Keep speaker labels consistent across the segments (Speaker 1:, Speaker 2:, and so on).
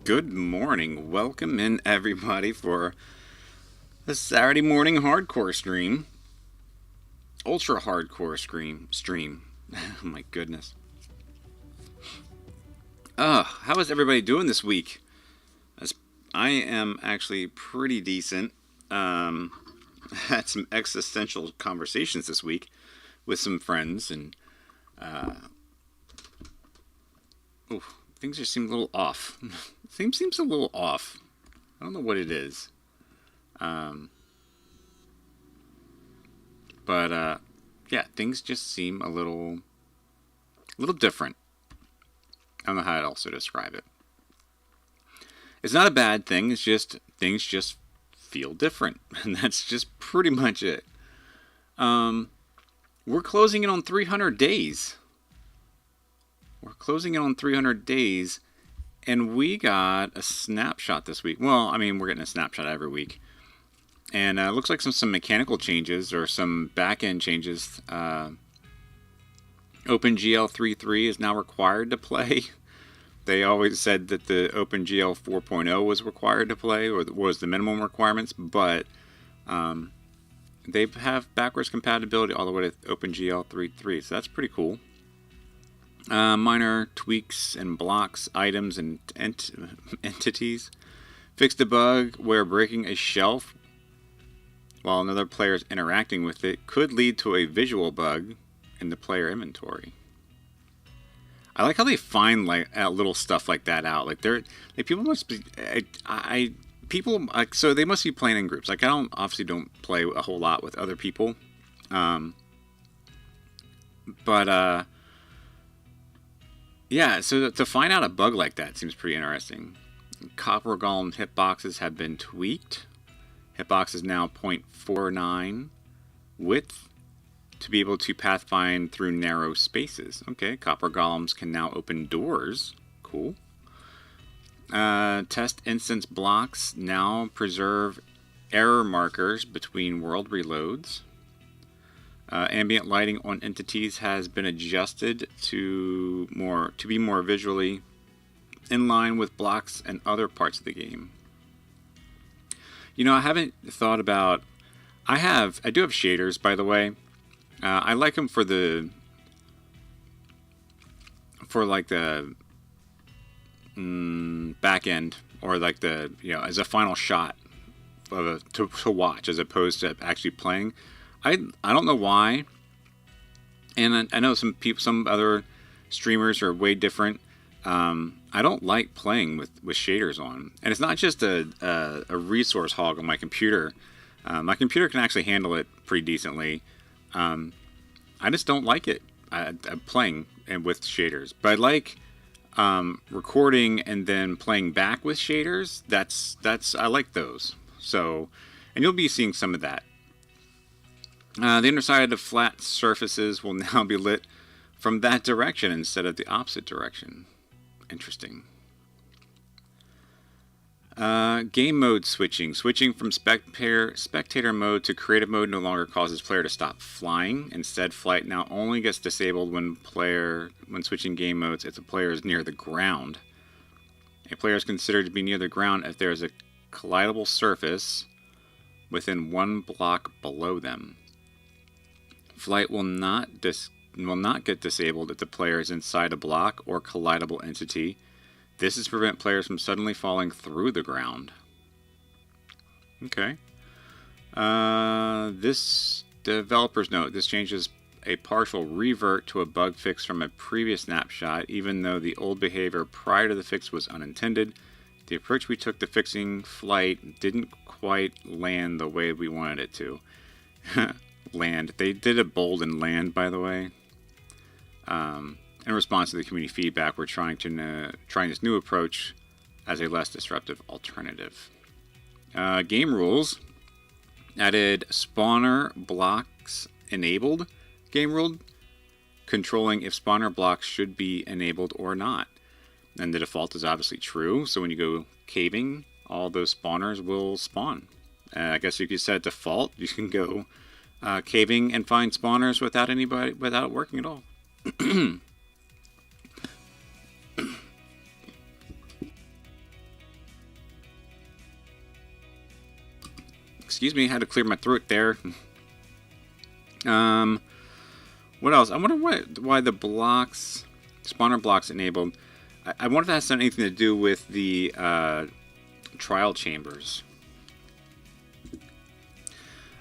Speaker 1: Good morning. Welcome in, everybody, for a Saturday morning hardcore stream. Ultra hardcore stream. Oh my goodness. How is everybody doing this week? I am actually pretty decent. Had some existential conversations this week with some friends, and things just seem a little off. Seems a little off. I don't know what it is. But yeah, things just seem a little different. I don't know how to also describe it. It's not a bad thing. It's just things just feel different, and that's just pretty much it. We're closing in on 300 days. And we got a snapshot this week. Well, I mean, we're getting a snapshot every week. And it looks like some mechanical changes or some back-end changes. OpenGL 3.3 is now required to play. They always said that the OpenGL 4.0 was required to play, or was the minimum requirements, but they have backwards compatibility all the way to OpenGL 3.3, so that's pretty cool. Minor tweaks and blocks, items, and entities. Fixed a bug where breaking a shelf while another player is interacting with it could lead to a visual bug in the player inventory. I like how they find little stuff like that out. People must be so they must be playing in groups. I obviously don't play a whole lot with other people, but yeah, so to find out a bug like that seems pretty interesting. Copper Golem hitboxes have been tweaked. Hitbox is now 0.49 width to be able to pathfind through narrow spaces. Okay, Copper Golems can now open doors. Cool. Test instance blocks now preserve error markers between world reloads. Ambient lighting on entities has been adjusted to be more visually in line with blocks and other parts of the game. You know, I haven't thought about. I do have shaders, by the way. I like them for the back end, or as a final shot to watch, as opposed to actually playing. I don't know why, and I know some other streamers are way different. I don't like playing with shaders on, and it's not just a resource hog on my computer. My computer can actually handle it pretty decently. I just don't like it. I'm playing and with shaders, but I like recording and then playing back with shaders. I like those. So, and you'll be seeing some of that. The underside of flat surfaces will now be lit from that direction instead of the opposite direction. Interesting. Game mode switching. Switching from spectator mode to creative mode no longer causes player to stop flying. Instead, flight now only gets disabled when switching game modes if the player is near the ground. A player is considered to be near the ground if there is a collidable surface within 1 block below them. Flight will not get disabled if the player is inside a block or collidable entity. This is to prevent players from suddenly falling through the ground. Okay. This developer's note. This changes a partial revert to a bug fix from a previous snapshot, even though the old behavior prior to the fix was unintended. The approach we took to fixing flight didn't quite land the way we wanted it to. Land. They did a bold and land, by the way. In response to the community feedback, we're trying this new approach as a less disruptive alternative. Game rules added spawner blocks enabled game rule, controlling if spawner blocks should be enabled or not. And the default is obviously true, so when you go caving, all those spawners will spawn. I guess if you set default, you can go caving and find spawners without it working at all. Excuse me, I had to clear my throat there. What else? I wonder why the blocks, spawner blocks enabled. I wonder if that has anything to do with the trial chambers.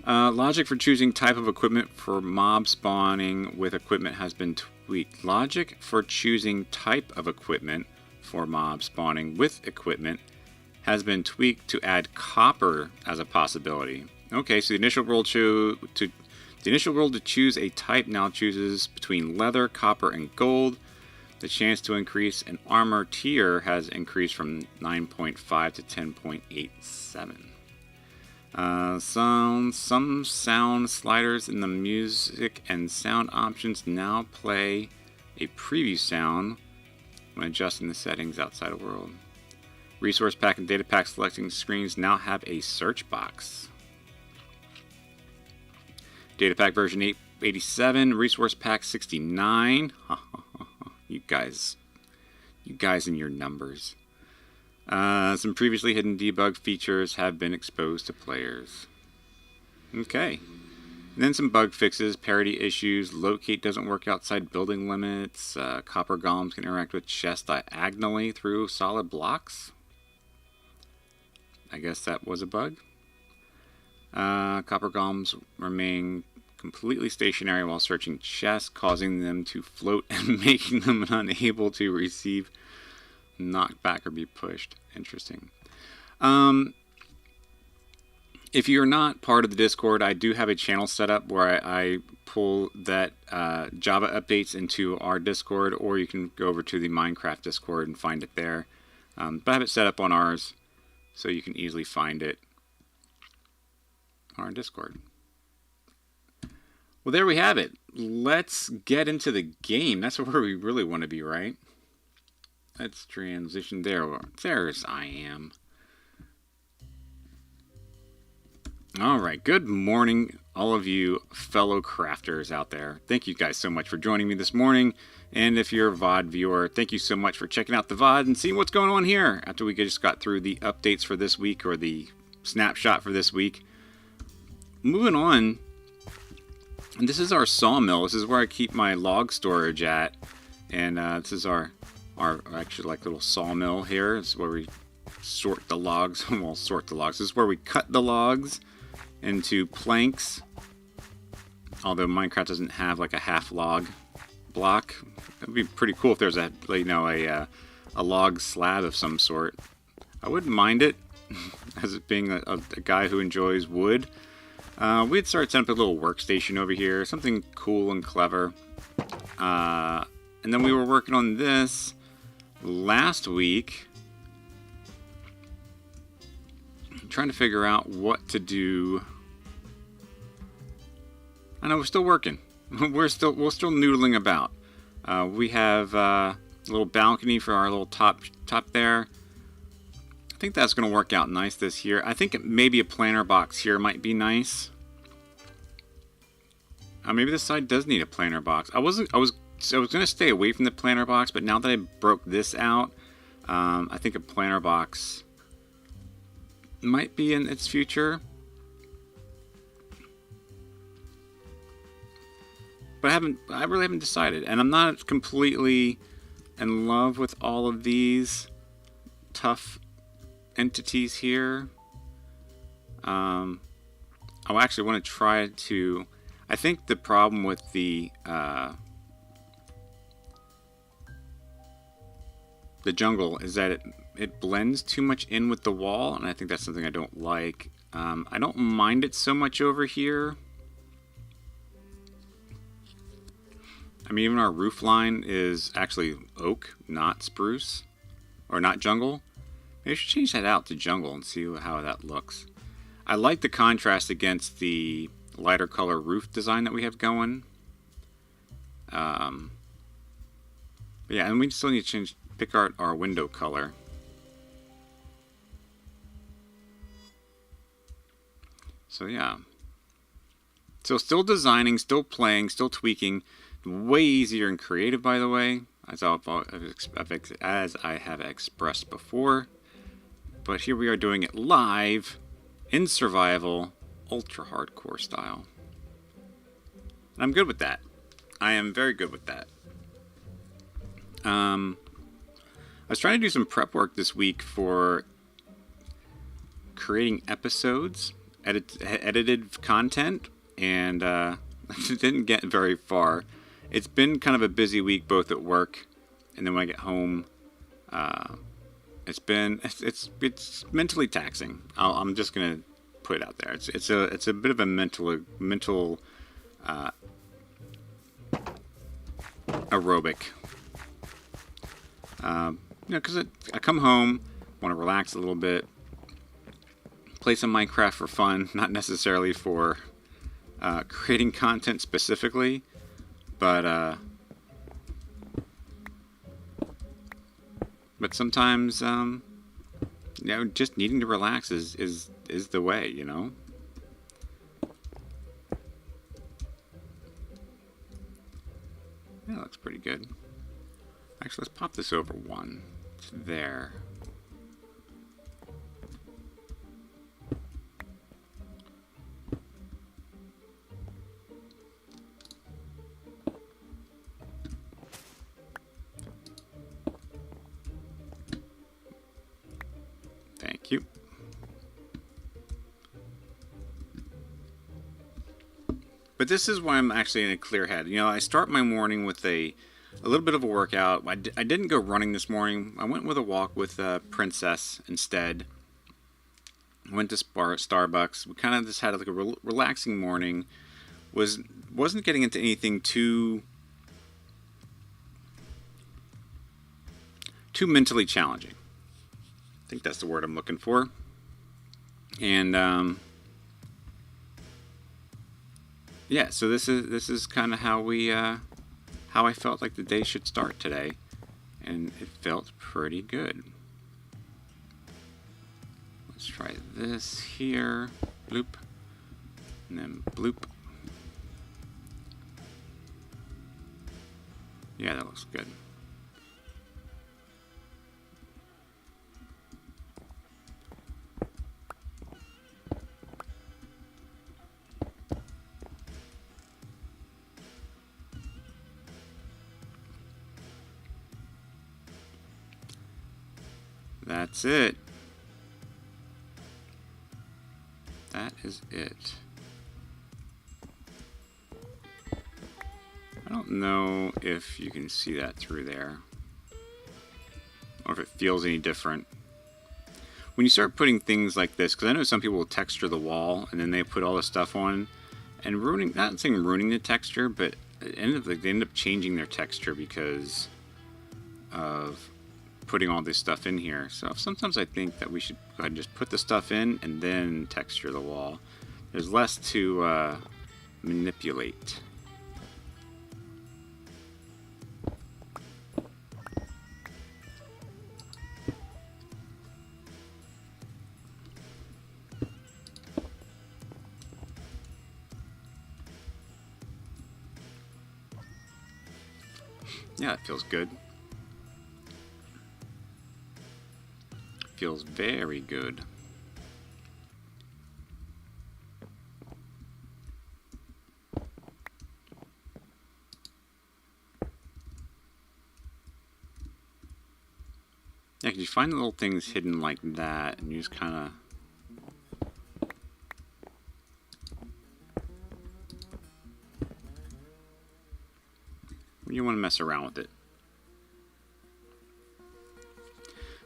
Speaker 1: Logic for choosing type of equipment for mob spawning with equipment has been tweaked. Logic for choosing type of equipment for mob spawning with equipment has been tweaked to add copper as a possibility. Okay, so the initial rule to choose a type now chooses between leather, copper, and gold. The chance to increase an armor tier has increased from 9.5 to 10.87. Some sound sliders in the music and sound options now play a preview sound when adjusting the settings outside of world. Resource pack and data pack selecting screens now have a search box. Data pack version 887, resource pack 69. You guys and your numbers. Some previously hidden debug features have been exposed to players. Okay. And then some bug fixes, parity issues, locate doesn't work outside building limits, copper golems can interact with chests diagonally through solid blocks. I guess that was a bug. Copper golems remain completely stationary while searching chests, causing them to float and making them unable to receive knockback or be pushed. Interesting. If you're not part of the Discord, I do have a channel set up where I pull that Java updates into our Discord, or you can go over to the Minecraft Discord and find it there. But I have it set up on ours, so you can easily find it on our Discord. Well, there we have it. Let's get into the game. That's where we really want to be, right? Let's transition there. There's I am. Alright, good morning, all of you fellow crafters out there. Thank you guys so much for joining me this morning. And if you're a VOD viewer, thank you so much for checking out the VOD and seeing what's going on here after we just got through the updates for this week, or the snapshot for this week. Moving on, and this is our sawmill. This is where I keep my log storage at. And this is our actually like little sawmill here. This is where we sort the logs. Well, sort the logs. This is where we cut the logs into planks. Although Minecraft doesn't have like a half log block. It'd be pretty cool if there's a log slab of some sort. I wouldn't mind it, as it being a guy who enjoys wood. We'd start setting up a little workstation over here, something cool and clever. And then we were working on this last week, trying to figure out what to do. I know we're still working. We're still noodling about. We have a little balcony for our little top there. I think that's going to work out nice this year. I think maybe a planter box here might be nice. Maybe this side does need a planter box. I was going to stay away from the planter box, but now that I broke this out, I think a planter box might be in its future. But I really haven't decided, and I'm not completely in love with all of these tough entities here. I actually want to try to. I think the problem with the jungle is that it blends too much in with the wall, and I think that's something I don't like. I don't mind it so much over here. I mean, even our roof line is actually oak, not spruce, or not jungle. Maybe I should change that out to jungle and see how that looks. I like the contrast against the lighter color roof design that we have going. But yeah, and we still need to pick out our window color. So yeah. So still designing, still playing, still tweaking. Way easier and creative, by the way, as I have expressed before. But here we are doing it live, in survival, ultra hardcore style. And I'm good with that. I am very good with that. I was trying to do some prep work this week for creating episodes, edited content, and didn't get very far. It's been kind of a busy week, both at work and then when I get home. It's mentally taxing. I'm just gonna put it out there. It's a bit of a mental aerobic. Because I come home, want to relax a little bit, play some Minecraft for fun, not necessarily for creating content specifically, but sometimes just needing to relax is the way, Yeah, that looks pretty good. Actually, let's pop this over one. It's there. Thank you. But this is why I'm actually in a clear head. I start my morning with a little bit of a workout. I didn't go running this morning. I went with a walk with Princess instead. Went to Starbucks. We kind of just had like a relaxing morning. Wasn't getting into anything too mentally challenging. I think that's the word I'm looking for. And yeah, so this is kind of how I felt like the day should start today, and it felt pretty good. Let's try this here, bloop, and then bloop. Yeah, that looks good. That's it. That is it. I don't know if you can see that through there, or if it feels any different. When you start putting things like this, because I know some people will texture the wall and then they put all the stuff on and not saying ruining the texture, but they end up changing their texture because of putting all this stuff in here. So sometimes I think that we should go ahead and just put the stuff in and then texture the wall. There's less to manipulate. Yeah, it feels good. Feels very good. Yeah, 'cause you find the little things hidden like that, and you just kind of... You want to mess around with it.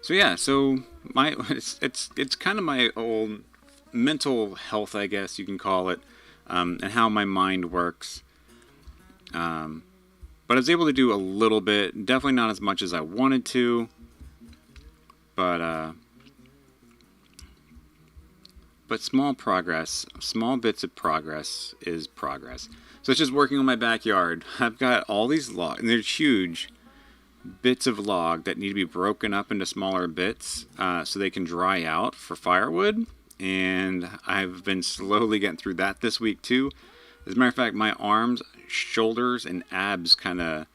Speaker 1: So yeah, it's kind of my old mental health, I guess you can call it, and how my mind works. But I was able to do a little bit, definitely not as much as I wanted to, but small progress, small bits of progress is progress. So it's just working on my backyard. I've got all these logs, and they're huge bits of log that need to be broken up into smaller bits so they can dry out for firewood. And I've been slowly getting through that this week too. As a matter of fact, my arms, shoulders, and abs kind of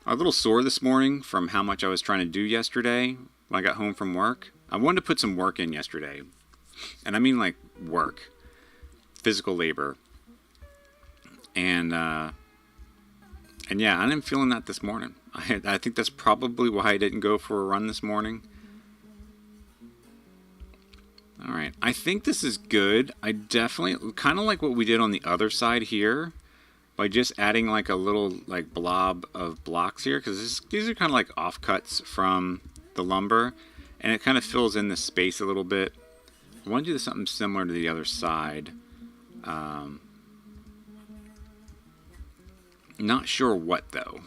Speaker 1: are a little sore this morning from how much I was trying to do yesterday when I got home from work. I wanted to put some work in yesterday. And I mean like work. physical labor. And yeah, I'm feeling that this morning. I think that's probably why I didn't go for a run this morning. Alright, I think this is good. I definitely, kind of like what we did on the other side here, by just adding like a little like blob of blocks here, because these are kind of like offcuts from the lumber, and it kind of fills in the space a little bit. I want to do something similar to the other side. Not sure what though.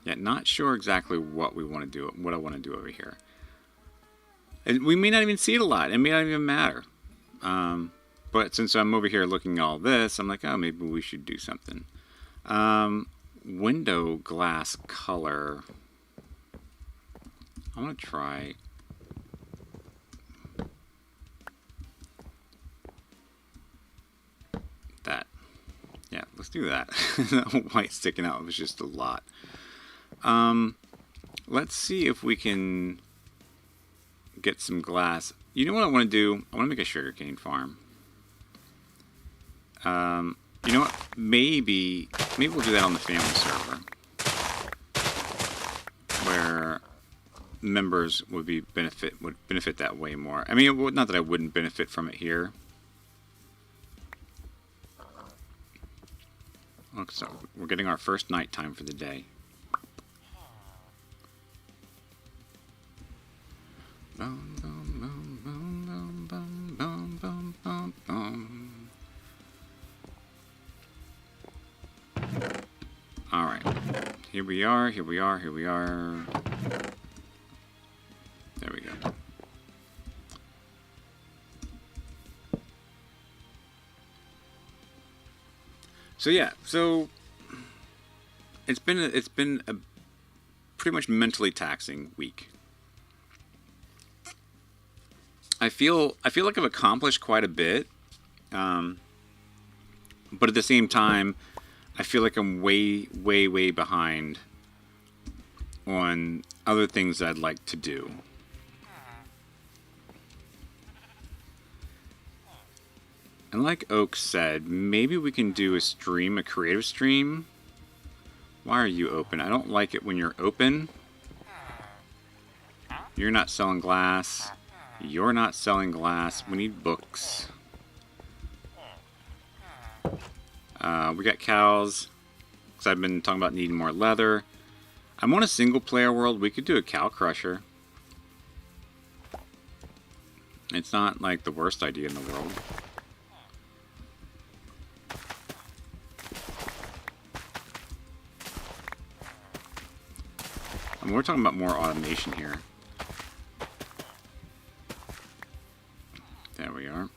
Speaker 1: Yeah, not sure exactly what we want to do, what I want to do over here. And we may not even see it a lot. It may not even matter. But since I'm over here looking at all this, I'm like, oh, maybe we should do something. Window glass color. I want to try. That. Yeah, let's do that. That white sticking out was just a lot. Let's see if we can get some glass. You know what I want to do? I want to make a sugarcane farm. You know what? Maybe we'll do that on the family server, where members would benefit that way more. I mean, not that I wouldn't benefit from it here. Look, so we're getting our first nighttime for the day. Bum, bum, bum, bum, bum, bum, bum, bum, bum. All right, here we are. Here we are. Here we are. There we go. So yeah, so it's been a pretty much mentally taxing week. I feel like I've accomplished quite a bit, but at the same time, I feel like I'm way behind on other things I'd like to do. And like Oak said, maybe we can do a stream, a creative stream. Why are you open? I don't like it when you're open. You're not selling glass. You're not selling glass. We need books. We got cows, because I've been talking about needing more leather. I'm on a single player world. We could do a cow crusher. It's not like the worst idea in the world. I mean, we're talking about more automation here. There we are.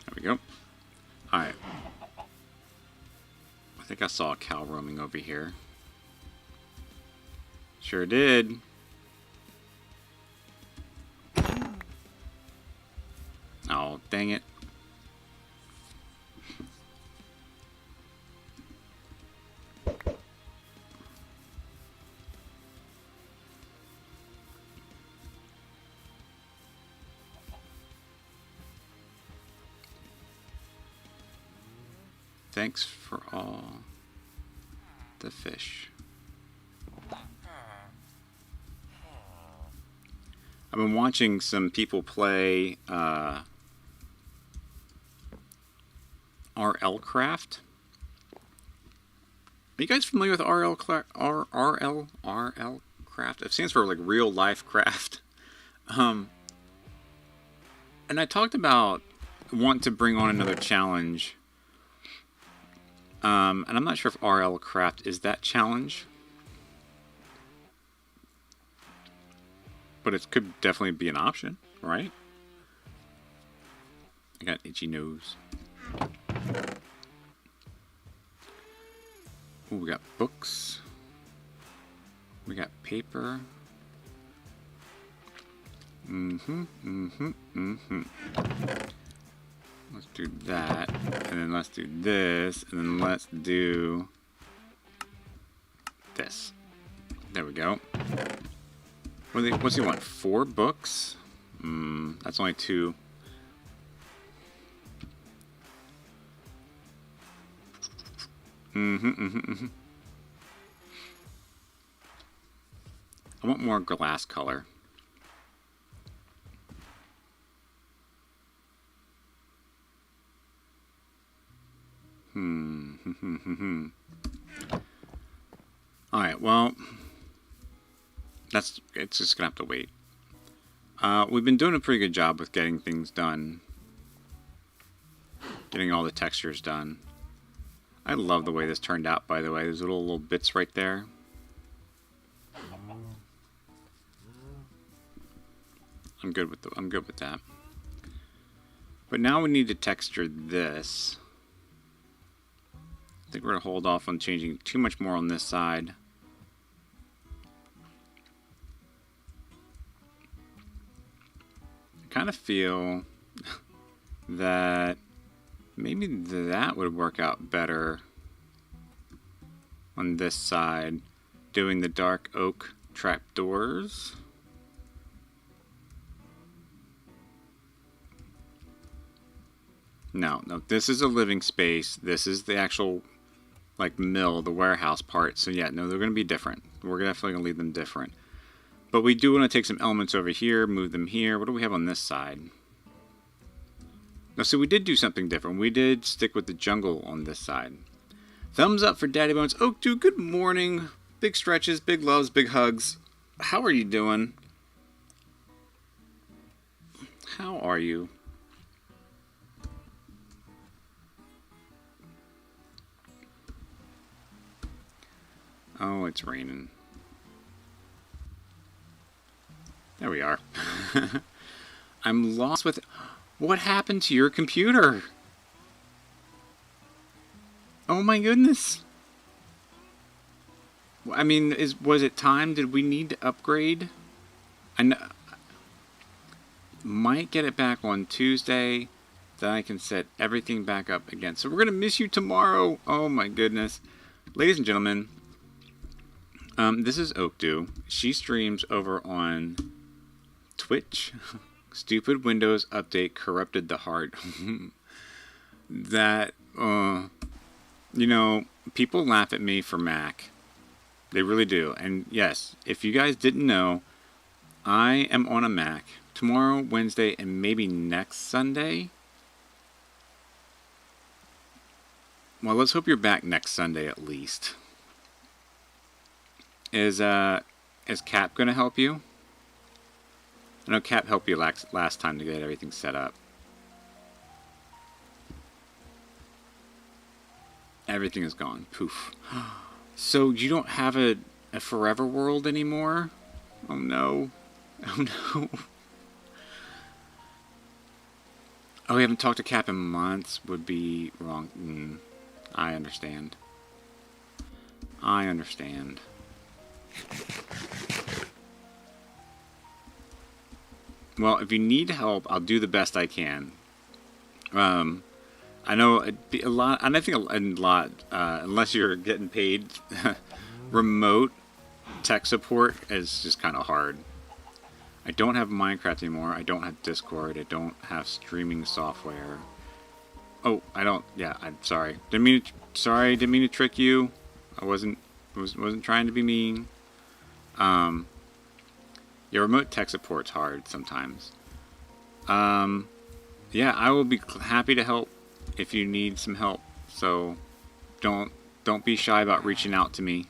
Speaker 1: There we go. Alright. I think I saw a cow roaming over here. Sure did. Oh, dang it. Thanks for all the fish. I've been watching some people play RL Craft. Are you guys familiar with RL Craft? It stands for like real life craft. And I talked about wanting to bring on another challenge. And I'm not sure if RL Craft is that challenge. But it could definitely be an option, right? I got itchy nose. Ooh, we got books. We got paper. Let's do that, and then let's do this, and then let's do this. There we go. What's he want? 4 books? That's only 2. I want more glass color. Alright, well, it's just gonna have to wait. We've been doing a pretty good job with getting things done. Getting all the textures done. I love the way this turned out, by the way. There's little bits right there. I'm good with that. But now we need to texture this. I think we're gonna hold off on changing too much more on this side. I kind of feel that maybe that would work out better on this side, doing the dark oak trapdoors. No, this is a living space. This is the actual, like, mill, the warehouse part. So yeah, no, they're going to be different. We're definitely going to leave them different. But we do want to take some elements over here, move them here. What do we have on this side? Now, so we did do something different. We did stick with the jungle on this side. Thumbs up for Daddy Bones. Oak Dew, good morning. Big stretches, big loves, big hugs. How are you doing? How are you? Oh, it's raining. There we are. I'm lost with... What happened to your computer? Oh my goodness. I mean, was it time? Did we need to upgrade? I know, might get it back on Tuesday. Then I can set everything back up again. So we're going to miss you tomorrow. Oh my goodness. Ladies and gentlemen, this is Oak Dew. She streams over on Twitch. Stupid Windows update corrupted the heart. That, you know, people laugh at me for Mac. They really do. And yes, if you guys didn't know, I am on a Mac tomorrow, Wednesday, and maybe next Sunday. Well, let's hope you're back next Sunday at least. Is Cap going to help you? I know Cap helped you last time to get everything set up. Everything is gone. Poof. So you don't have a forever world anymore? Oh no. Oh no. Oh, we haven't talked to Cap in months would be wrong. I understand. I understand. Well, if you need help, I'll do the best I can. I know it'd be a lot, and I think a lot, unless you're getting paid, remote tech support is just kind of hard. I don't have Minecraft anymore. I don't have Discord. I don't have streaming software. Oh, I don't. Yeah, I'm sorry. Didn't mean to trick you. I wasn't trying to be mean. Yeah, remote tech support's hard sometimes. Yeah, I will be happy to help if you need some help. So don't be shy about reaching out to me.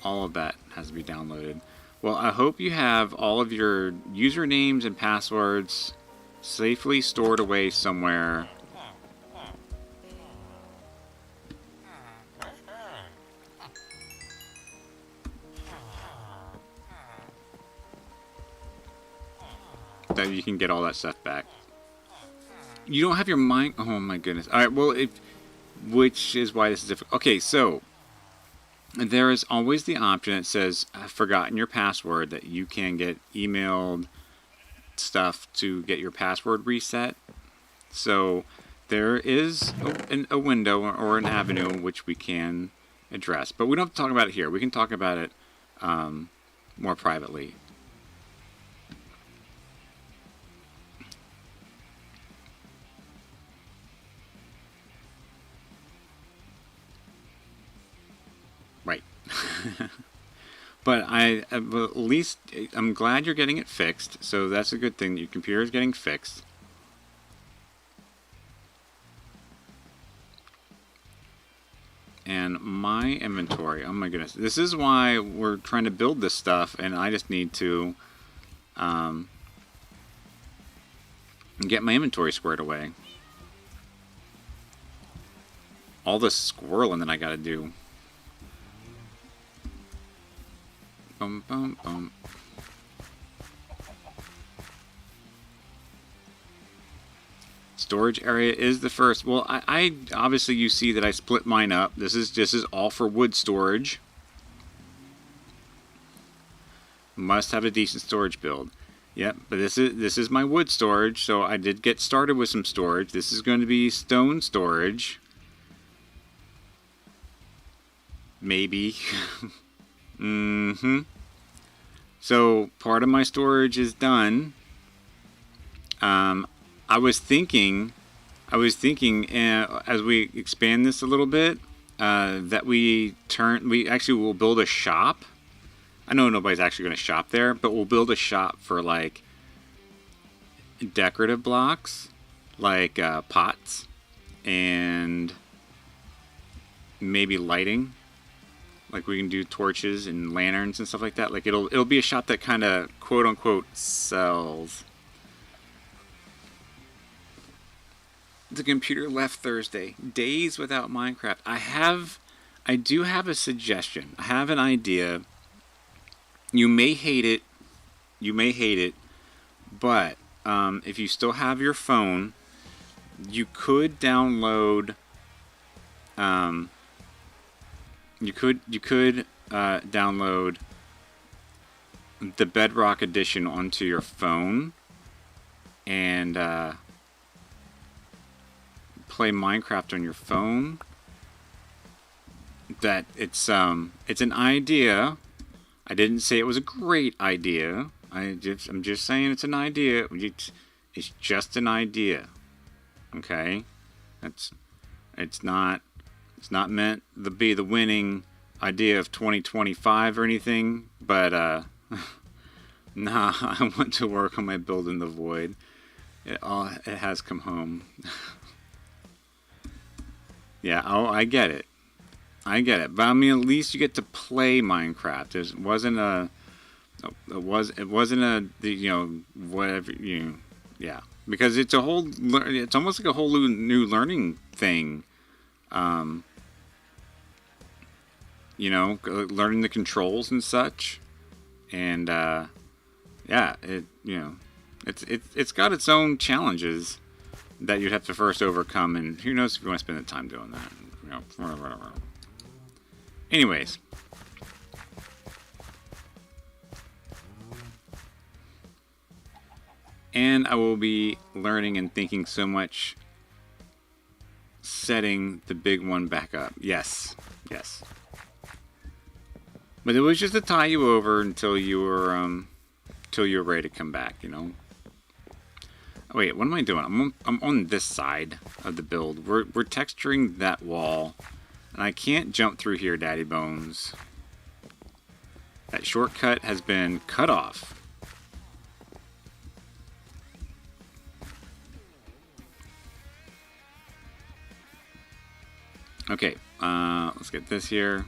Speaker 1: All of that has to be downloaded. Well, I hope you have all of your usernames and passwords safely stored away somewhere. That you can get all that stuff back. You don't have your mind. Oh my goodness. All right. Well, which is why this is difficult. Okay, so there is always the option that says, I've forgotten your password, that you can get emailed stuff to get your password reset. So there is a window or an avenue in which we can address. But we don't have to talk about it here. We can talk about it more privately. Right. But at least I'm glad you're getting it fixed. So that's a good thing. Your computer is getting fixed. And my inventory, oh my goodness. This is why we're trying to build this stuff, and I just need to get my inventory squared away. All this squirreling that I gotta do. Bum, bum, bum. Storage area is the first. Well, I obviously you see that I split mine up. This is all for wood storage. Must have a decent storage build. Yep, but this is my wood storage. So I did get started with some storage. This is going to be stone storage. Maybe. So part of my storage is done. I was thinking, as we expand this a little bit, that we actually will build a shop. I know nobody's actually going to shop there, but we'll build a shop for like decorative blocks, like pots, and maybe lighting. Like we can do torches and lanterns and stuff like that. Like it'll be a shop that kind of quote unquote sells. The computer left Thursday. Days without Minecraft. I do have a suggestion. I have an idea. You may hate it. But if you still have your phone, you could download. You could download the Bedrock edition onto your phone and play Minecraft on your phone. That it's an idea. I didn't say it was a great idea. I'm just saying it's an idea. It's just an idea. Okay? It's not meant to be the winning idea of 2025 or anything, but nah, I want to work on my build in the void. It has come home. Yeah, I get it. But I mean, at least you get to play Minecraft. It wasn't a whatever, yeah, because it's almost like a whole new learning thing. Learning the controls and such, and yeah, it's got its own challenges that you'd have to first overcome, and who knows if you want to spend the time doing that. Anyways, and I will be learning and thinking so much, setting the big one back up. Yes. But it was just to tie you over until you were ready to come back. Oh, wait, what am I doing? I'm on this side of the build. We're texturing that wall, and I can't jump through here, Daddy Bones. That shortcut has been cut off. Okay, let's get this here.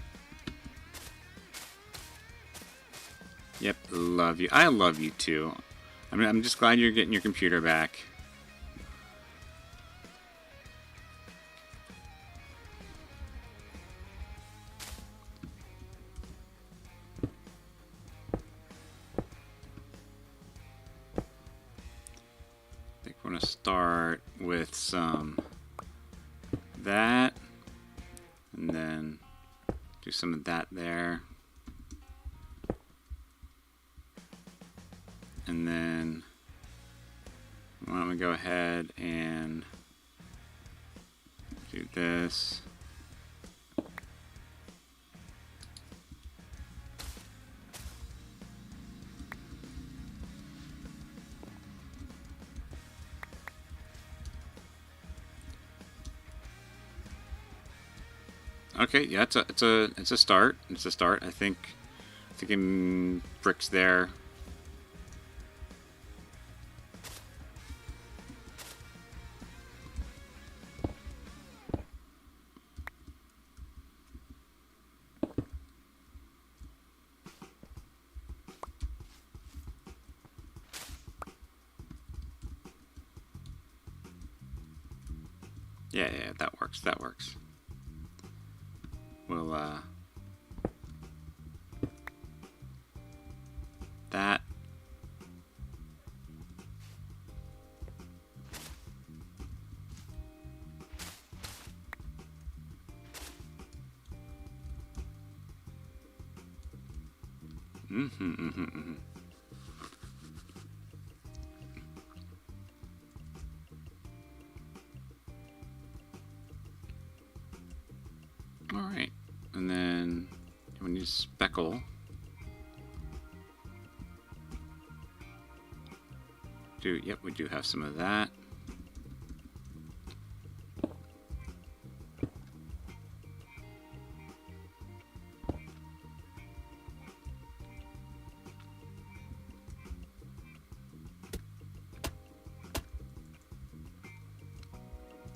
Speaker 1: Yep, love you. I love you too. I'm just glad you're getting your computer back. I think we're going to start with some that. Do some of that there. And then why don't we go ahead and do this. Okay, yeah, it's a start. It's a start. I think in bricks there. Yeah, that works. That works. We'll that. All right, and then we need speckle. Yep, we do have some of that.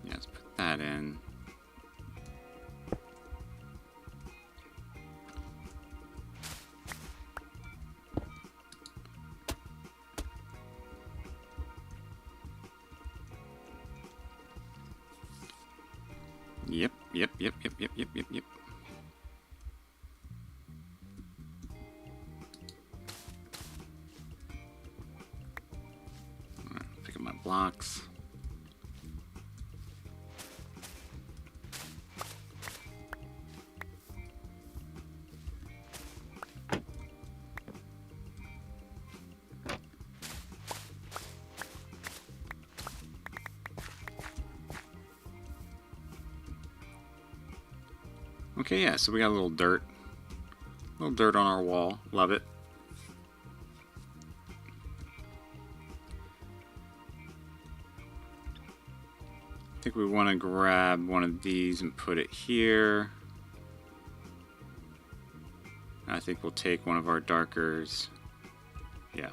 Speaker 1: Yeah, let's put that in. Yep. All right, pick up my blocks. Okay, yeah, so we got a little dirt on our wall. Love it. I think we want to grab one of these and put it here. I think we'll take one of our darkers. Yeah.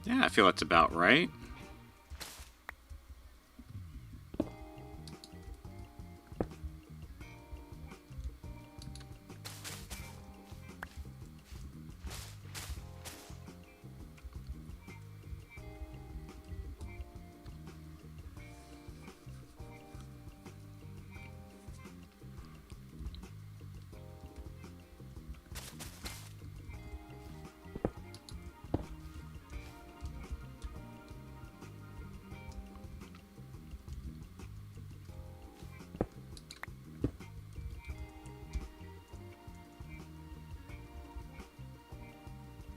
Speaker 1: Yeah, I feel that's about right.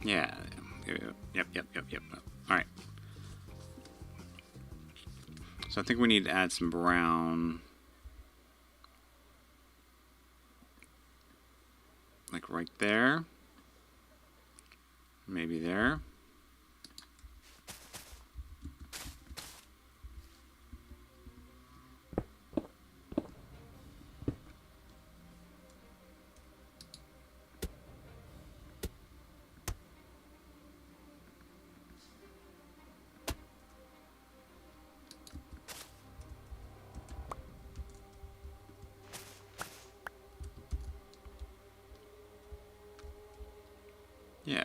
Speaker 1: Yeah. Yep. All right. So I think we need to add some brown. Like right there. Maybe there. Yeah.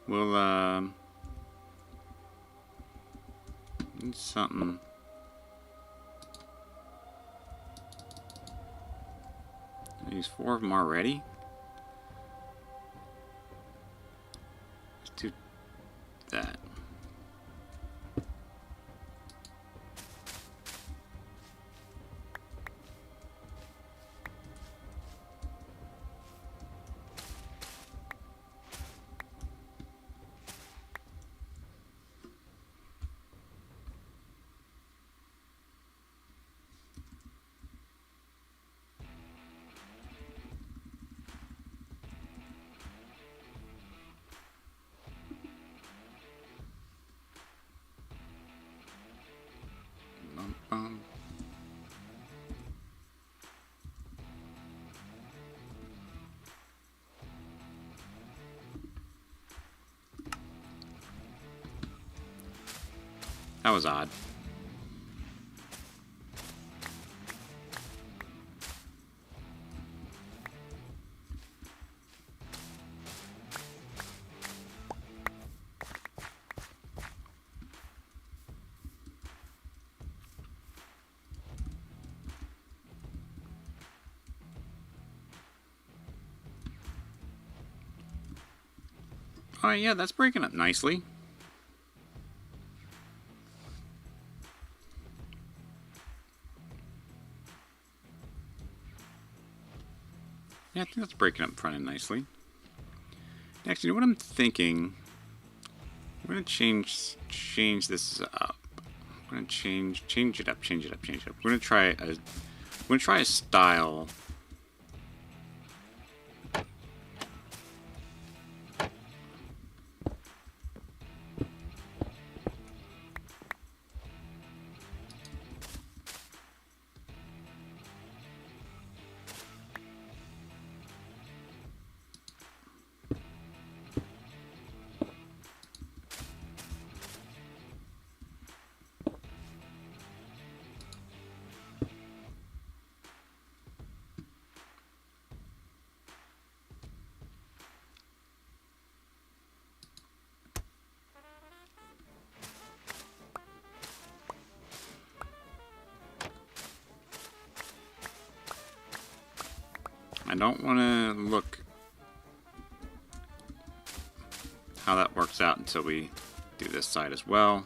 Speaker 1: We'll need something. I use 4 of them already. Let's do that. That was odd. Alright, yeah, that's breaking up nicely. Yeah, I think that's breaking up front end nicely. Next, you know what I'm thinking? I'm gonna change this up. I'm gonna change it up. We're gonna try a style. I don't want to look how that works out until we do this side as well.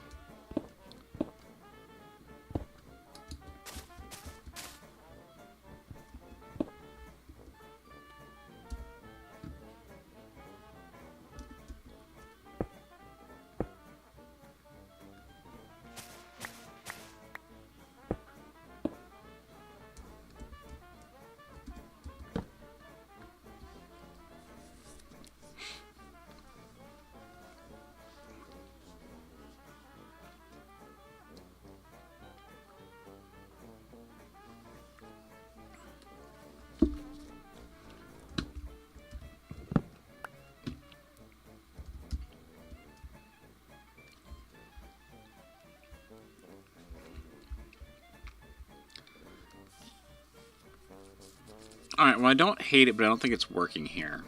Speaker 1: Alright, well I don't hate it, but I don't think it's working here.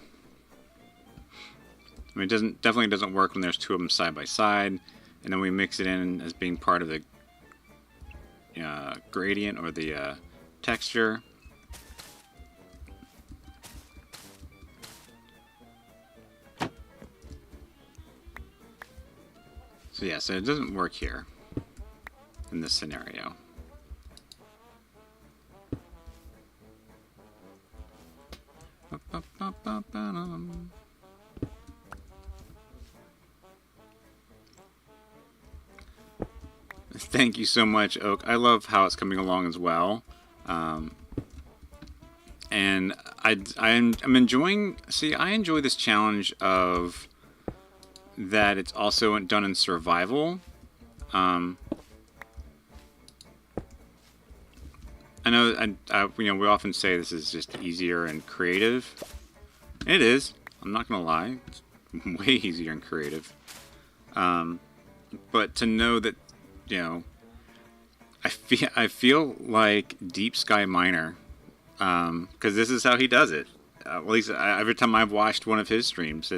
Speaker 1: I mean, it definitely doesn't work when there's 2 of them side by side, and then we mix it in as being part of the gradient or the texture. So yeah, so it doesn't work here in this scenario. Thank you so much, Oak. I love how it's coming along as well. And I'm enjoying... See, I enjoy this challenge of that it's also done in survival. I know we often say this is just easier and creative. It is. I'm not gonna lie. It's way easier and creative. But to know that, I feel like Deep Sky Miner, because this is how he does it. at least every time I've watched one of his streams,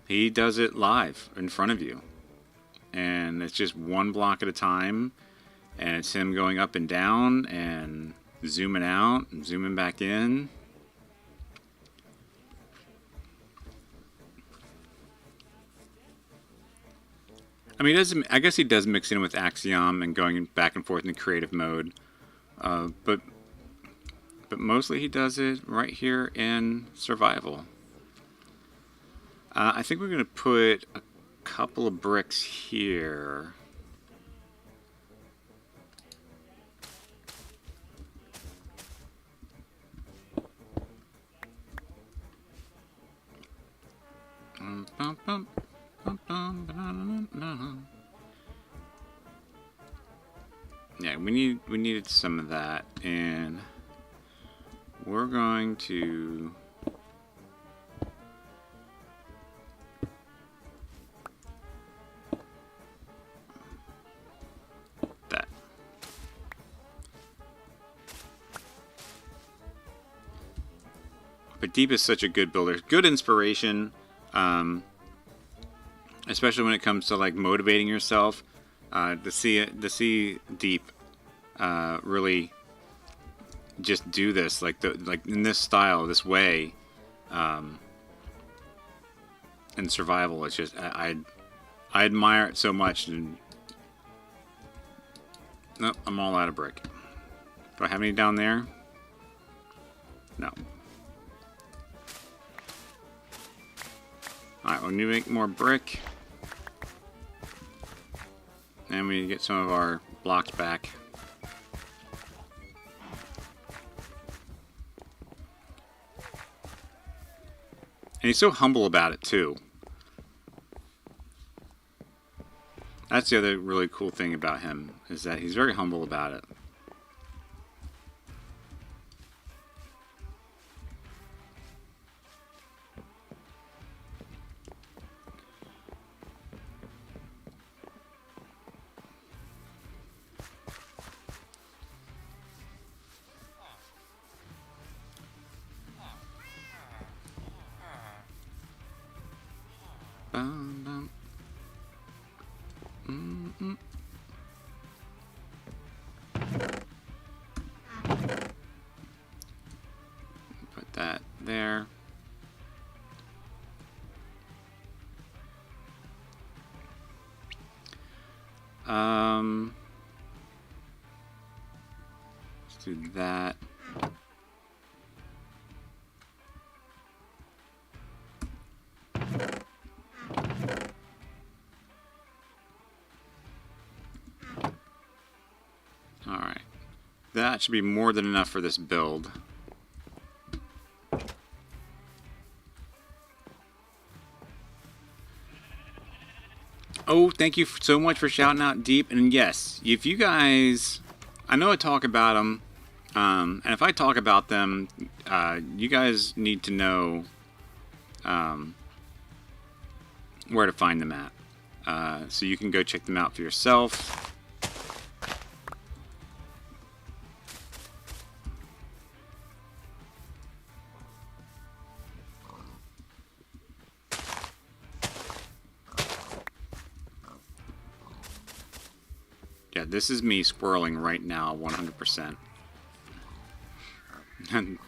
Speaker 1: he does it live in front of you. And it's just one block at a time. And it's him going up and down and zooming out and zooming back in. I mean, I guess he does mix in with Axiom and going back and forth in creative mode. But mostly he does it right here in survival. I think we're going to put a couple of bricks here. Yeah, we needed some of that, and we're going to that. But Deep is such a good builder, good inspiration. Especially when it comes to like motivating yourself, to see Deep really just do this like in this style, this way, in survival. It's just I admire it so much. And nope, I'm all out of brick. Do I have any down there? No. Alright, we need to make more brick. And we need to get some of our blocks back. And he's so humble about it, too. That's the other really cool thing about him, is that he's very humble about it. Put that there. Let's do that. Alright. That should be more than enough for this build. Oh, thank you so much for shouting out Deep. And yes, if you guys... I know I talk about them. And if I talk about them, you guys need to know where to find them at. So you can go check them out for yourself. Yeah, this is me squirreling right now, 100%. And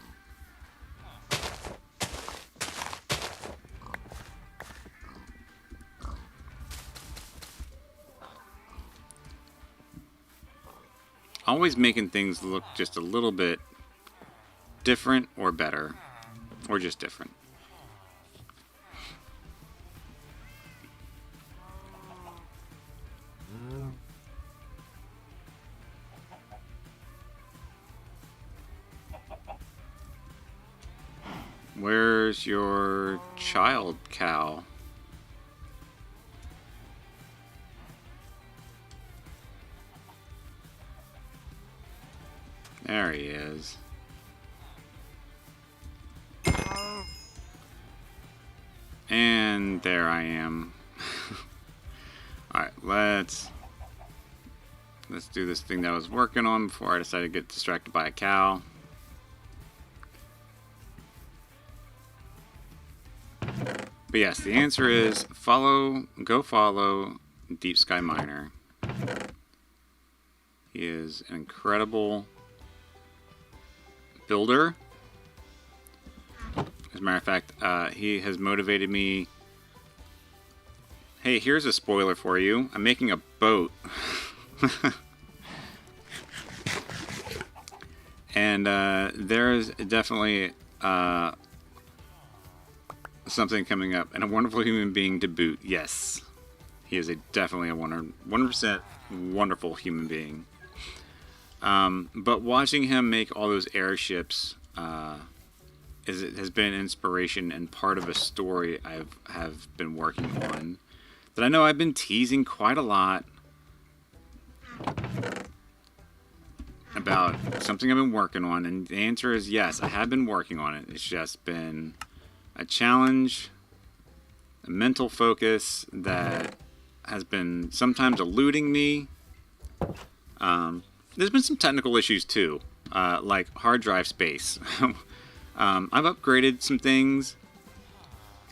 Speaker 1: always making things look just a little bit different or better, or just different. Where's your child cow? There he is. And there I am. Alright, let's do this thing that I was working on before I decided to get distracted by a cow. But yes, the answer is go follow Deep Sky Miner. He is an incredible builder. As a matter of fact, he has motivated me. Hey, here's a spoiler for you. I'm making a boat. And there's definitely something coming up. And a wonderful human being to boot. Yes. He is definitely a 100% wonderful human being. But watching him make all those airships has been an inspiration and part of a story I have been working on that I know I've been teasing quite a lot about something I've been working on, and the answer is yes, I have been working on it. It's just been a challenge, a mental focus that has been sometimes eluding me. There's been some technical issues too, like hard drive space. I've upgraded some things,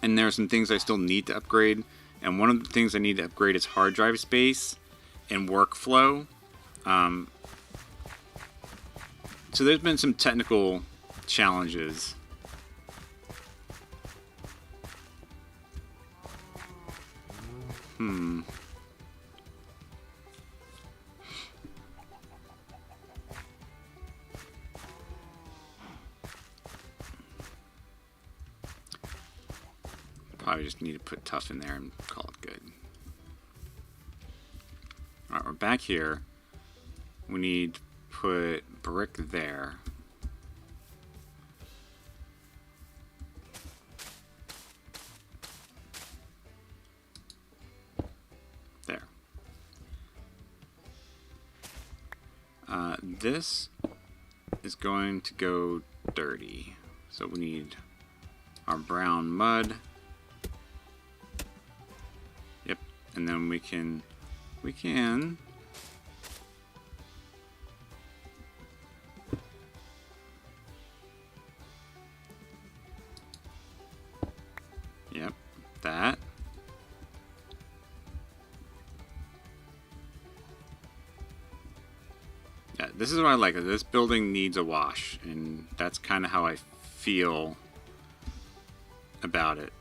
Speaker 1: and there are some things I still need to upgrade. And one of the things I need to upgrade is hard drive space and workflow. So there's been some technical challenges. Probably just need to put tough in there and call it good. Alright, we're back here. We need to put brick there. There. This is going to go dirty. So we need our brown mud. Yep, and then we can yep, that. Yeah, this is what I like. This building needs a wash, and that's kind of how I feel about it.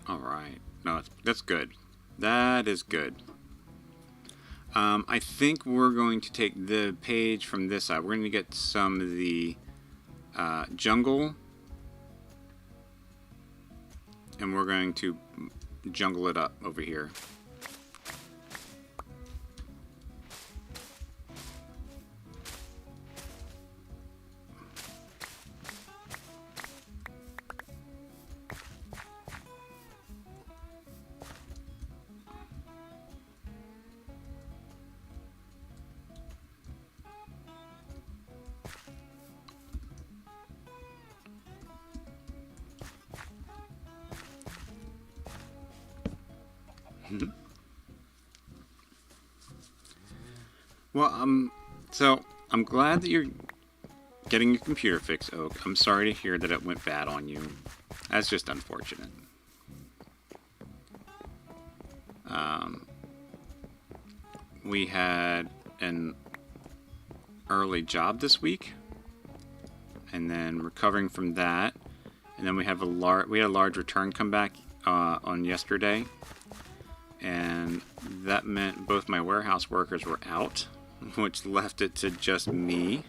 Speaker 1: Alright. No, that's good. That is good. I think we're going to take the page from this side. We're going to get some of the jungle, and we're going to jungle it up over here. Well, so I'm glad that you're getting your computer fixed, Oak. I'm sorry to hear that it went bad on you. That's just unfortunate. We had an early job this week, and then recovering from that, and then we had a large return come back on yesterday, and that meant both my warehouse workers were out, which left it to just me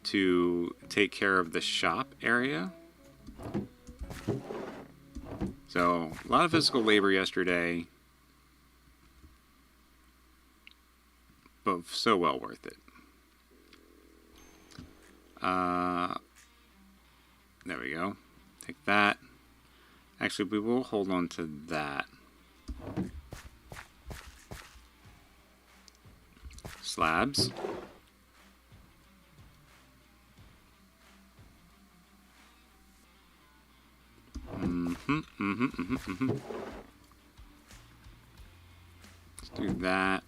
Speaker 1: to take care of the shop area. So a lot of physical labor yesterday, but so well worth it. There we go. Take that. Actually, we will hold on to that. Slabs. Let's do that.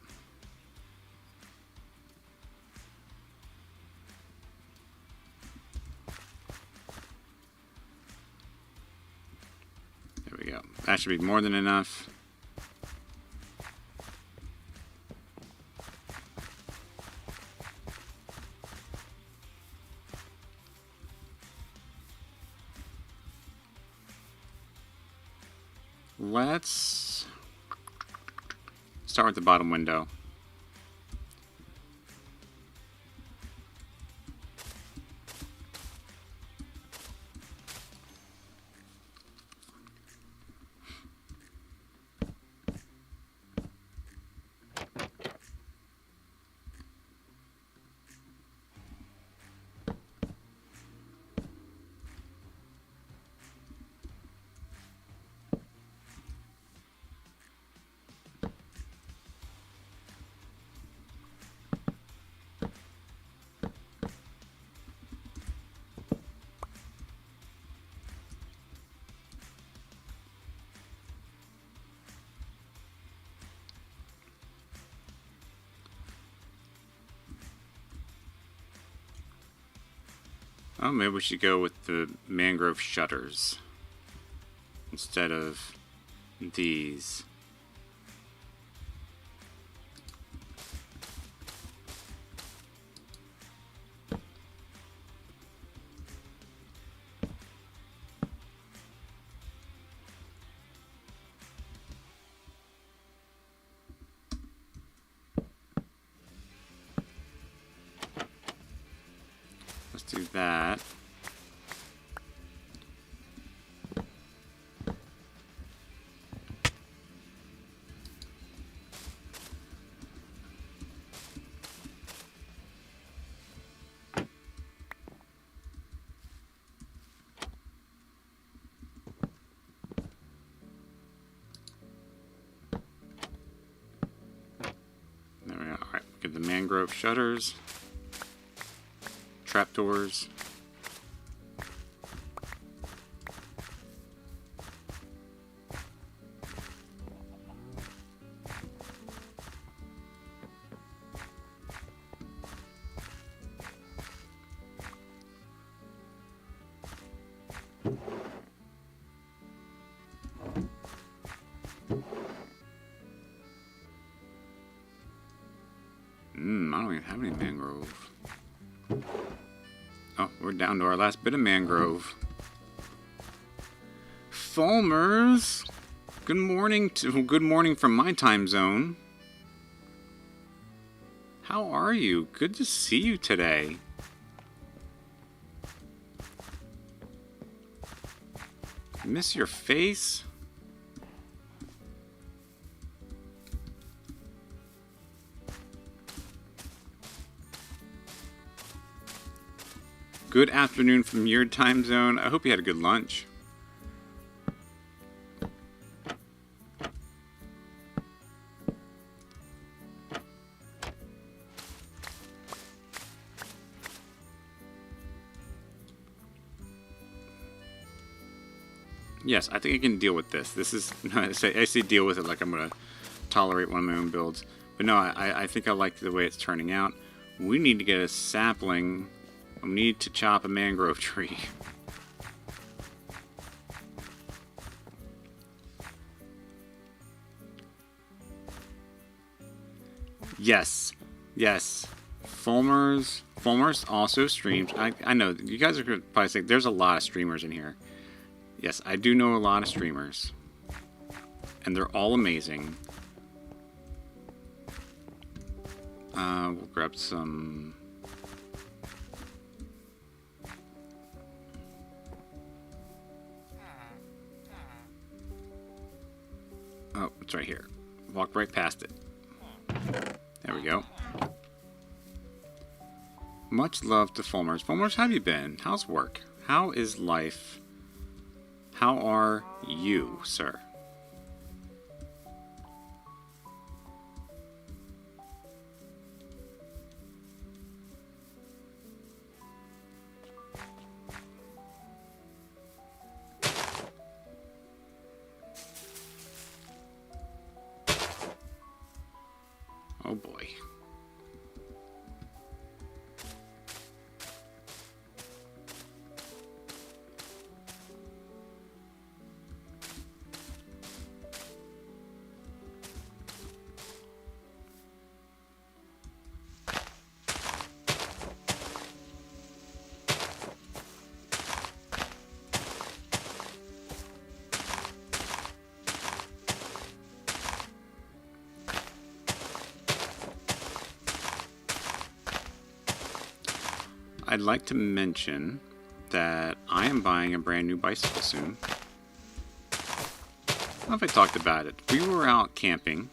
Speaker 1: There we go. That should be more than enough. Let's start with the bottom window. Oh, maybe we should go with the mangrove shutters instead of these. Let's do that. There we go. All right, get the mangrove shutters. Trapdoors. I don't even have any mangrove. Oh, we're down to our last bit of mangrove. Fulmers, good morning from my time zone. How are you? Good to see you today. Miss your face. Good afternoon from your time zone. I hope you had a good lunch. Yes, I think I can deal with this. This is, I say deal with it like I'm going to tolerate one of my own builds. But no, I think I like the way it's turning out. We need to get a sapling. We need to chop a mangrove tree. Yes. Yes. Fulmers also streams. I know, you guys are probably saying there's a lot of streamers in here. Yes, I do know a lot of streamers. And they're all amazing. We'll grab some... Oh, it's right here. Walk right past it. There we go. Much love to Fulmers. Fulmers, how have you been? How's work? How is life? How are you, sir? Oh boy. I'd like to mention that I am buying a brand new bicycle soon. I don't know if I talked about it. We were out camping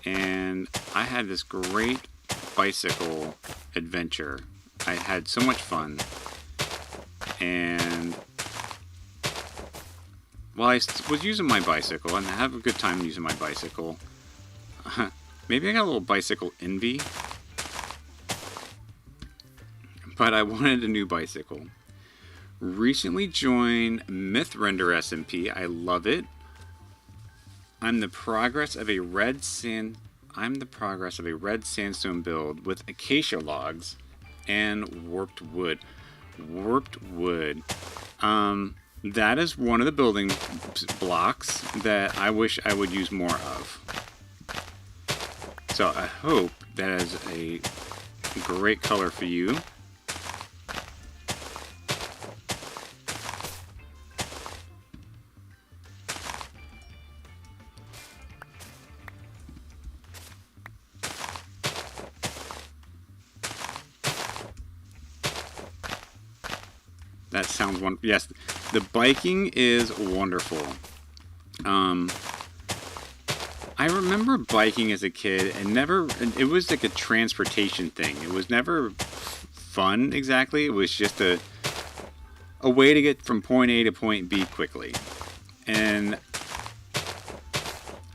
Speaker 1: and I had this great bicycle adventure. I had so much fun, and while I was using my bicycle and I have a good time using my bicycle, maybe I got a little bicycle envy. But I wanted a new bicycle. Recently joined MythRender SMP. I love it. I'm the progress of a red sandstone build with acacia logs and warped wood. Warped wood. That is one of the building blocks that I wish I would use more of. So I hope that is a great color for you. That sounds wonderful. Yes, the biking is wonderful. I remember biking as a kid, and it was like a transportation thing. It was never fun exactly. It was just a way to get from point A to point B quickly. And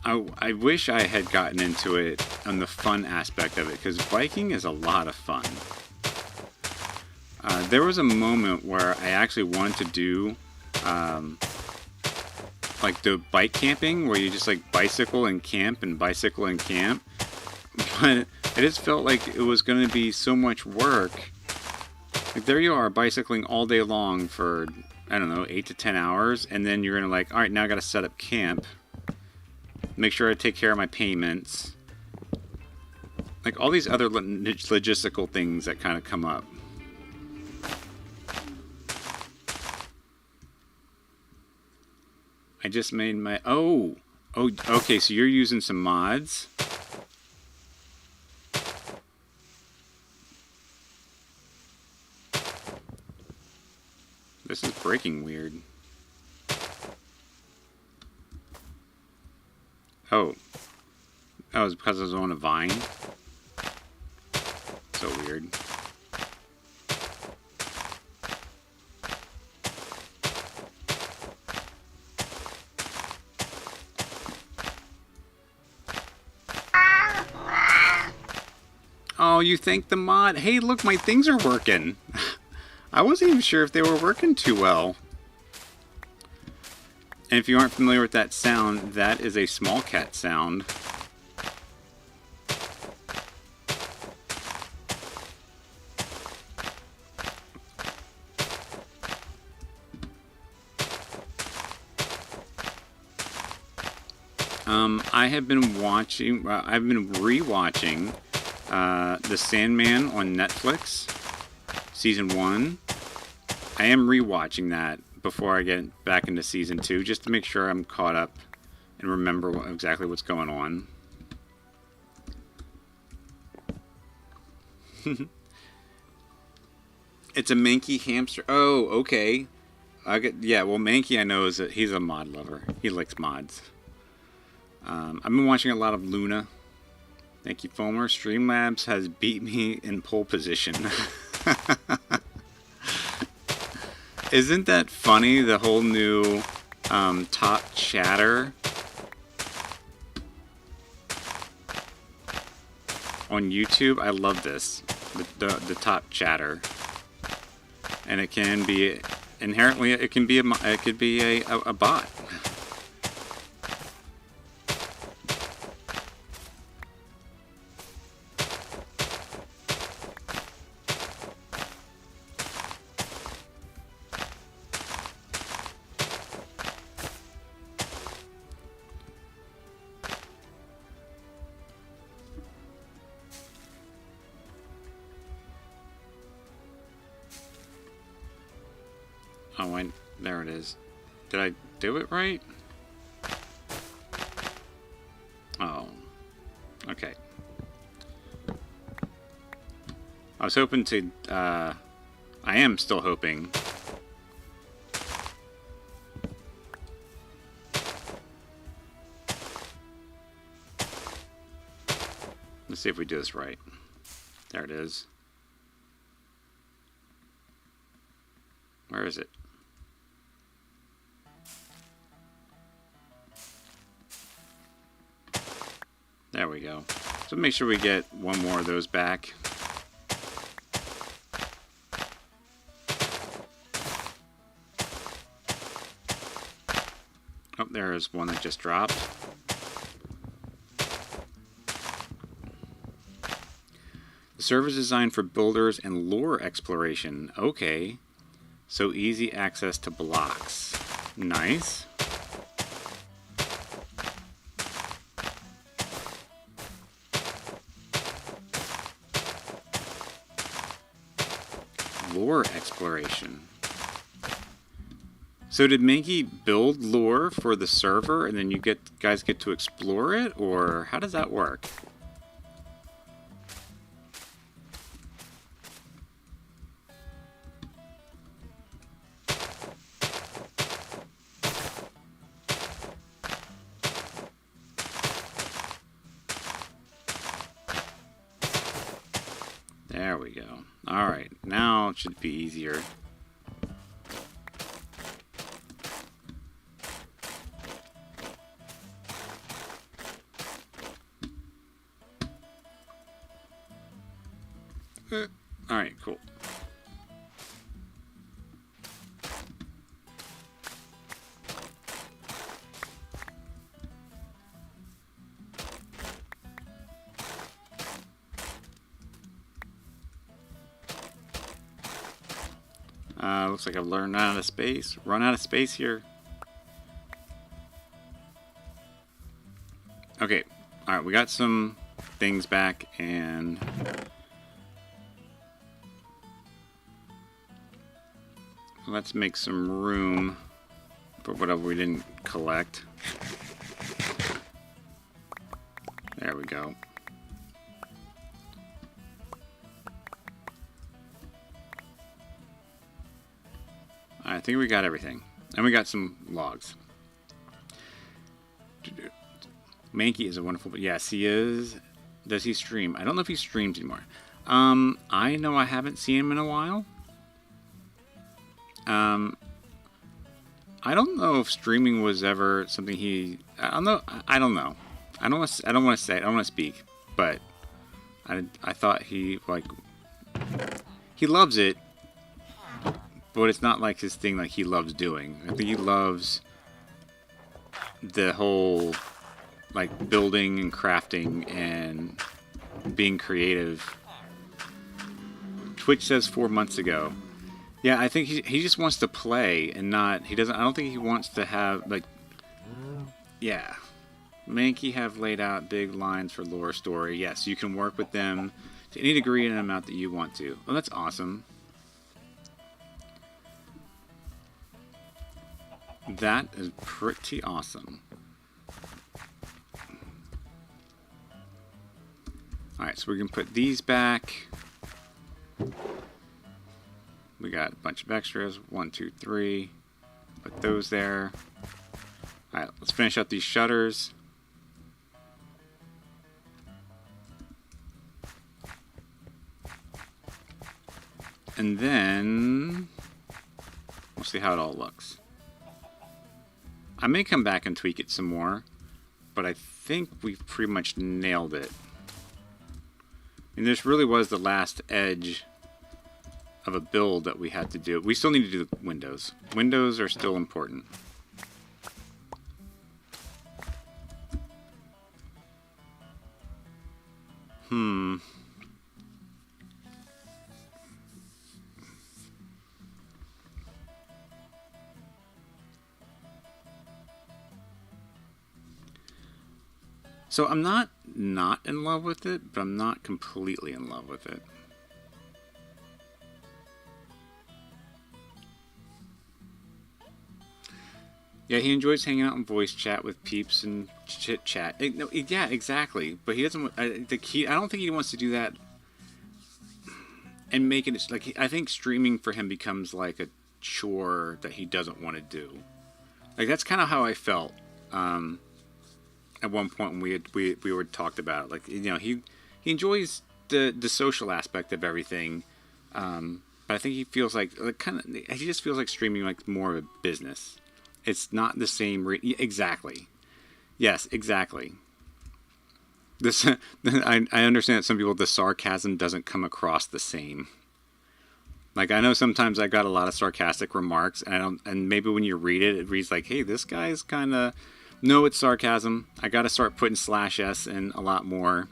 Speaker 1: I wish I had gotten into it on the fun aspect of it, because biking is a lot of fun. There was a moment where I actually wanted to do like the bike camping, where you just like bicycle and camp and bicycle and camp, but I just felt like it was going to be so much work. Like, there you are bicycling all day long for, I don't know, 8 to 10 hours, and then you're going to like, all right, now I got to set up camp, make sure I take care of my payments, like all these other logistical things that kind of come up. I just made my... Oh, okay, so you're using some mods. This is breaking weird. Oh. That was because I was on a vine? So weird. Oh, you thanked the mod. Hey, look, my things are working. I wasn't even sure if they were working too well. And if you aren't familiar with that sound, that is a small cat sound. I have been watching, I've been rewatching The Sandman on Netflix, Season 1. I am rewatching that before I get back into Season 2, just to make sure I'm caught up and remember exactly what's going on. It's a Mankey hamster. Oh, okay. Yeah, well, Mankey, I know, he's a mod lover. He likes mods. I've been watching a lot of Luna. Thank you, Foamer. Streamlabs has beat me in pole position. Isn't that funny? The whole new top chatter on YouTube. I love this. The top chatter, and it can be inherently. It can be it could be a bot. Oh, there it is. Did I do it right? Oh, okay. I was hoping to, I am still hoping. Let's see if we do this right. There it is. Where is it? There we go. So make sure we get one more of those back. Oh, there is one that just dropped. The server is designed for builders and lore exploration. Okay. So easy access to blocks. Nice. Lore exploration. So did Mankey build lore for the server and then you guys get to explore it, or how does that work? There we go. Alright, now it should be easier. Alright, cool. Looks like I've run out of space here. Okay, alright, we got some things back, and let's make some room for whatever we didn't collect. There we go. I think we got everything. And we got some logs. Mankey is a wonderful... Yes, he is. Does he stream? I don't know if he streams anymore. I know I haven't seen him in a while. I don't know if streaming was ever something he... I don't know. I don't want to speak, but I thought he, like... He loves it, but it's not like his thing like he loves doing. I think he loves the whole, like, building and crafting and being creative. Twitch says 4 months ago. Yeah, I think he just wants to play and not... I don't think he wants to have, like... Yeah. Mankey have laid out big lines for lore story. Yes, you can work with them to any degree and an amount that you want to. Oh, that's awesome. That is pretty awesome. Alright, so we can put these back. We got a bunch of extras. 1, 2, 3. Put those there. Alright, let's finish up these shutters. And then We'll see how it all looks. I may come back and tweak it some more, but I think we've pretty much nailed it. And this really was the last edge of a build that we had to do. We still need to do the windows. Windows are still important. So I'm not in love with it, but I'm not completely in love with it. Yeah, he enjoys hanging out in voice chat with peeps and chit chat. No, yeah, exactly. But he doesn't. I don't think he wants to do that and make it like. I think streaming for him becomes like a chore that he doesn't want to do. Like that's kind of how I felt. At one point when we were talked about it. Like, you know, he enjoys the social aspect of everything, but I think he feels like he just feels like streaming like more of a business. It's not the same. Exactly. Yes, exactly. This I understand that some people the sarcasm doesn't come across the same. Like I know sometimes I got a lot of sarcastic remarks, and maybe when you read it, it reads like, "Hey, this guy's kind of." No, it's sarcasm. I got to start putting /s in a lot more,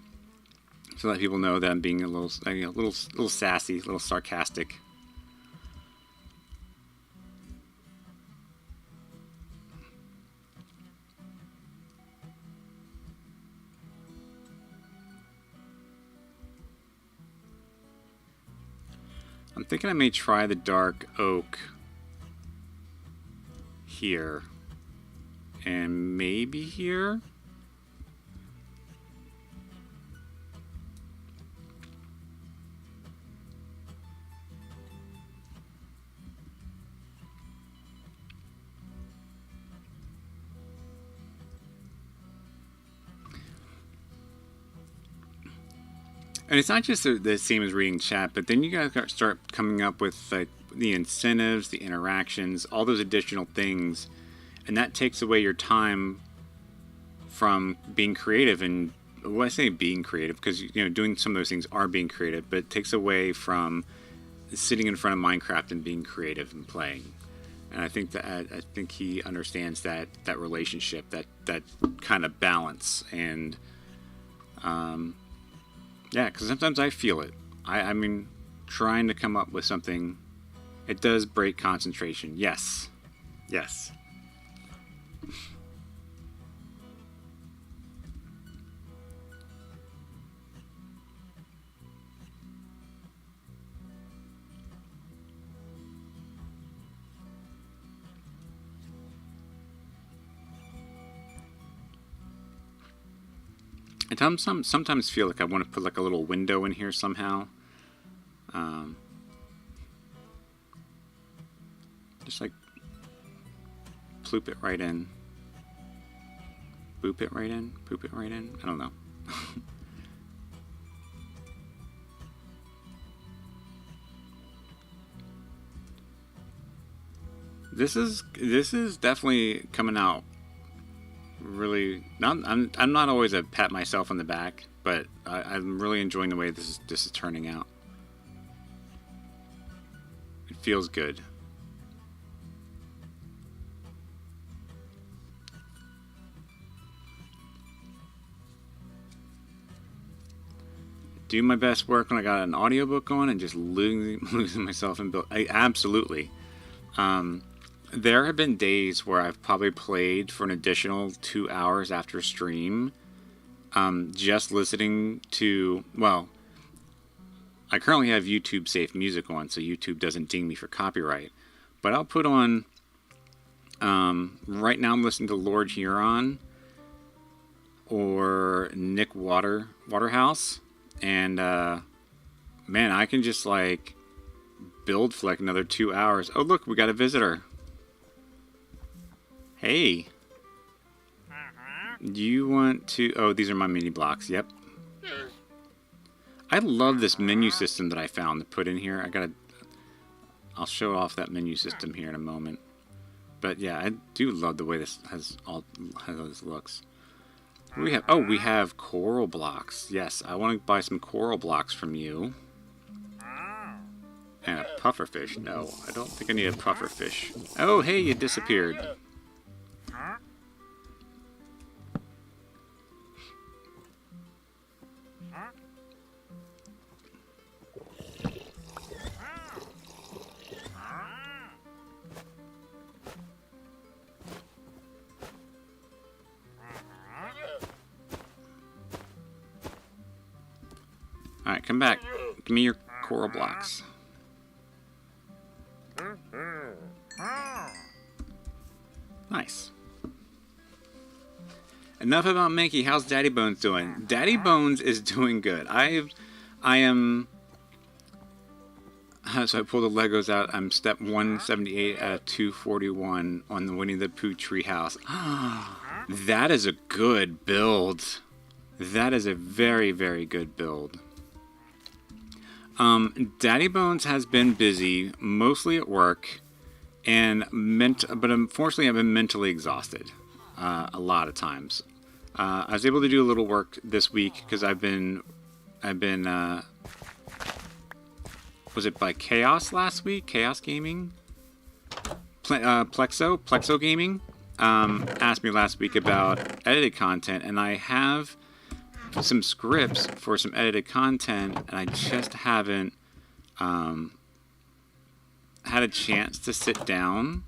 Speaker 1: so that people know that I'm being a little sassy, a little sarcastic. I'm thinking I may try the dark oak here. And maybe here? And it's not just the same as reading chat, but then you guys start coming up with like the incentives, the interactions, all those additional things. And that takes away your time from being creative. And when I say being creative, because you know doing some of those things are being creative, but it takes away from sitting in front of Minecraft and being creative and playing. And I think he understands that relationship, that kind of balance. And yeah, because sometimes I feel it. I mean, trying to come up with something, it does break concentration. Yes. Yes. I sometimes feel like I want to put like a little window in here somehow. Just like ploop it right in. Boop it right in. Poop it right in. I don't know. This is definitely coming out really. I'm not always a pat myself on the back, but I'm really enjoying the way this is turning out. It feels good. Do my best work when I got an audiobook on and just losing myself in build. Absolutely. There have been days where I've probably played for an additional 2 hours after stream, just listening to, well, I currently have YouTube safe music on, so YouTube doesn't ding me for copyright. But I'll put on, right now I'm listening to Lord Huron or Nick Waterhouse, and man, I can just like build for like another 2 hours. Oh look, we got a visitor. Hey. Do you want to... Oh, these are my mini blocks. Yep. I love this menu system that I found to put in here. I'll show off that menu system here in a moment. But yeah, I do love the way this how this looks. What do we have? Oh, we have coral blocks. Yes, I want to buy some coral blocks from you. And a pufferfish. No, I don't think I need a pufferfish. Oh, hey, you disappeared. Alright, come back. Give me your coral blocks. Nice. Enough about Minky. How's Daddy Bones doing? Daddy Bones is doing good. I am... So I pull the Legos out. I'm step 178 out of 241 on the Winnie the Pooh treehouse. That is a good build. That is a very, very good build. Daddy Bones has been busy, mostly at work, but unfortunately I've been mentally exhausted a lot of times. I was able to do a little work this week because I've been was it by Chaos last week? Chaos Gaming? Plexo Gaming asked me last week about edited content, and I have some scripts for some edited content, and I just haven't had a chance to sit down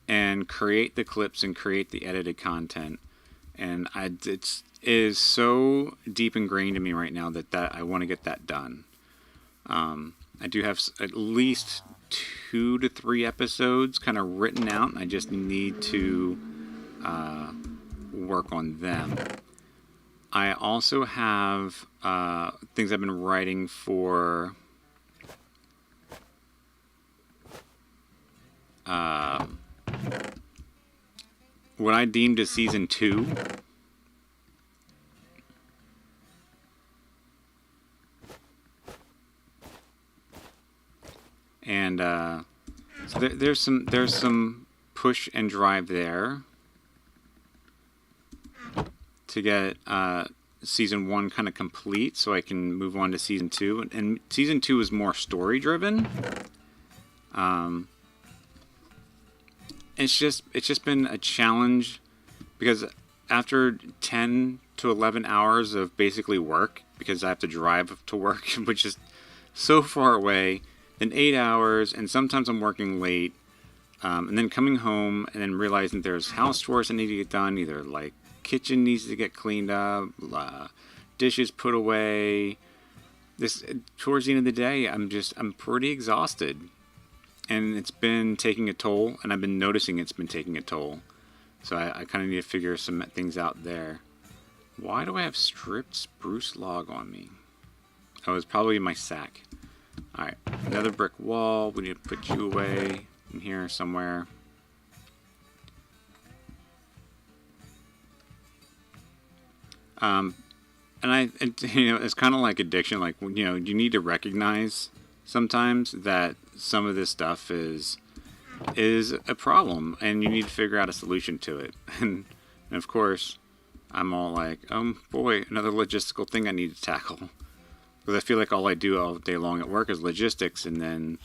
Speaker 1: and create the clips and create the edited content. And it is so deep ingrained in me right now that I want to get that done. I do have at least 2 to 3 episodes kind of written out, and I just need to work on them. I also have things I've been writing for what I deemed as season 2. And so there's some push and drive there to get season 1 kind of complete, so I can move on to season 2. And season 2 is more story driven. It's just been a challenge because after 10 to 11 hours of basically work, because I have to drive to work, which is so far away, then 8 hours, and sometimes I'm working late, and then coming home and then realizing there's house chores that need to get done, either like kitchen needs to get cleaned up, dishes put away. Towards the end of the day, I'm pretty exhausted, and it's been taking a toll, and I've been noticing it's been taking a toll. So I kind of need to figure some things out there. Why do I have stripped spruce log on me? Oh, it's probably in my sack. Alright, another brick wall. We need to put you away in here somewhere. And it's kind of like addiction. Like, you need to recognize sometimes that some of this stuff is a problem, and you need to figure out a solution to it. And of course, I'm all like, oh boy, another logistical thing I need to tackle. Because I feel like all I do all day long at work is logistics, and then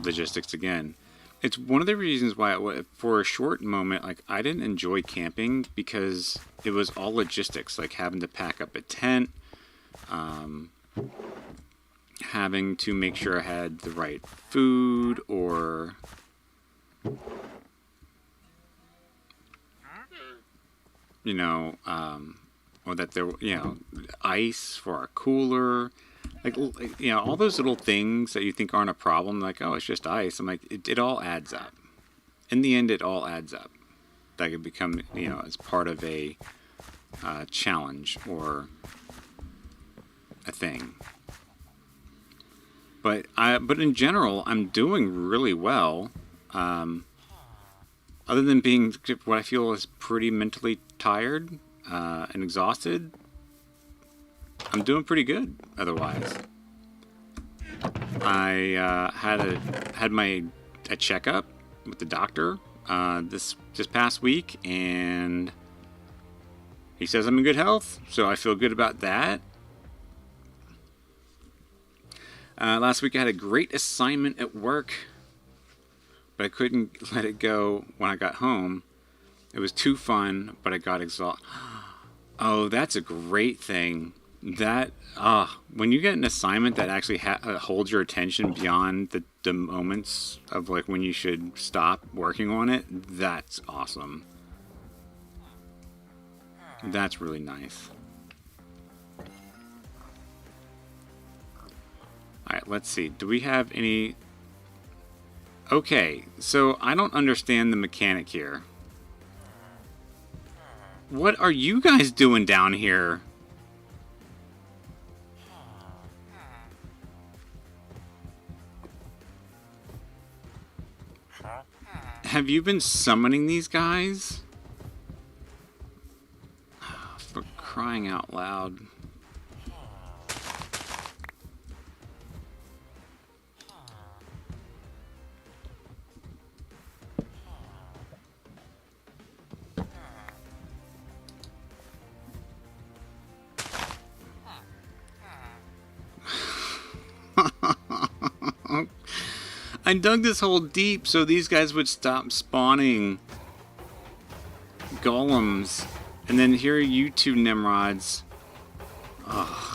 Speaker 1: logistics again. It's one of the reasons why, for a short moment, like, I didn't enjoy camping, because it was all logistics, like having to pack up a tent, having to make sure I had the right food, or or that there, ice for our cooler, like, all those little things that you think aren't a problem, like, oh, it's just ice. I'm like, it all adds up. In the end, it all adds up. That could become, as part of a challenge or a thing. But in general, I'm doing really well. Other than being what I feel is pretty mentally tired and exhausted, I'm doing pretty good otherwise. I had a checkup with the doctor this past week, and he says I'm in good health, so I feel good about that. Last week I had a great assignment at work, but I couldn't let it go when I got home. It was too fun, but I got exhausted. Oh, that's a great thing. That when you get an assignment that actually holds your attention beyond the moments of like when you should stop working on it, that's awesome. That's really nice. Alright, let's see. Do we have any... Okay, so I don't understand the mechanic here. What are you guys doing down here? Have you been summoning these guys? For crying out loud. I dug this hole deep so these guys would stop spawning golems. And then here are you two Nimrods. Ugh.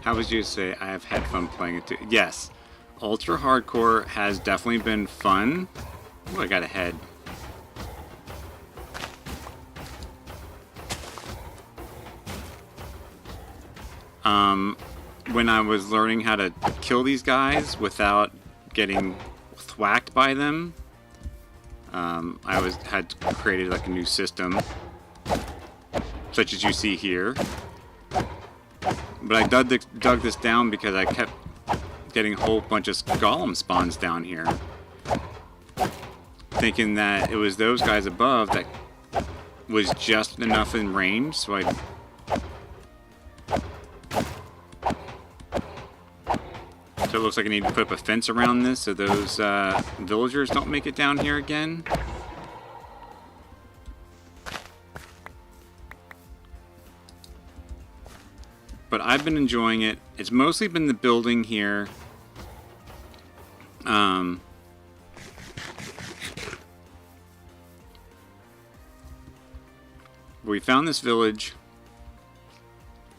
Speaker 1: How would you say I have had fun playing it too? Yes, Ultra Hardcore has definitely been fun. Oh, I got a head. When I was learning how to kill these guys without getting thwacked by them, I had created like a new system, such as you see here. But I dug this down because I kept getting a whole bunch of golem spawns down here, thinking that it was those guys above that was just enough in range, so I... So it looks like I need to put up a fence around this so those villagers don't make it down here again. But I've been enjoying it. It's mostly been the building here. We found this village.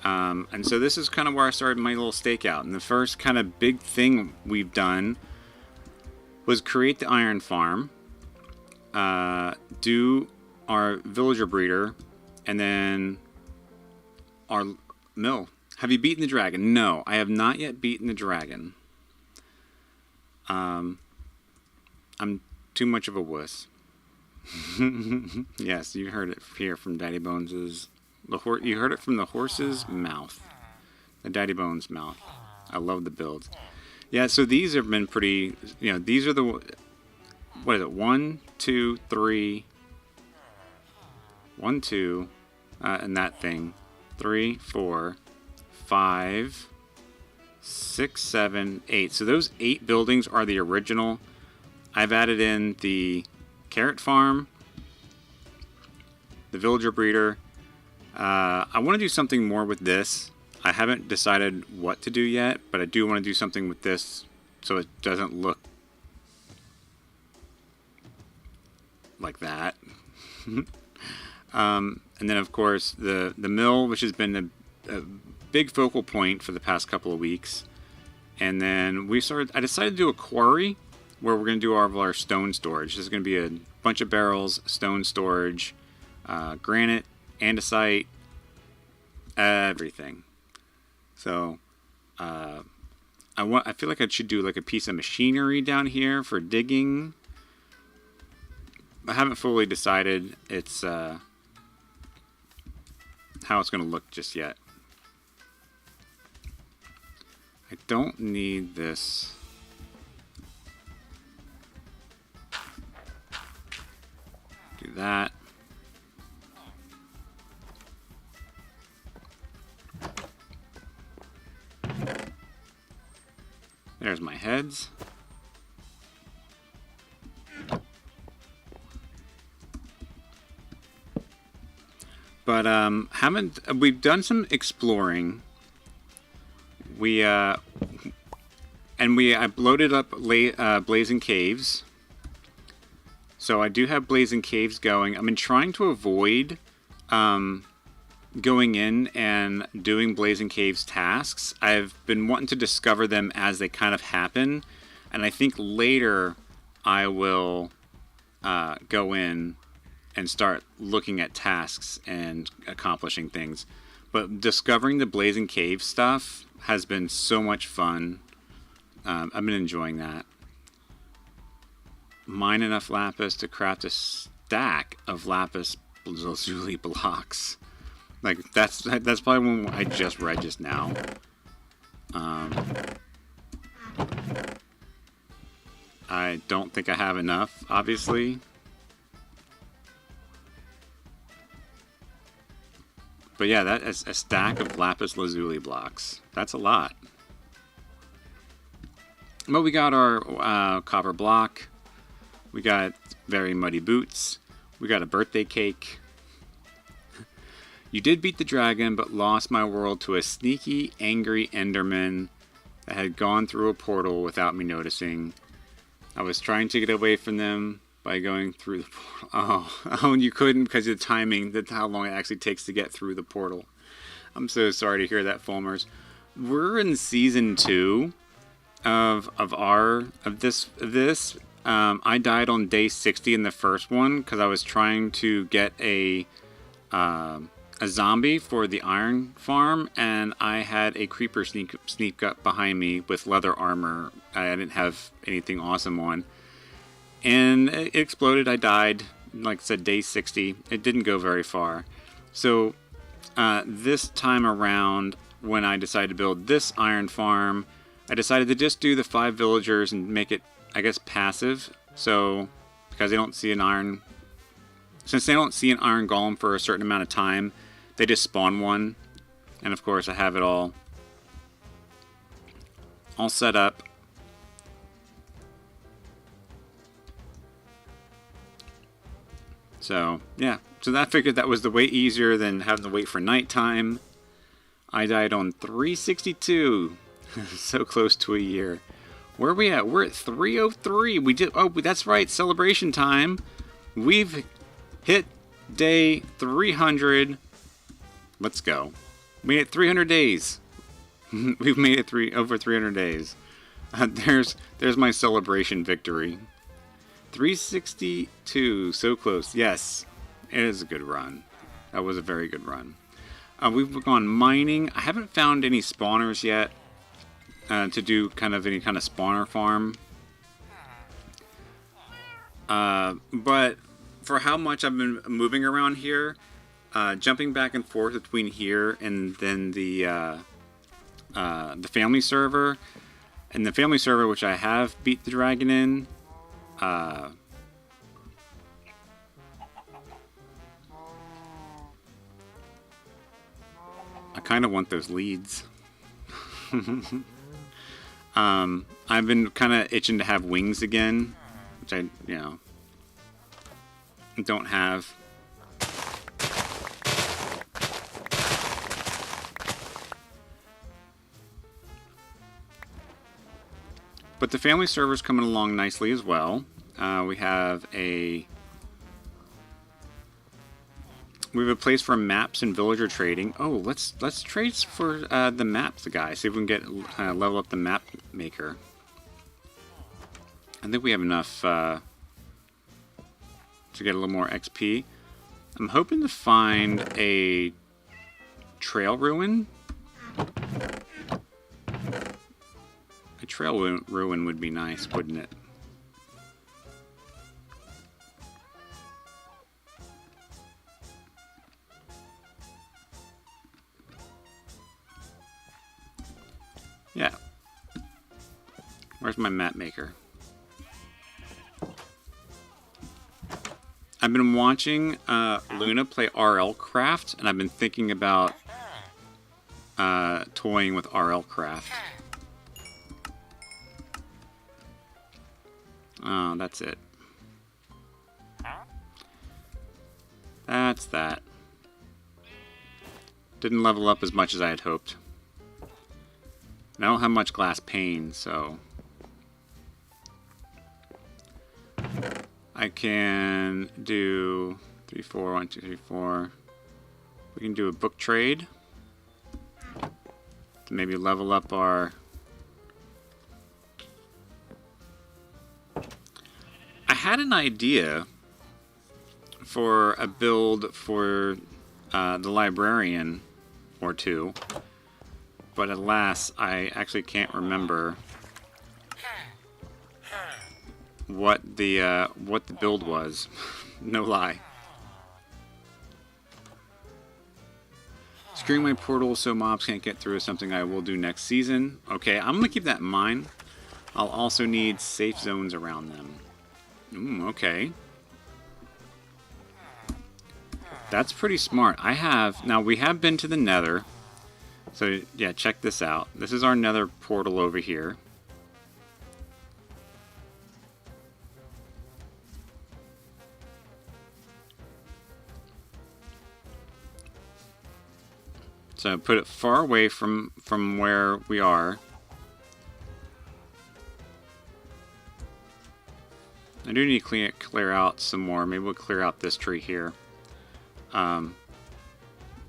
Speaker 1: And so this is kind of where I started my little stakeout. And the first kind of big thing we've done was create the iron farm, do our villager breeder, and then our mill. Have you beaten the dragon? No, I have not yet beaten the dragon. I'm too much of a wuss. Yes, you heard it here from Daddy Bones's... You heard it from the horse's mouth. The Daddy Bones mouth. I love the build. Yeah, so these have been pretty... You know, these are the... What is it? 1, 2, 3... 1, 2... and that thing. 3, 4... 5, 6, 7, 8. So those 8 buildings are the original. I've added in the carrot farm, the villager breeder. I want to do something more with this. I haven't decided what to do yet, but I do want to do something with this so it doesn't look like that. And then, of course, the mill, which has been a big focal point for the past couple of weeks. And then I decided to do a quarry where we're going to do all of our stone storage. There's going to be a bunch of barrels, stone storage, granite, andesite, everything. So I feel like I should do like a piece of machinery down here for digging. I haven't fully decided how it's going to look just yet. I don't need this. Do that. There's my heads. But we've done some exploring. I loaded up Blazing Caves. So I do have Blazing Caves going. I've been trying to avoid going in and doing Blazing Caves tasks. I've been wanting to discover them as they kind of happen. And I think later I will go in and start looking at tasks and accomplishing things. But discovering the Blazing Cave stuff has been so much fun. I've been enjoying that. Mine enough lapis to craft a stack of lapis lazuli blocks. Like that's probably one I just read just now. I don't think I have enough, obviously. But yeah, that is a stack of lapis lazuli blocks. That's a lot. But we got our copper block. We got very muddy boots. We got a birthday cake. You did beat the dragon, but lost my world to a sneaky, angry Enderman that had gone through a portal without me noticing. I was trying to get away from them by going through the portal. Oh, and you couldn't because of the timing, that's how long it actually takes to get through the portal. I'm so sorry to hear that, Fulmers. We're in season 2 of this. I died on day 60 in the first one because I was trying to get a zombie for the iron farm, and I had a creeper sneak up behind me with leather armor. I didn't have anything awesome on, and it exploded. I died. Like I said, day 60. It didn't go very far. So this time around, when I decided to build this iron farm, I decided to just do the 5 villagers and make it, I guess, passive. So, because they don't see an iron... Since they don't see an iron golem for a certain amount of time, they just spawn one. And of course, I have it all set up. So, yeah. So I figured that was the way easier than having to wait for nighttime. I died on 362. So close to a year. Where are we at? We're at 303. We did. Oh, that's right. Celebration time. We've hit day 300. Let's go. We made it 300 days. We've made it over 300 days. There's my celebration victory. 362. So close. Yes, it is a good run. That was a very good run. We've gone mining. I haven't found any spawners yet. To do any kind of spawner farm. But for how much I've been moving around here, jumping back and forth between here and then the family server, and the family server, which I have beat the dragon in, I kind of want those leads. I've been kind of itching to have wings again, which I, don't have. But the family server's coming along nicely as well. We have a We have a place for maps and villager trading. Oh, let's trade for the maps, guy. See if we can get level up the map maker. I think we have enough to get a little more XP. I'm hoping to find a trail ruin. A trail ruin would be nice, wouldn't it? Yeah. Where's my map maker? I've been watching Luna play RL Craft, and I've been thinking about toying with RL Craft. Oh, that's it. That's that. Didn't level up as much as I had hoped. And I don't have much glass pane, so I can do 3, 4, 1, 2, 3, 4. We can do a book trade to maybe level up our. I had an idea for a build for the librarian or two. But alas, I actually can't remember what the build was. No lie. Securing my portal so mobs can't get through is something I will do next season. Okay, I'm gonna keep that in mind. I'll also need safe zones around them. Okay. That's pretty smart. Now we have been to the Nether. So, yeah, check this out. This is our nether portal over here. So, put it far away from where we are. I do need to clear out some more. Maybe we'll clear out this tree here.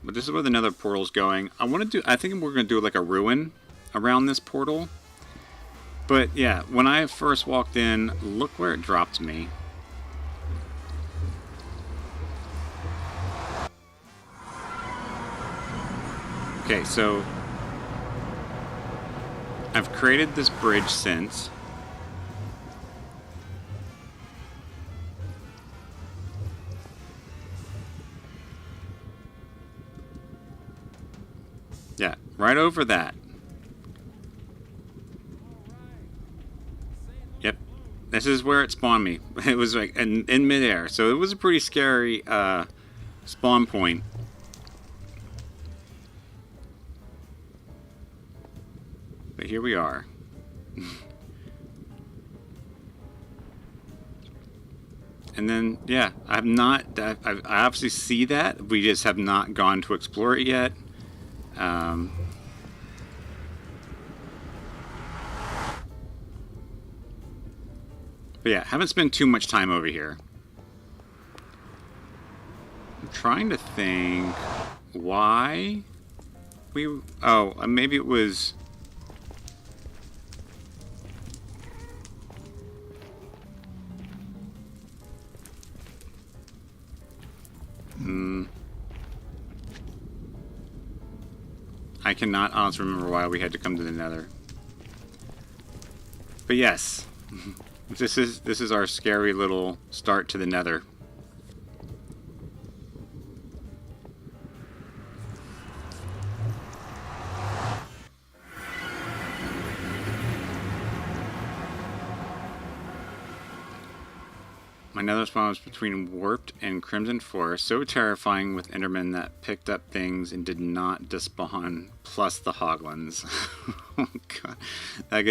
Speaker 1: But this is where the nether portal's going. I think we're going to do like a ruin around this portal. But yeah, when I first walked in, look where it dropped me. Okay, so I've created this bridge since. Yeah, right over that. Yep. This is where it spawned me. It was like in midair. So it was a pretty scary spawn point. But here we are. And then, yeah, I obviously see that. We just have not gone to explore it yet. But yeah, haven't spent too much time over here. I'm trying to think why we... Oh, maybe it was... I cannot honestly remember why we had to come to the Nether. But yes, this is our scary little start to the Nether. My nether spawn was between Warped and Crimson Forest, so terrifying with Endermen that picked up things and did not despawn, plus the Hoglins. Oh god, I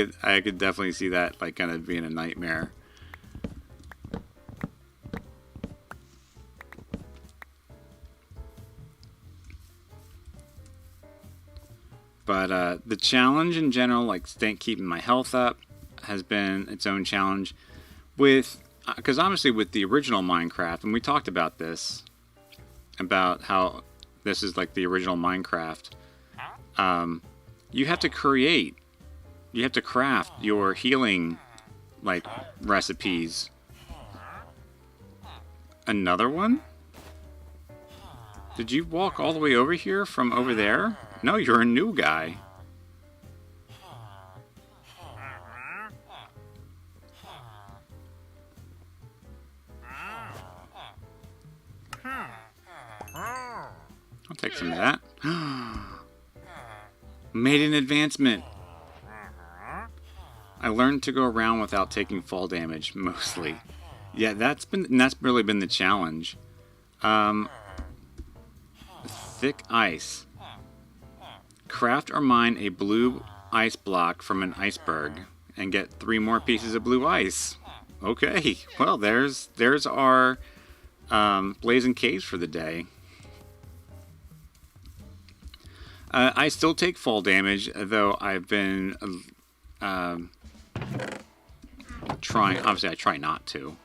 Speaker 1: could definitely see that like kind of being a nightmare. But the challenge in general, like keeping my health up, has been its own challenge. Because obviously with the original Minecraft, and we talked about this about how this is like the original Minecraft. You have to create, you have to craft your healing like recipes. Another one? Did you walk all the way over here from over there? No, you're a new guy. I'll take some of that. Made an advancement. I learned to go around without taking fall damage, mostly. Yeah, that's really been the challenge. Thick ice. Craft or mine a blue ice block from an iceberg and get 3 more pieces of blue ice. Okay, well there's our blazing caves for the day. I still take fall damage, though I've been trying. Obviously, I try not to.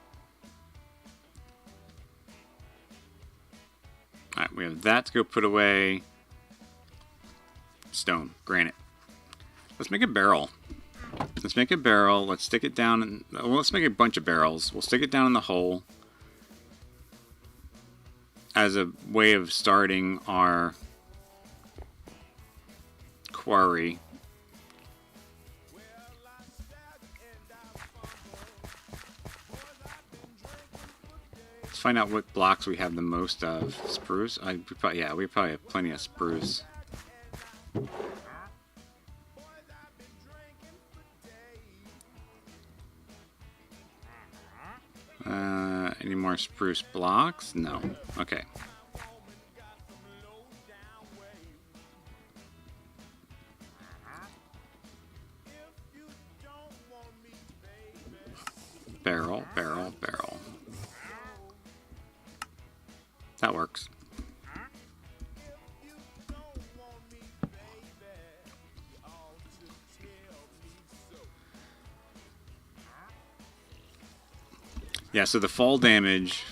Speaker 1: Alright, we have that to go put away. Stone, granite. Let's make a barrel. Let's make a barrel. Let's stick it down. Well, let's make a bunch of barrels. We'll stick it down in the hole as a way of starting our quarry. Let's find out what blocks we have the most of. Spruce? We probably have plenty of spruce. Any more spruce blocks? No. Okay. Barrel, barrel, barrel. That works. Yeah, so the fall damage.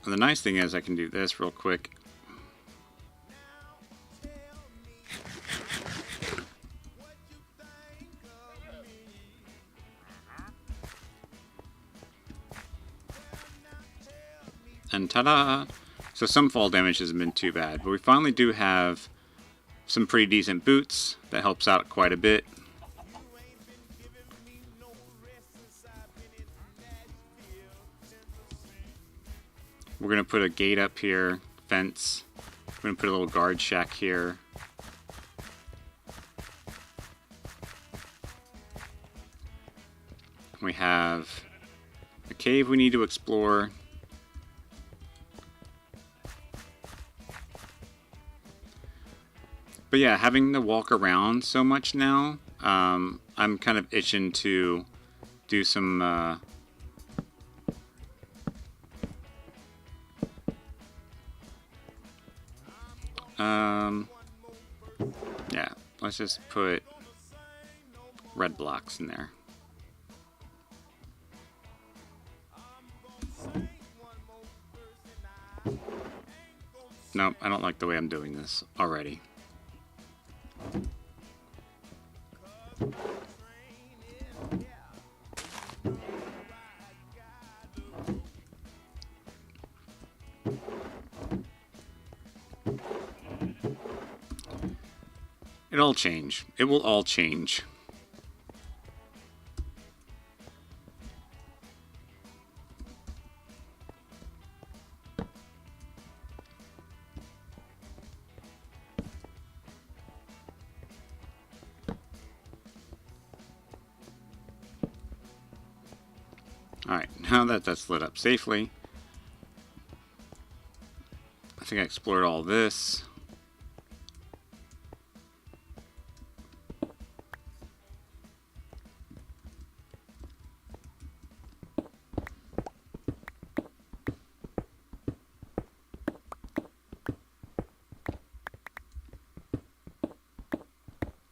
Speaker 1: And the nice thing is I can do this real quick. And ta-da! So some fall damage hasn't been too bad, but we finally do have some pretty decent boots. That helps out quite a bit. We're going to put a gate up here, fence. We're going to put a little guard shack here. We have a cave we need to explore. But yeah, having to walk around so much now, I'm kind of itching to do some yeah, let's just put red blocks in there. Nope, I don't like the way I'm doing this already. It'll change. It will all change. Alright, now that that's lit up safely, I think I explored all this.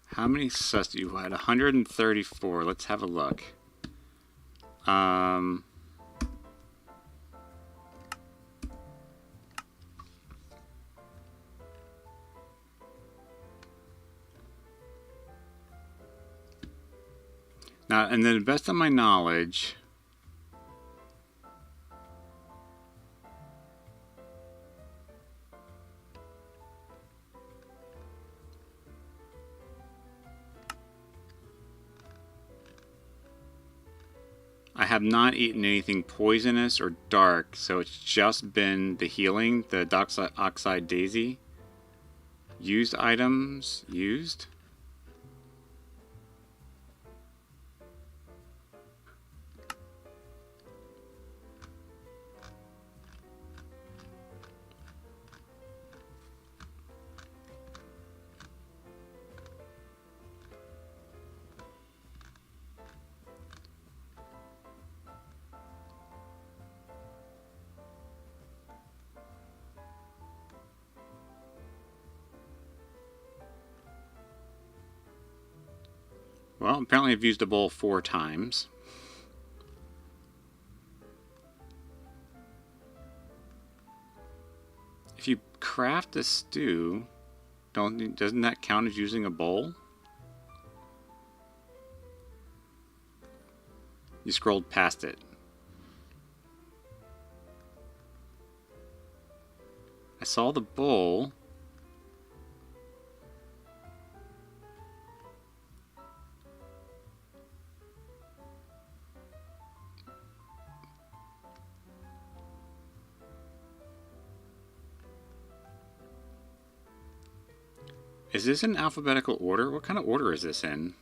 Speaker 1: How many sus do you had? 134. Let's have a look. Now, and to the best of my knowledge, I have not eaten anything poisonous or dark, so it's just been the healing, the oxide daisy. Used items, used. Well, apparently I've used a bowl 4 times. If you craft a stew, doesn't that count as using a bowl? You scrolled past it. I saw the bowl. Is this in alphabetical order? What kind of order is this in?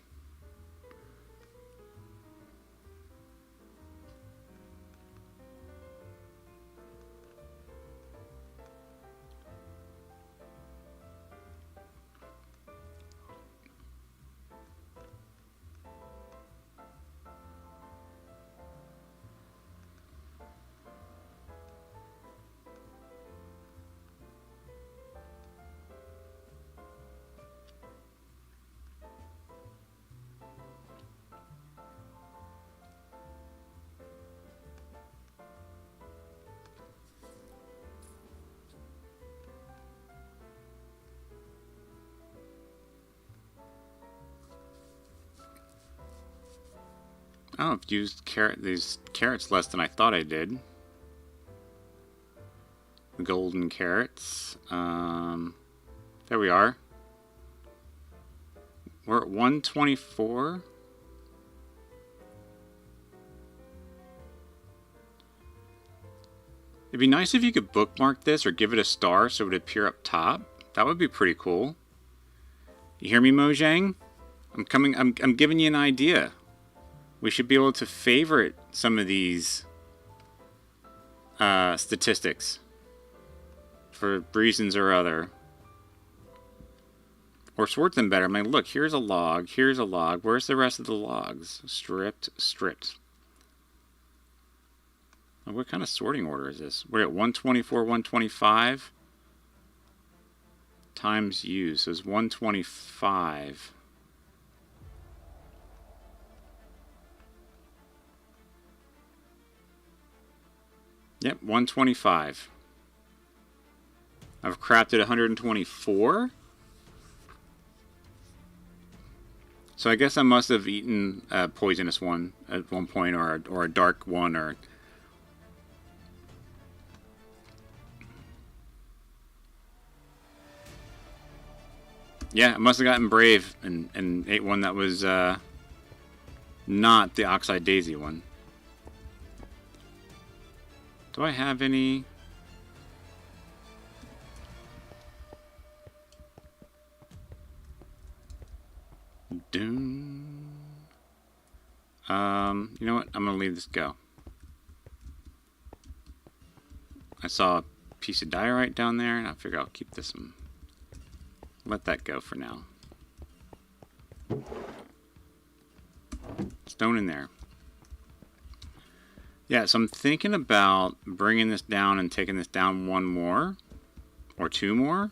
Speaker 1: Oh, I've used these carrots less than I thought I did. The golden carrots. There we are. We're at 124. It'd be nice if you could bookmark this or give it a star so it would appear up top. That would be pretty cool. You hear me, Mojang? I'm giving you an idea. We should be able to favorite some of these statistics for reasons or other. Or sort them better. I mean, look, here's a log, here's a log. Where's the rest of the logs? Stripped, stripped. What kind of sorting order is this? We're at 124, 125 times used. So it's 125. Yep, 125. I've crafted 124. So I guess I must have eaten a poisonous one at one point, or a dark one, or... Yeah, I must have gotten brave and ate one that was not the oxide daisy one. Do I have any? Doom. You know what? I'm gonna leave this go. I saw a piece of diorite down there, and I figure I'll keep this one. Let that go for now. Stone in there. Yeah, so I'm thinking about bringing this down and taking this down one more or two more.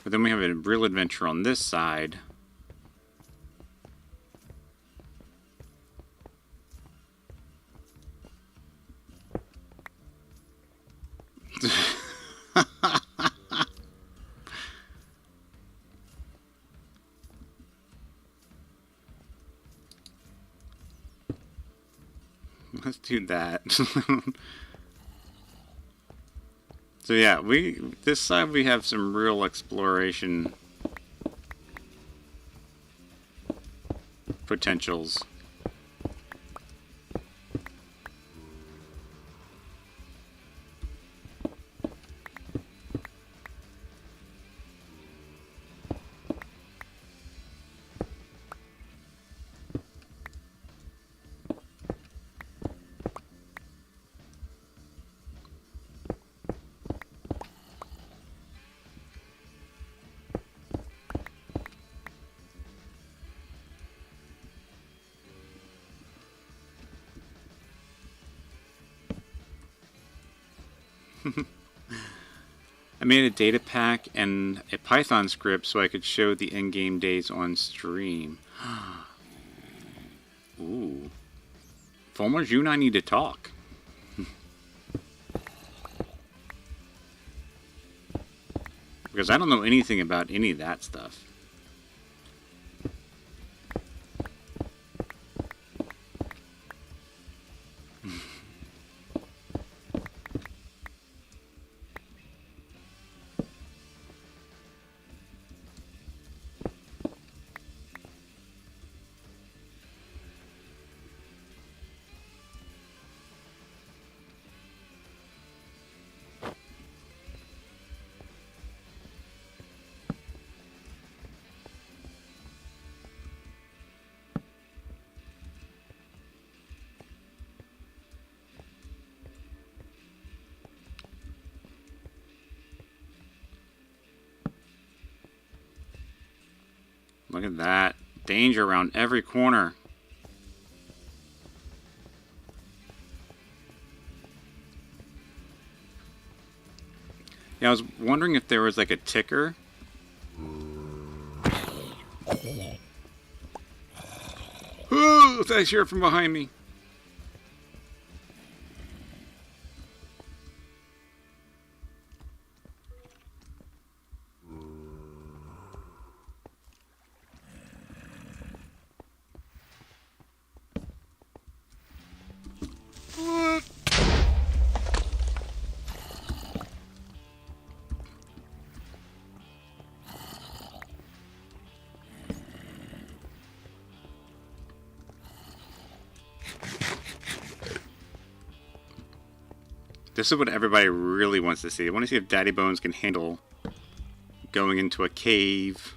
Speaker 1: But then we have a real adventure on this side. let's do that. So yeah, this side we have some real exploration potentials. I made a data pack and a Python script so I could show the in-game days on stream. Ooh. Fulmers, you and I need to talk. Because I don't know anything about any of that stuff. Look at that. Danger around every corner. Yeah, I was wondering if there was like a ticker. Oh, I hear it from behind me. This is what everybody really wants to see. I want to see if Daddy Bones can handle going into a cave.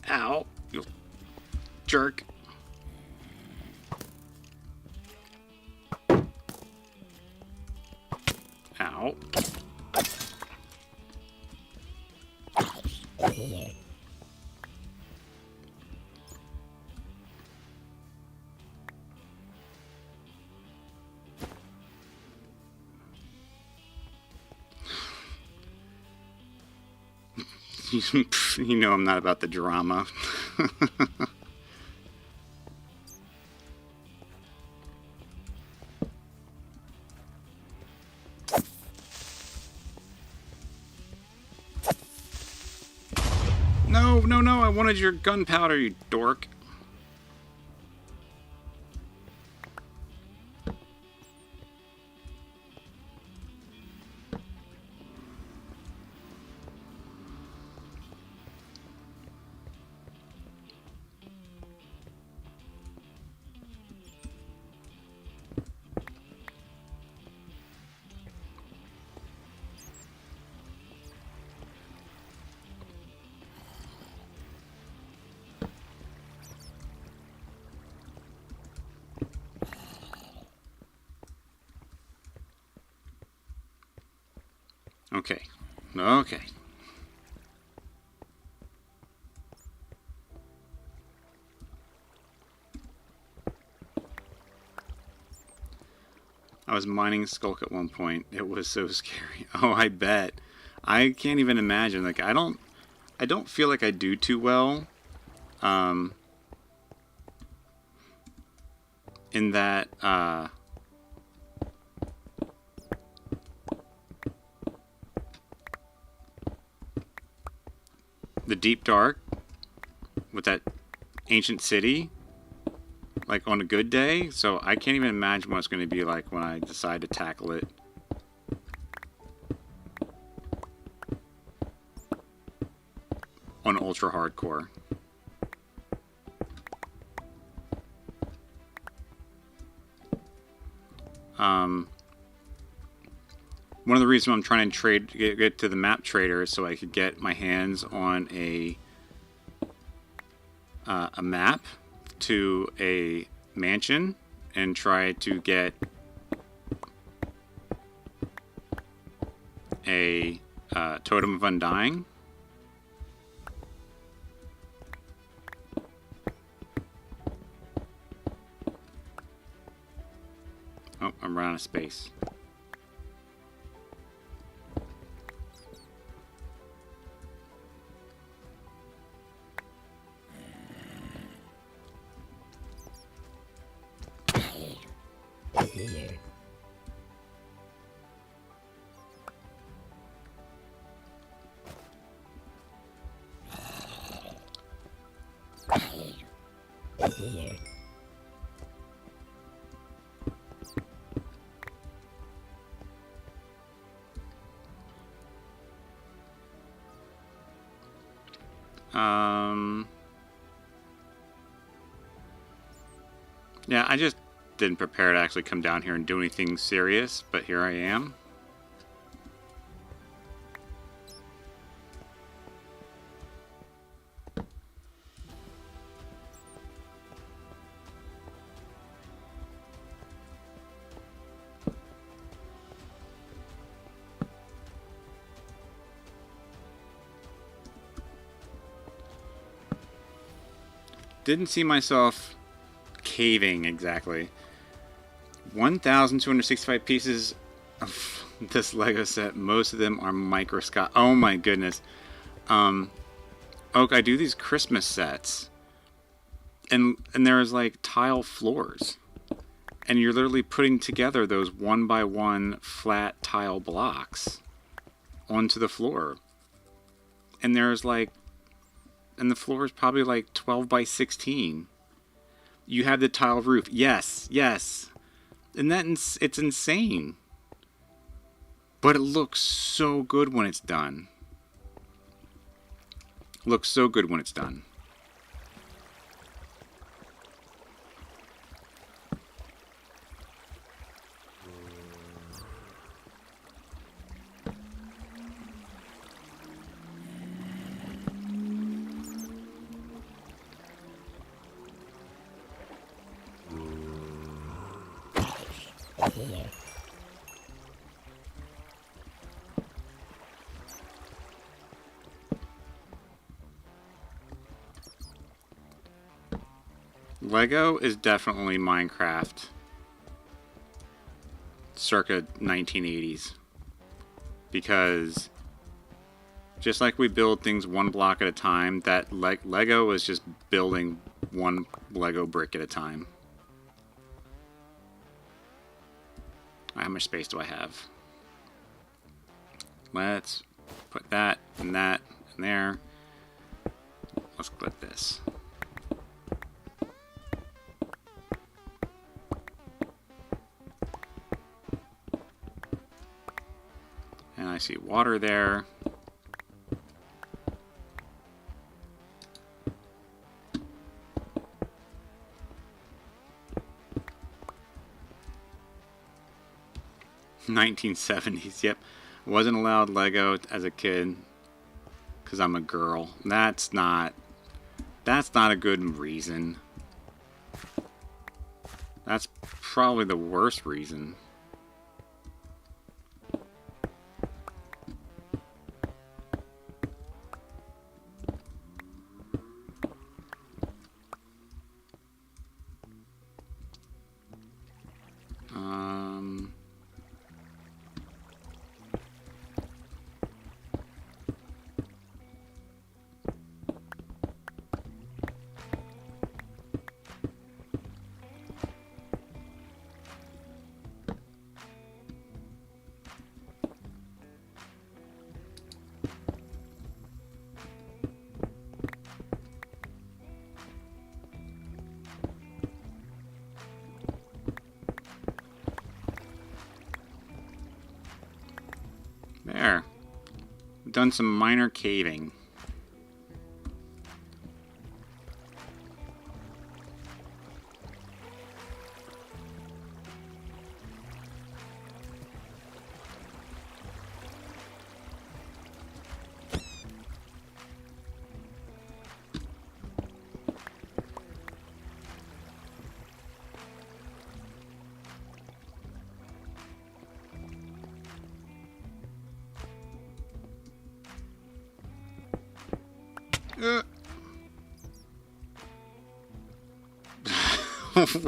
Speaker 1: Ow, you jerk. Ow. You know I'm not about the drama. No, no, no, I wanted your gunpowder, you dork. Okay. Okay. I was mining Skulk at one point. It was so scary. Oh, I bet. I can't even imagine. Like, I don't feel like I do too well. In that, the deep dark with that ancient city, like on a good day. So I can't even imagine what it's going to be like when I decide to tackle it on ultra hardcore. One of the reasons I'm trying to get to the map trader is so I could get my hands on a map to a mansion and try to get a totem of undying. Oh, I'm running out of space. Yeah, I just didn't prepare to actually come down here and do anything serious, but here I am. Didn't see myself caving exactly. 1,265 pieces of this Lego set. Most of them are microscopic. Oh my goodness. Oak, I do these Christmas sets, and there's like tile floors, and you're literally putting together those 1 by 1 flat tile blocks onto the floor, and there's like, and the floor is probably like 12 by 16. You have the tile roof. Yes, yes. And it's insane. But it looks so good when it's done. Looks so good when it's done. Lego is definitely Minecraft circa 1980s, because just like we build things one block at a time, that Lego is just building one Lego brick at a time. How much space do I have? Let's put that and there. Let's click this. And I see water there. (1970s). Yep, wasn't allowed Lego as a kid because I'm a girl. That's not a good reason. That's probably the worst reason. done some minor caving.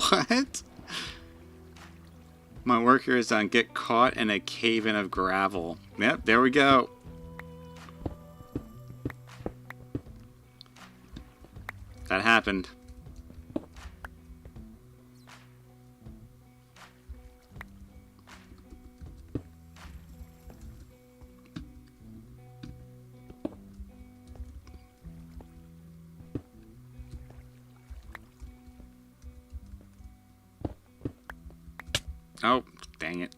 Speaker 1: What? My work here is done. Get caught in a cave-in of gravel. Yep, there we go. That happened. Oh, dang it.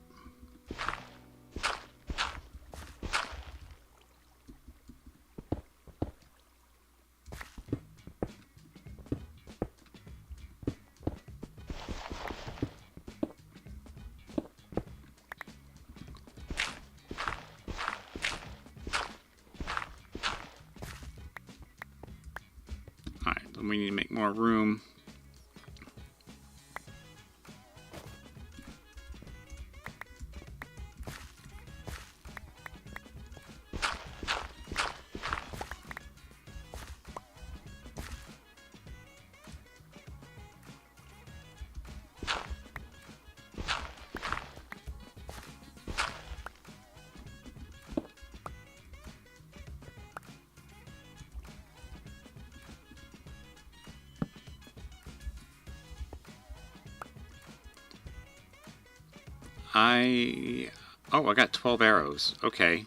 Speaker 1: Alright, then we need to make more room. Oh, I got 12 arrows. Okay.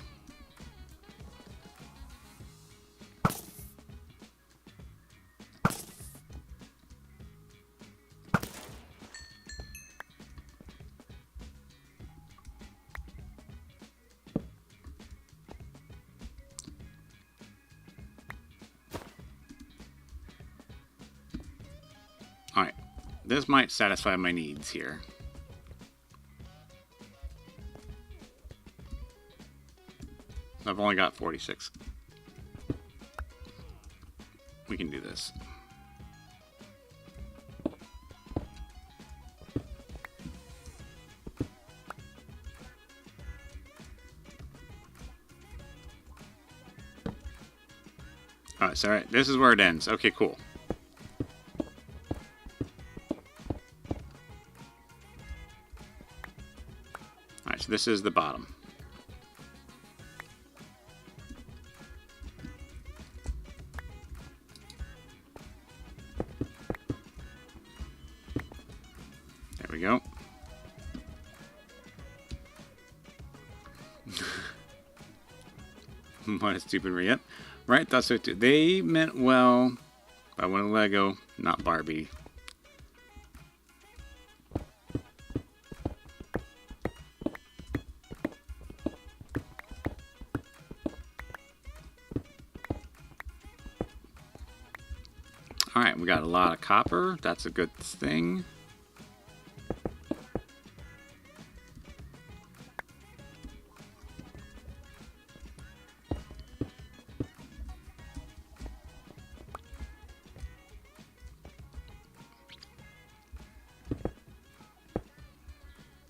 Speaker 1: Alright. This might satisfy my needs here. I've only got 46. We can do this. Alright, so alright, this is where it ends. Okay, cool. Alright, so this is the bottom. There we go. What a stupid read. Right, thought so too. They meant well. I wanted Lego, not Barbie. Alright, we got a lot of copper. That's a good thing.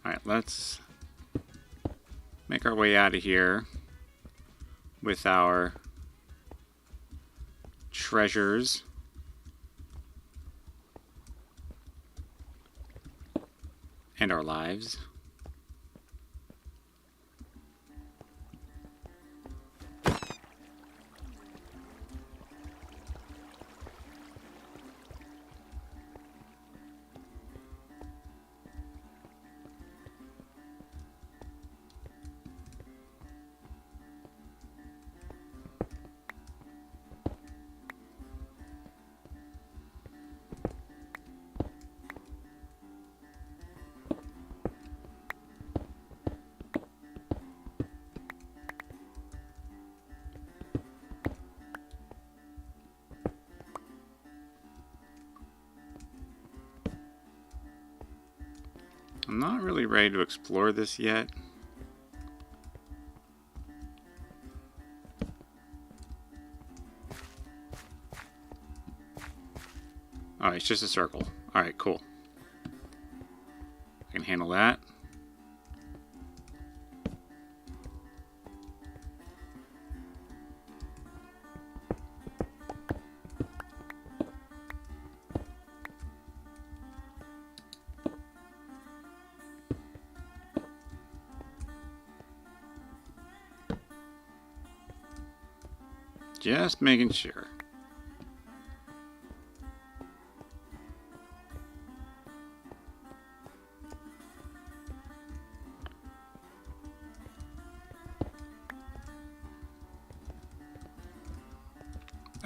Speaker 1: Alright, let's make our way out of here with our treasures. And our lives. I'm not really ready to explore this yet. Oh, it's just a circle. Alright, cool. I can handle that. Just making sure.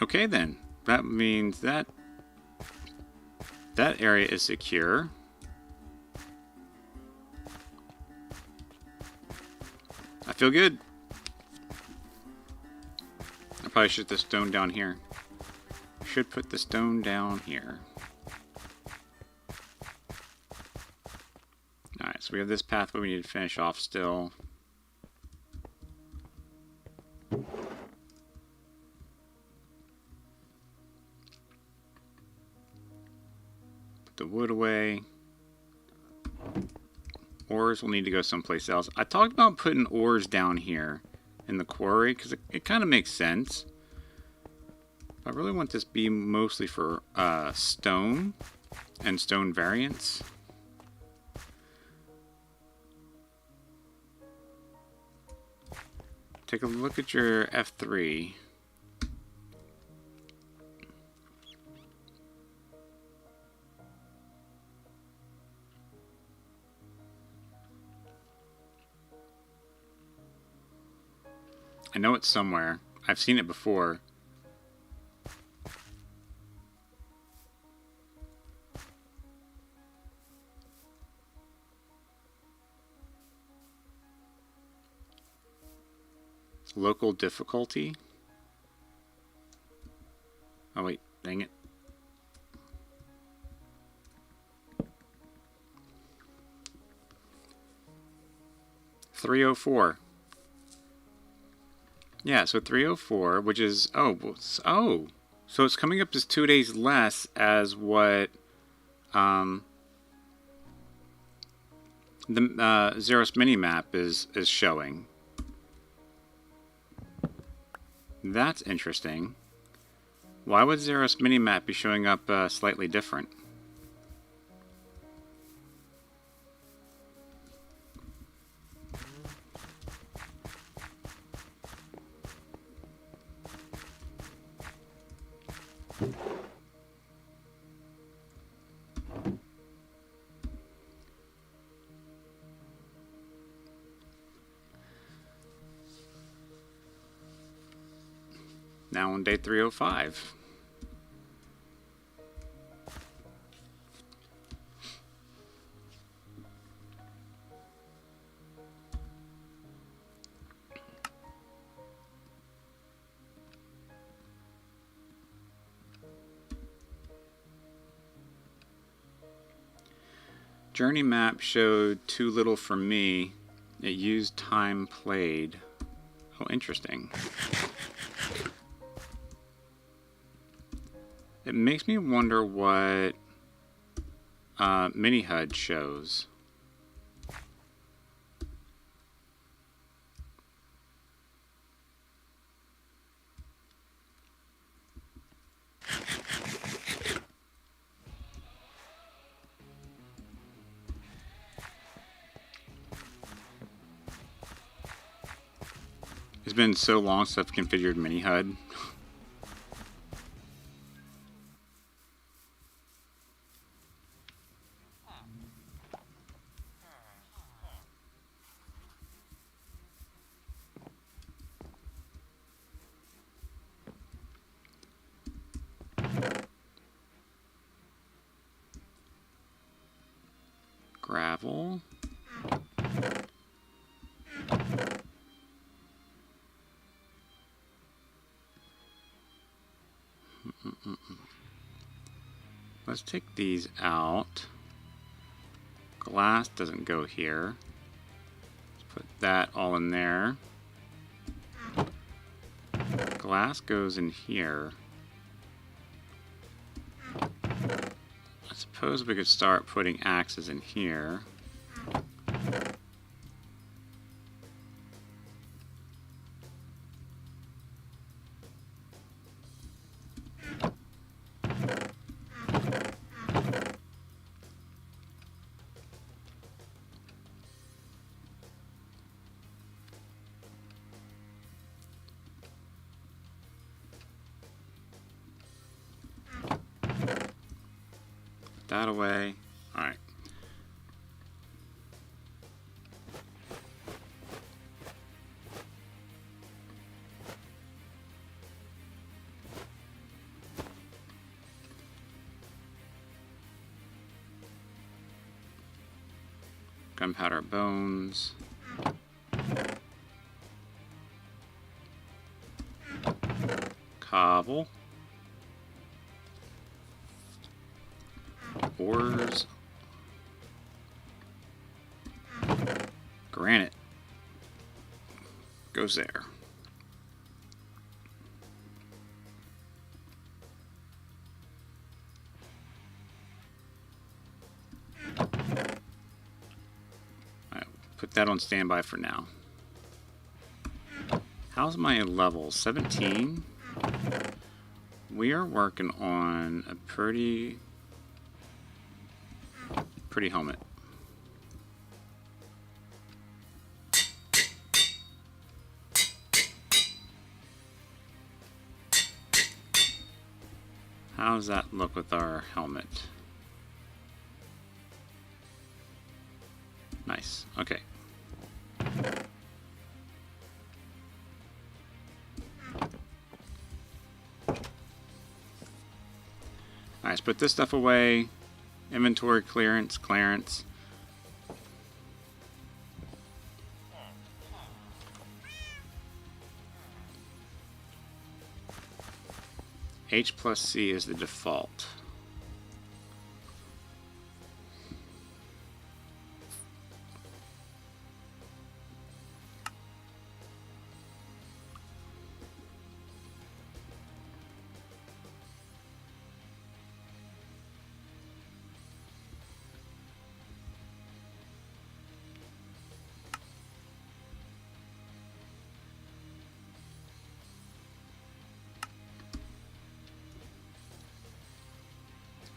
Speaker 1: Okay then, that means that that area is secure. I feel good. I probably should put the stone down here. Should put the stone down here. Alright, so we have this pathway we need to finish off still. Put the wood away. Ores will need to go someplace else. I talked about putting ores down here in the quarry because it kind of makes sense. I really want this to be mostly for stone and stone variants. Take a look at your F3. I know it's somewhere. I've seen it before. Local difficulty. Oh wait, dang it. $304. Yeah, so 304, which is so it's coming up as 2 days less as what the Xeros minimap is showing. That's interesting. Why would Xeros minimap be showing up slightly different? Now on day 305. Journey map showed too little for me. It used time played. Oh, interesting. It makes me wonder what mini HUD shows. It's been so long since I've configured mini HUD. Gravel. Let's take these out. Glass doesn't go here. Let's put that all in there. Glass goes in here. I suppose we could start putting axes in here. That away. Alright. Gunpowder bones. Cobble. Ores. Granite. Goes there. Alright, put that on standby for now. How's my level? 17? We are working on a pretty helmet. How does that look with our helmet? Nice. Okay. Alright, let's put this stuff away. Inventory clearance. H plus C is the default.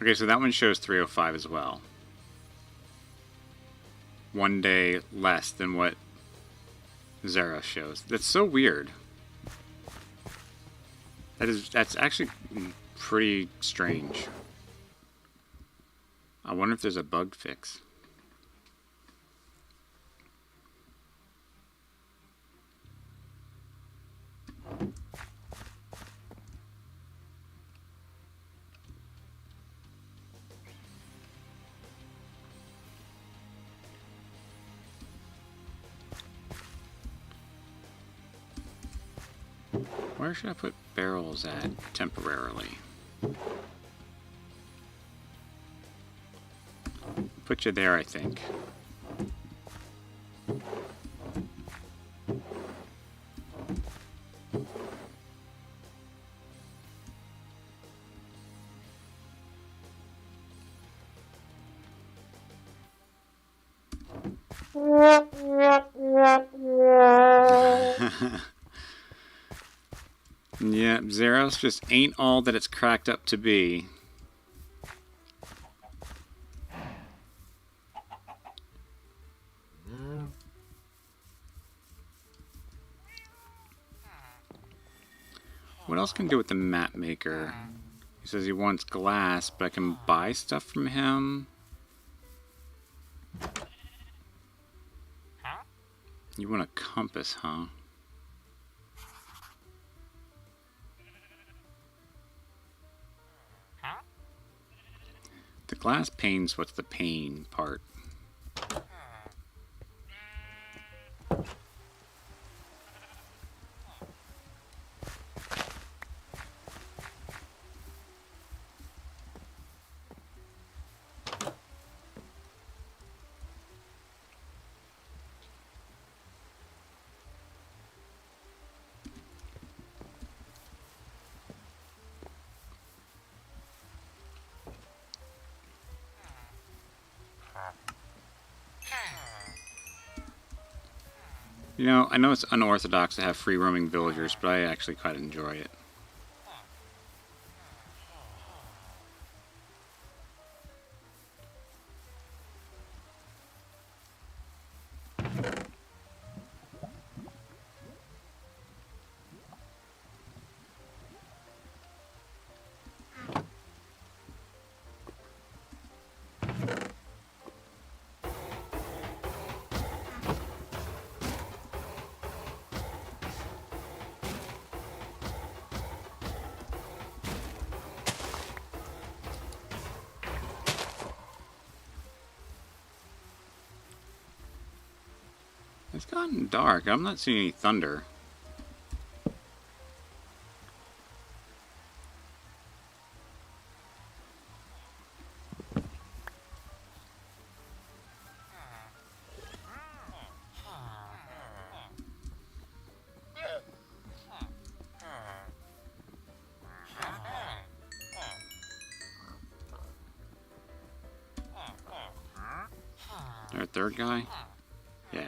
Speaker 1: Okay, so that one shows 305 as well. 1 day less than what Zara shows. That's so weird. That's actually pretty strange. I wonder if there's a bug fix. Where should I put barrels at temporarily? Put you there, I think. Yeah, Zeros just ain't all that it's cracked up to be. What else can I do with the map maker? He says he wants glass, but I can buy stuff from him. You want a compass, huh? The glass pane's what's the pain part. You know, I know it's unorthodox to have free-roaming villagers, but I actually quite enjoy it. It's gotten dark. I'm not seeing any thunder. Our third guy? Yeah.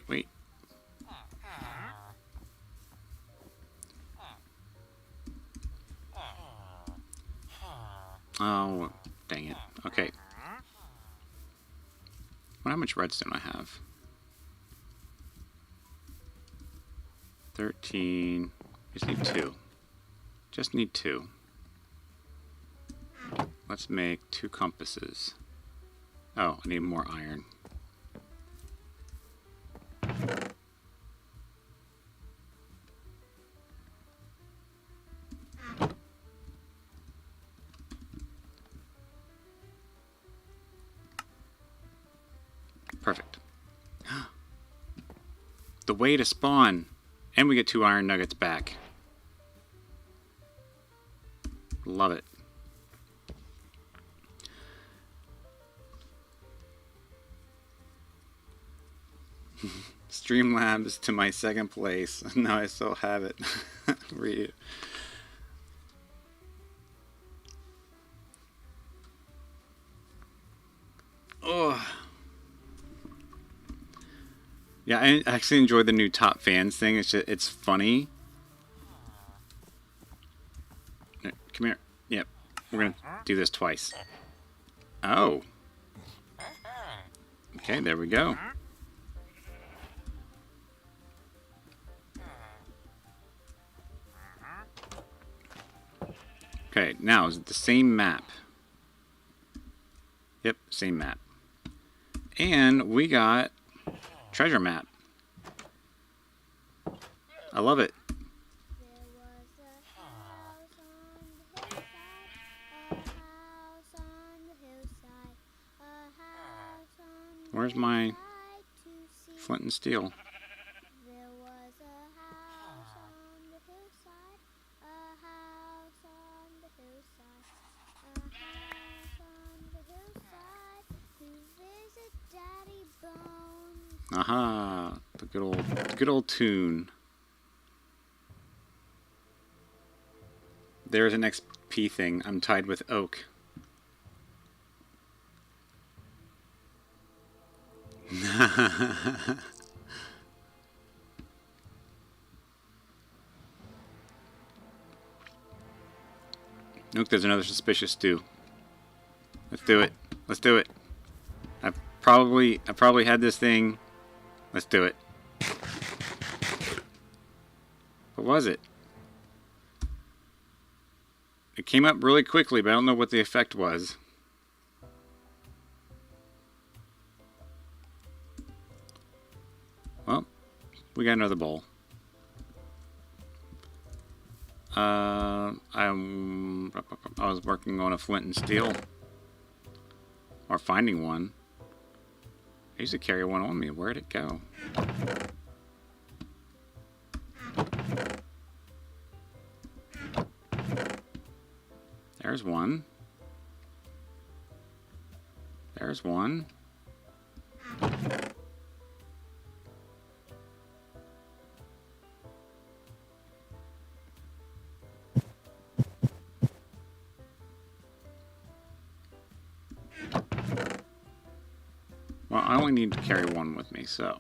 Speaker 1: Wait. Oh, dang it. Okay. Well, how much redstone I have? 13. Just need 2. Just need 2. Let's make 2 compasses. Oh, I need more iron. Perfect. The way to spawn! And we get 2 iron nuggets back. Love it. Streamlabs to my 2nd place. Now I still have it. Read it. Oh. Yeah, I actually enjoy the new top fans thing. It's funny. Come here. Yep. We're going to do this twice. Oh. Okay, there we go. Okay, now is it the same map? Yep, same map. And we got treasure map. I love it. Where's my flint and steel? Aha, the good old tune. There's an XP thing. I'm tied with oak. Look, there's another suspicious stew. Let's do it. Let's do it. I've probably had this thing. Let's do it. What was it? It came up really quickly, but I don't know what the effect was. Well, we got another bowl. I was working on a flint and steel. Or finding one. I used to carry one on me. Where'd it go? There's one. There's one. only need to carry one with me, so.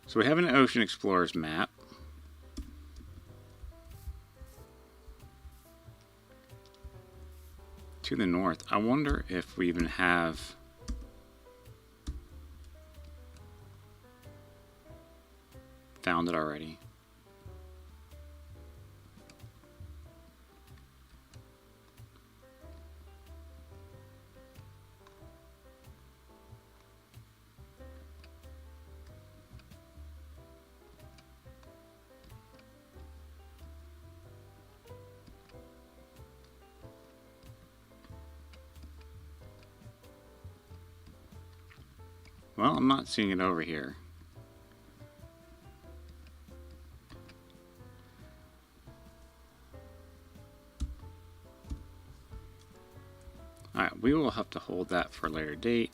Speaker 1: So we have an Ocean Explorers map. To the north. I wonder if we even have found it already. Well, I'm not seeing it over here. Alright, we will have to hold that for a later date.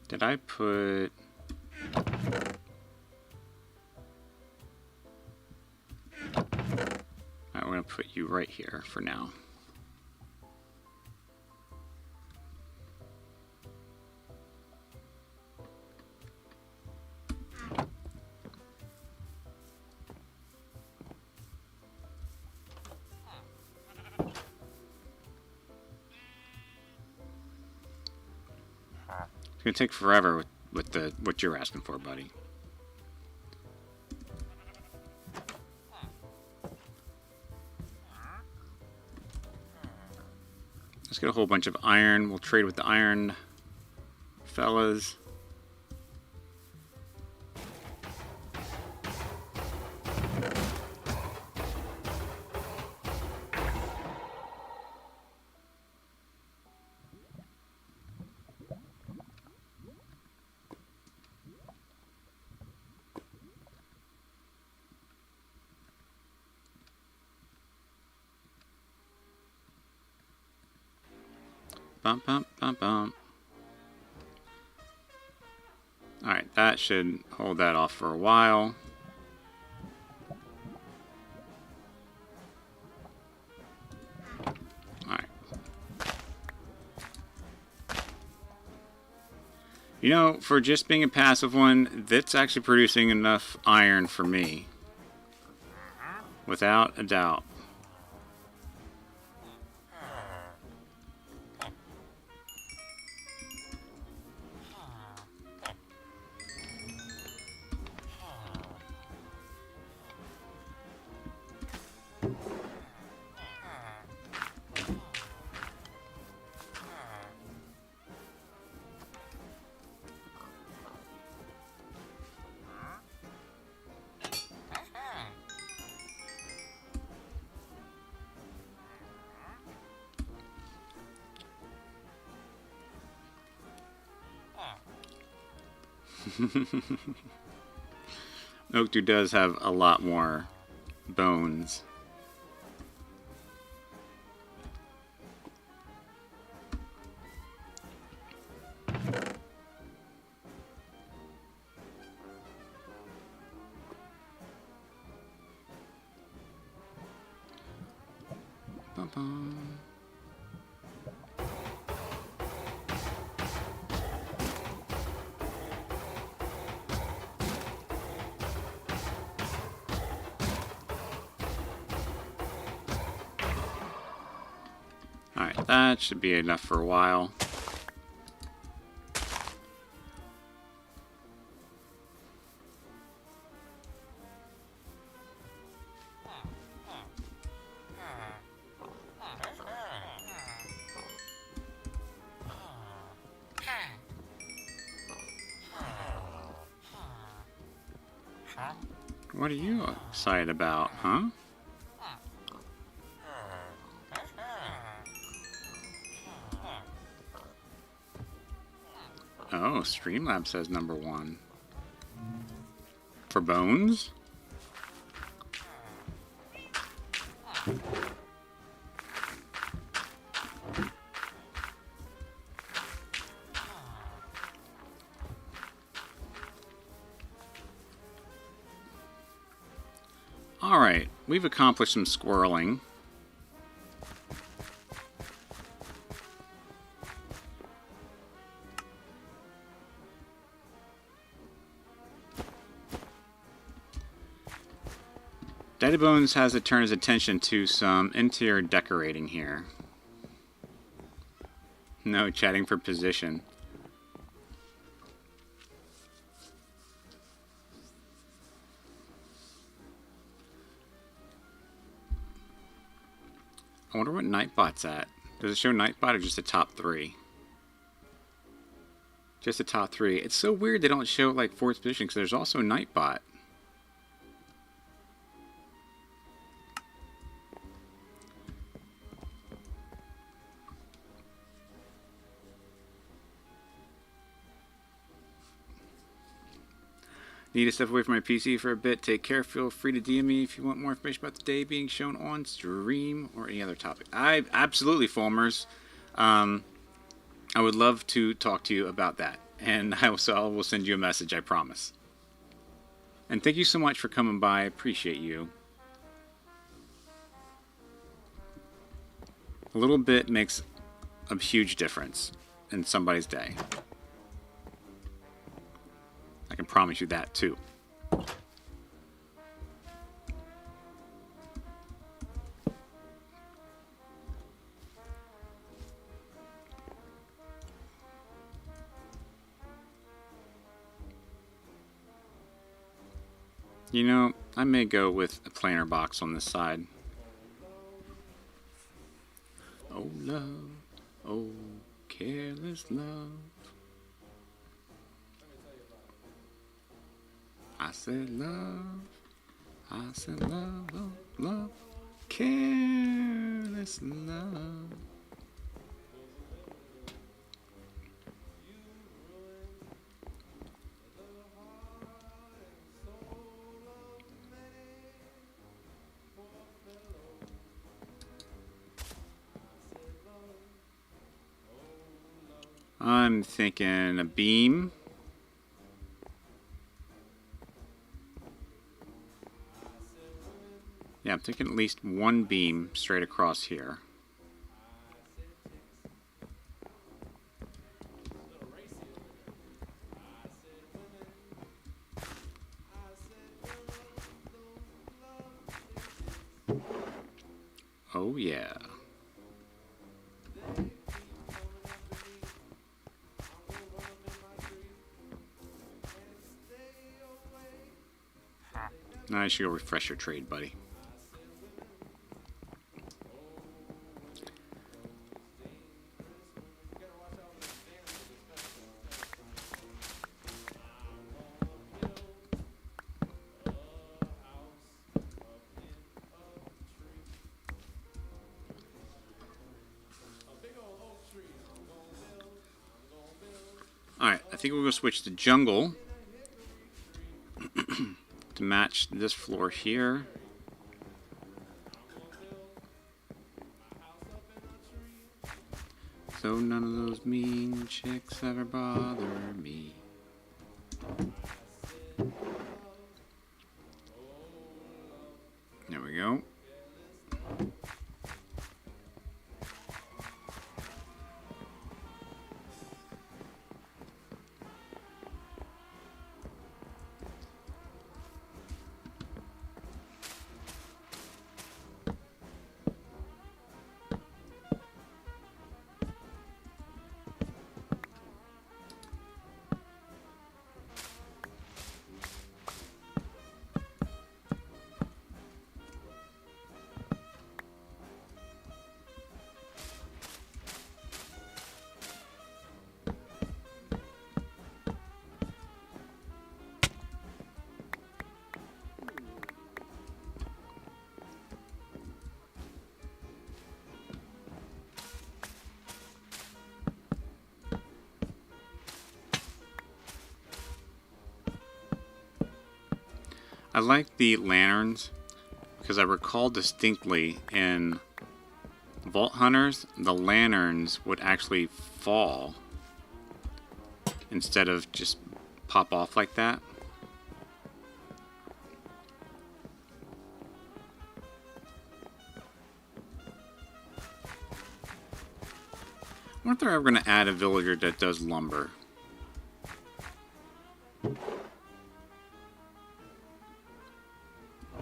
Speaker 1: Did I put... Alright, we're going to put you right here for now. It's gonna take forever with the what you're asking for, buddy. Let's get a whole bunch of iron. We'll trade with the iron fellas. Bump, bump, bump, bump. Alright, that should hold that off for a while. Alright. You know, for just being a passive one, that's actually producing enough iron for me. Without a doubt. Oakdu does have a lot more bones. Bum-bum. Alright, that should be enough for a while. What are you excited about, huh? Oh, Streamlabs says #1. For bones? Alright, we've accomplished some squirreling. Daddybones has to turn his attention to some interior decorating here. No chatting for position. I wonder what Nightbot's at. Does it show Nightbot or just the top 3? Just the top 3. It's so weird they don't show like fourth position because there's also Nightbot. Need to step away from my PC for a bit. Take care. Feel free to DM me if you want more information about the day being shown on stream or any other topic. Absolutely, Fulmers. I would love to talk to you about that. And I will send you a message, I promise. And thank you so much for coming by. I appreciate you. A little bit makes a huge difference in somebody's day. I can promise you that too. You know, I may go with a planar box on this side. Oh love, oh careless love. I said love, oh, love, careless love. I'm thinking a beam. Yeah, I'm thinking at least one beam straight across here. Oh yeah. Now I should go refresh your trade, buddy. Alright, I think we're going to switch to jungle to match this floor here. So none of those mean chicks ever bother me. There we go. I like the lanterns because I recall distinctly in Vault Hunters, the lanterns would actually fall instead of just pop off like that. if they're ever going to add a villager that does lumber. I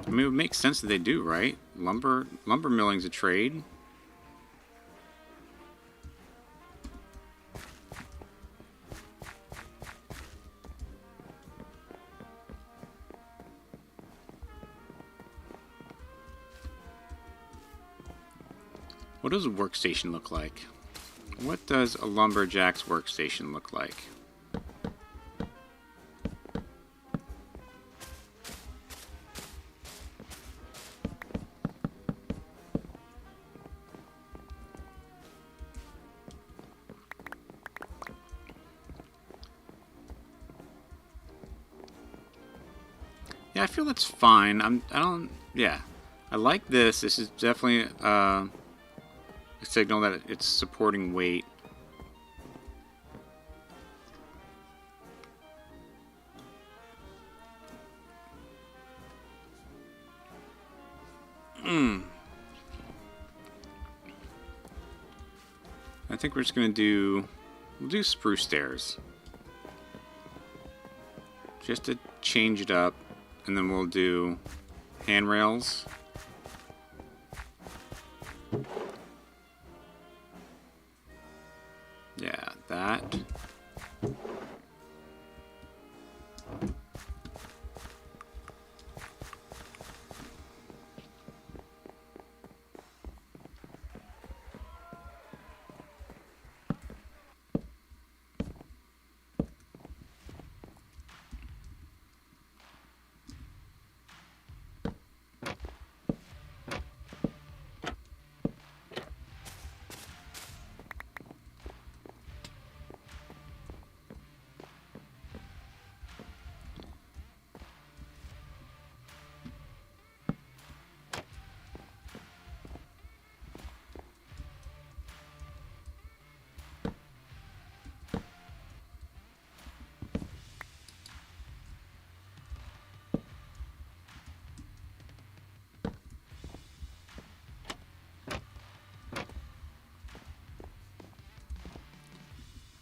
Speaker 1: mean, it would make sense that they do, right? Lumber milling's a trade. What does a workstation look like? What does a lumberjack's workstation look like? Yeah, I feel that's fine. Yeah. I like this. This is definitely a signal that it's supporting weight. I think we're just going to we'll do spruce stairs. Just to change it up. And then we'll do handrails. Yeah, that.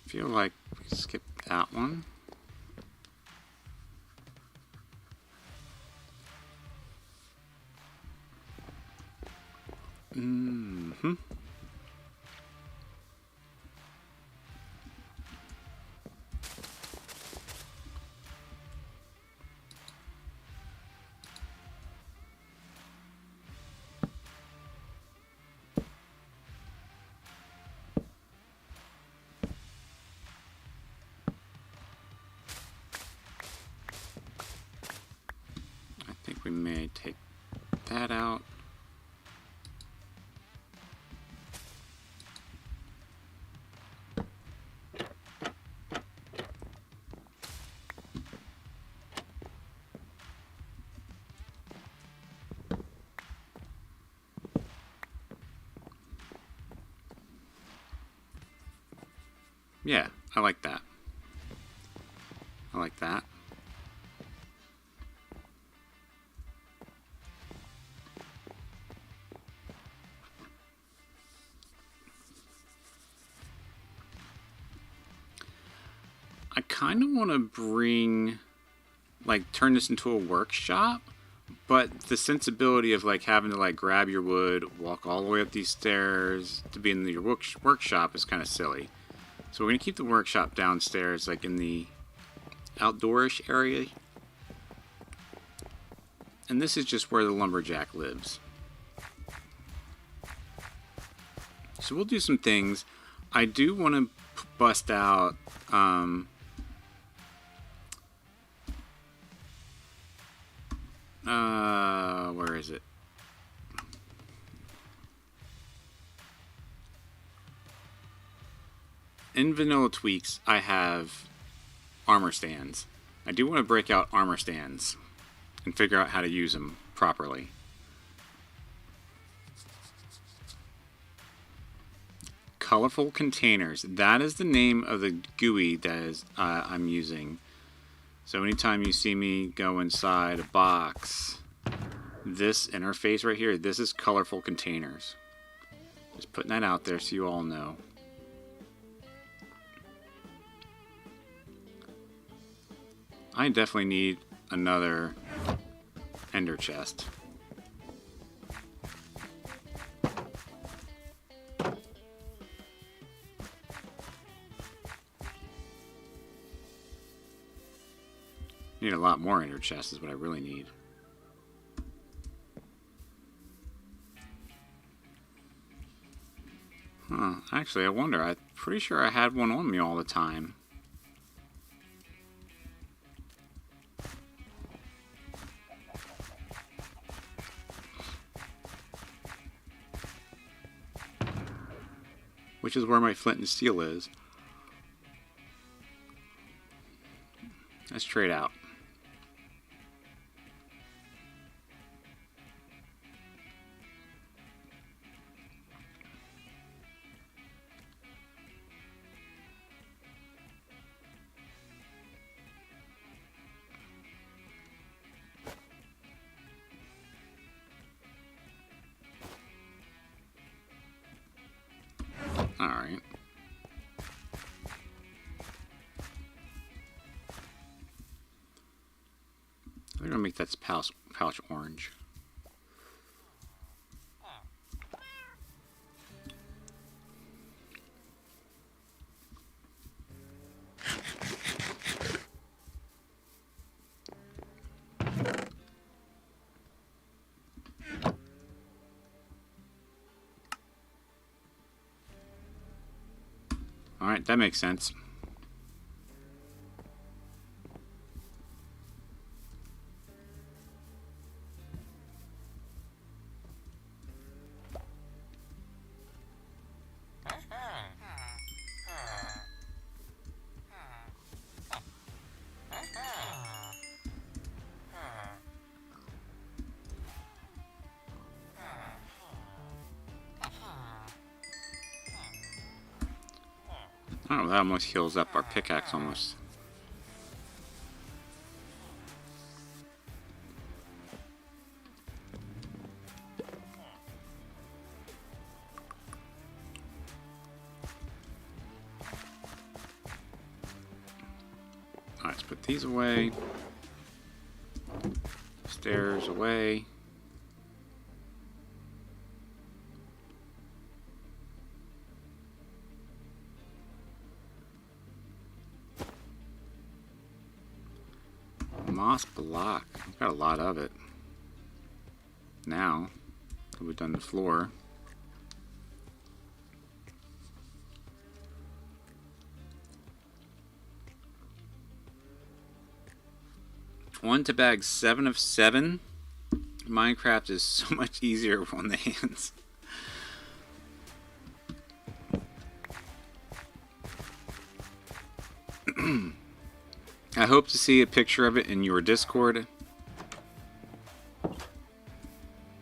Speaker 1: Feel like we skip that one. I think we may take that out. Yeah, I like that. I like that. I kind of want to turn this into a workshop, but the sensibility of having to grab your wood, walk all the way up these stairs to be in your workshop is kind of silly. So we're going to keep the workshop downstairs, in the outdoorish area. And this is just where the lumberjack lives. So we'll do some things. I do want to bust out where is it? In vanilla tweaks, I have armor stands. I do want to break out armor stands and figure out how to use them properly. Colorful containers. That is the name of the GUI that I'm using. So anytime you see me go inside a box, this interface right here, this is colorful containers. Just putting that out there so you all know. I definitely need another ender chest. Need a lot more ender chests is what I really need. Huh. Actually, I wonder. I'm pretty sure I had one on me all the time. Which is where my flint and steel is. Let's trade out. Alright. We're gonna make that pouch orange. Alright, that makes sense. Oh, that almost heals up our pickaxe almost. Alright, let's put these away. Stairs away. Moss block. I've got a lot of it. Now that we've done the floor. On to bag 7 of 7. Minecraft is so much easier on the hands. I hope to see a picture of it in your Discord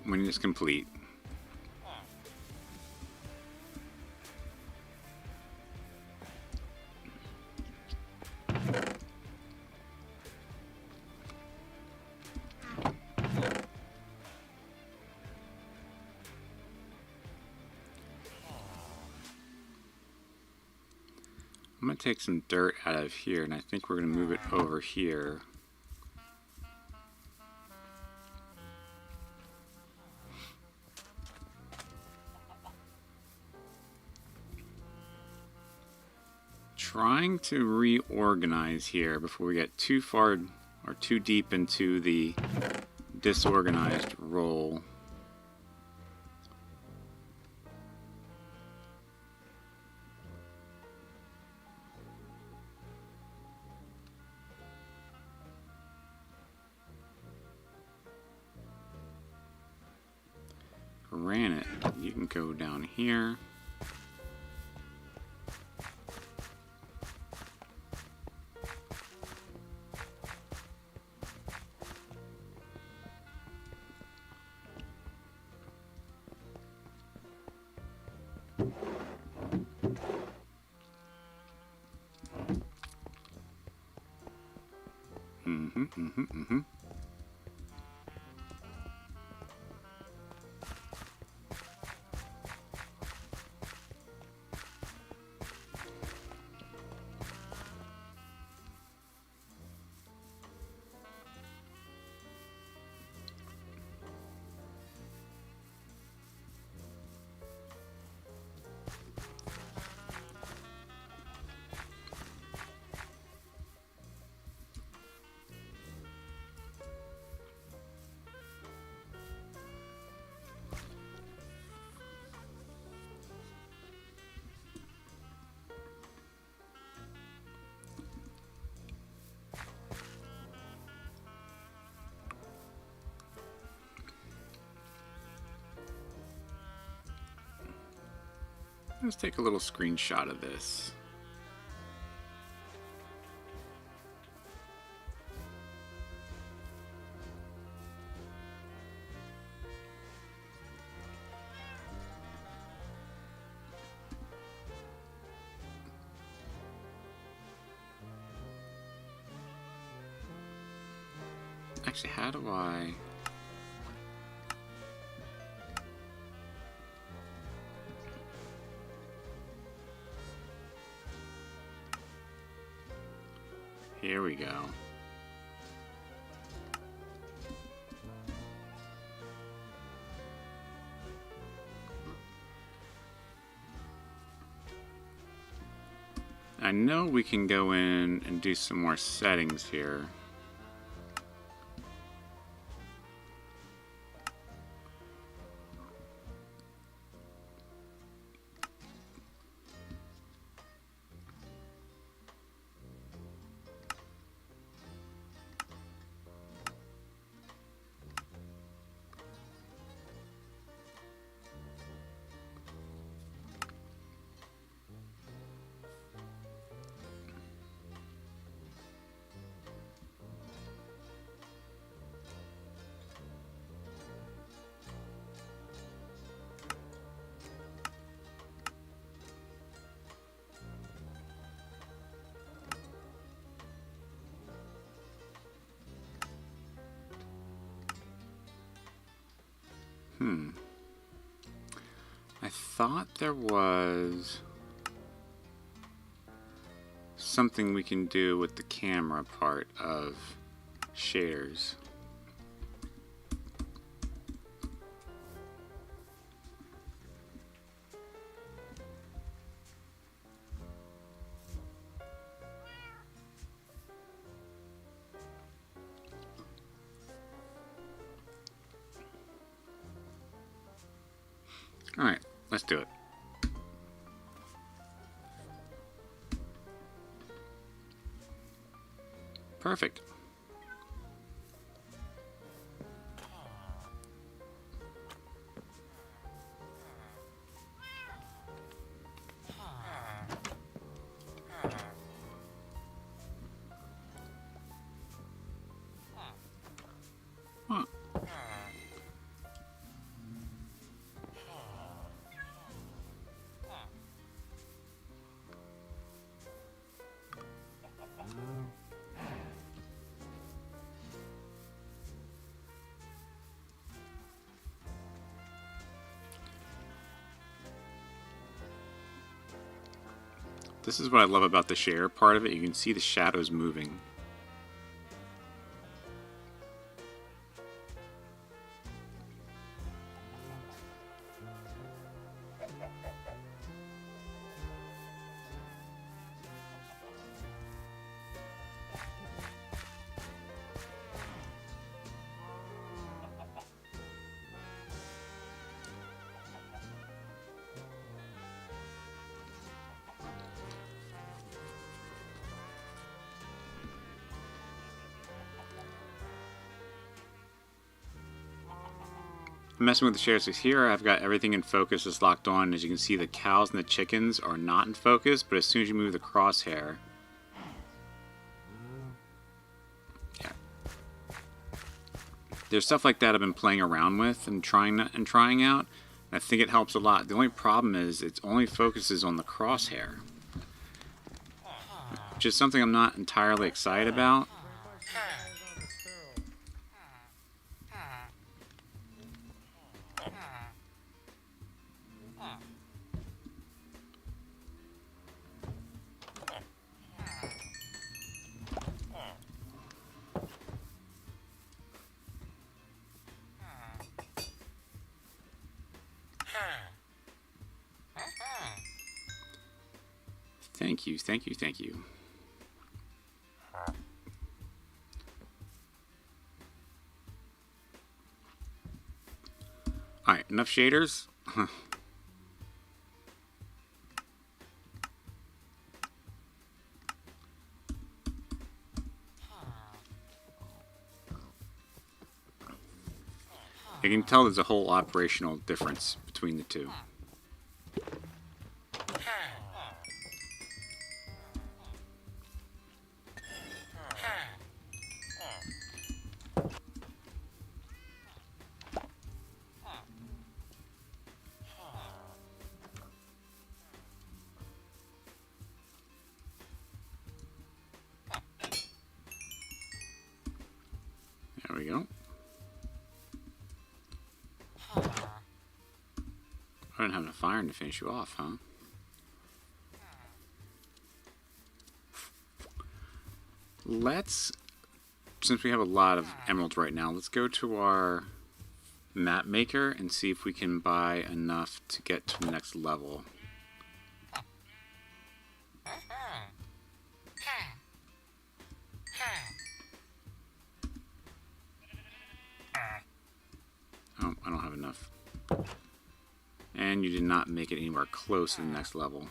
Speaker 1: when it's complete. I'm going to take some dirt out of here, and I think we're going to move it over here. Trying to reorganize here before we get too far or too deep into the disorganized role. Granite, you can go down here. Let's take a little screenshot of this. Actually, how do I... Here we go. I know we can go in and do some more settings here. I thought there was something we can do with the camera part of shaders. Alright, let's do it. Perfect. Huh. This is what I love about the share part of it. You can see the shadows moving. Messing with the shaders. So here I've got everything in focus is locked on. As you can see, the cows and the chickens are not in focus, but as soon as you move the crosshair, yeah, there's stuff like that I've been playing around with and trying out. And I think it helps a lot. The only problem is it only focuses on the crosshair, which is something I'm not entirely excited about. Thank you, thank you, thank you. Alright, enough shaders. You can tell there's a whole operational difference between the two. we go. I didn't have enough iron to finish you off, huh? Let's, since we have a lot of emeralds right now, let's go to our map maker and see if we can buy enough to get to the next level. Oh, I don't have enough. And you did not make it anywhere close to the next level.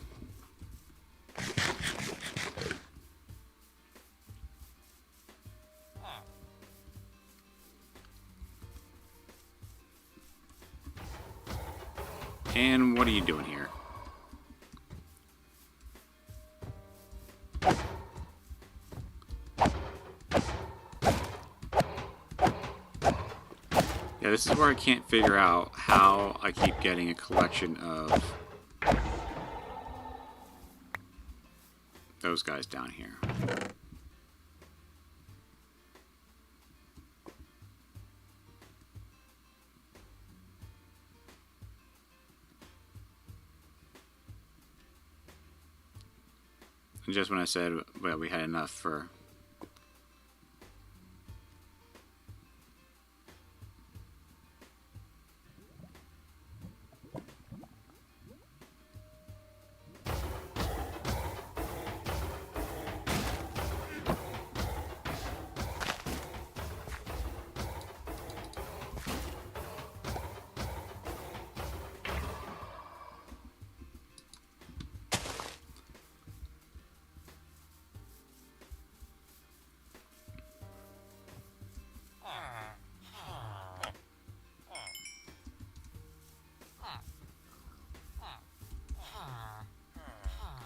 Speaker 1: And what are you doing here? Yeah, this is where I can't figure out how I keep getting a collection of those guys down here. And just when I said, well, we had enough for...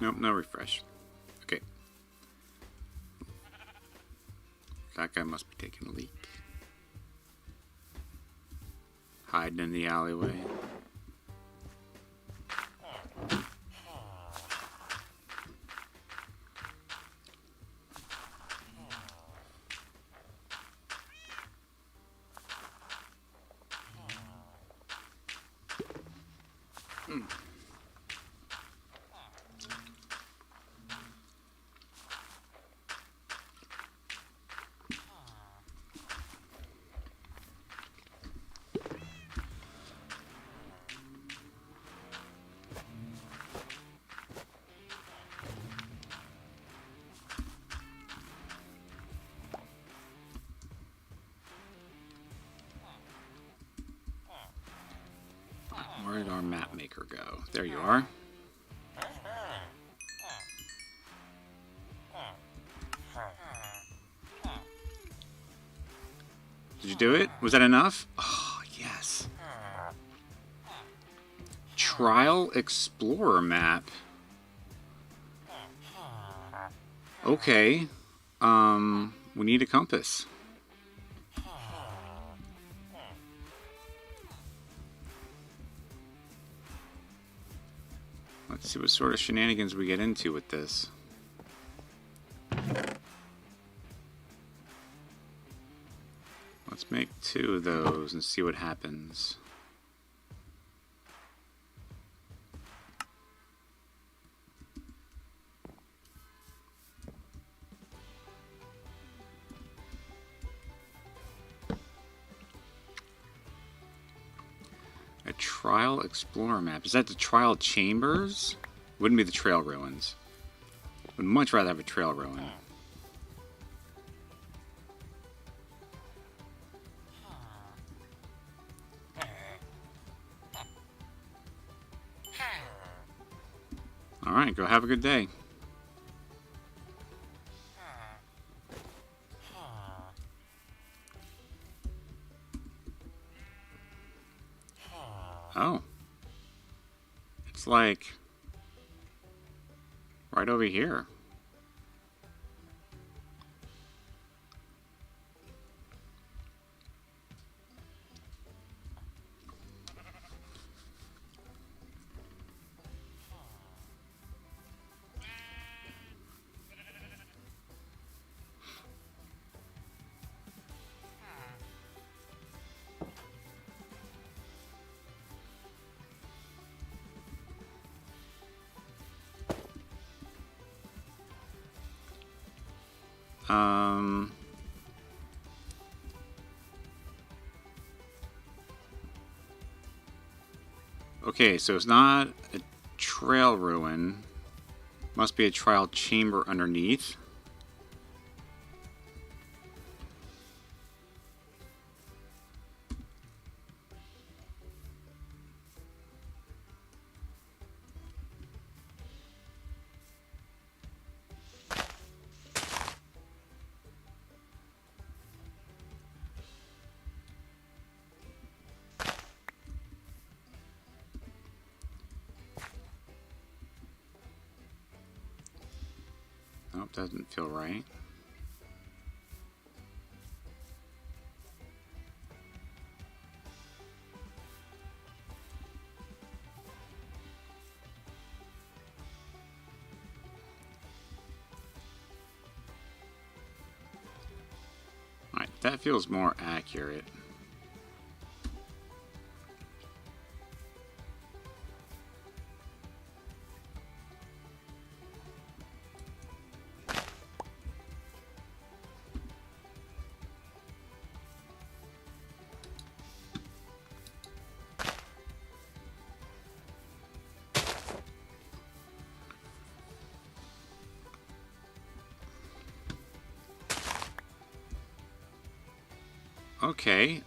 Speaker 1: Nope, no refresh. Okay. That guy must be taking a leak. Hiding in the alleyway. Where did our map maker go? There you are. Did you do it? Was that enough? Oh, yes. Trial Explorer map. Okay. We need a compass. Let's see what sort of shenanigans we get into with this. Let's make 2 of those and see what happens. A Trial Explorer map. Is that the Trial Chambers? Wouldn't be the Trail Ruins. Would much rather have a Trail Ruin. Alright, go have a good day. Oh. It's like right over here. Okay, so it's not a trail ruin. Must be a trial chamber underneath. Nope, doesn't feel right. Alright, that feels more accurate. Okay,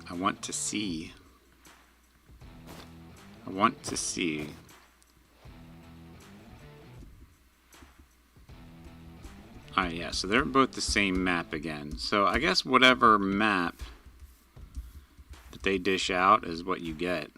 Speaker 1: I want to see. I want to see. Alright, yeah, so they're both the same map again. So I guess whatever map that they dish out is what you get.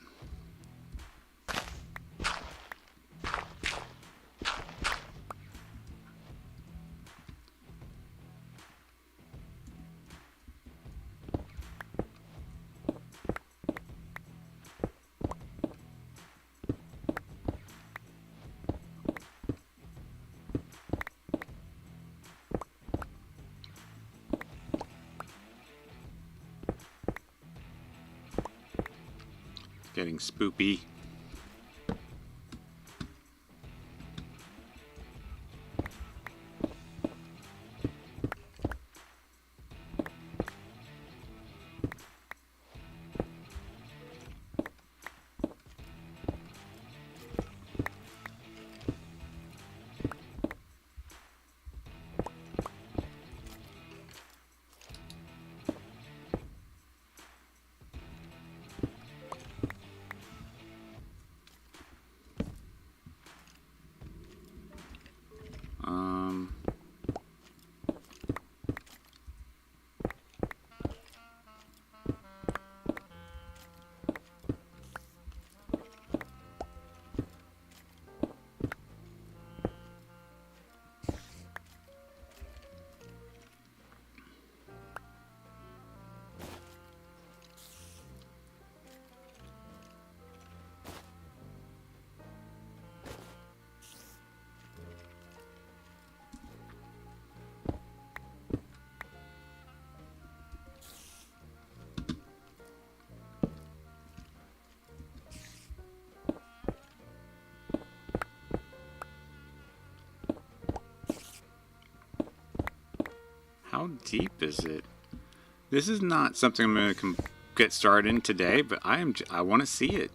Speaker 1: Getting spoopy. How deep is it? This is not something I'm going to get started in today, but I want to see it.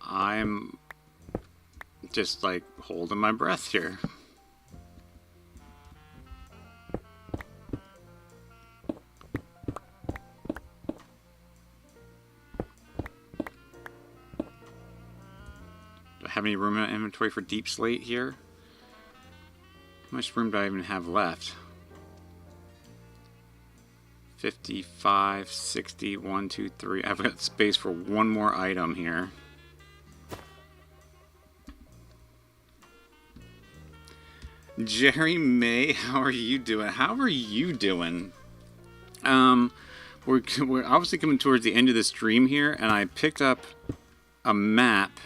Speaker 1: I'm just like holding my breath here. Do I have any room in my inventory for deep slate here? How much room do I even have left? 55, 60, 1, 2, 3. I've got space for one more item here. Jerry May, how are you doing? How are you doing? We're obviously coming towards the end of the stream here, and I picked up a map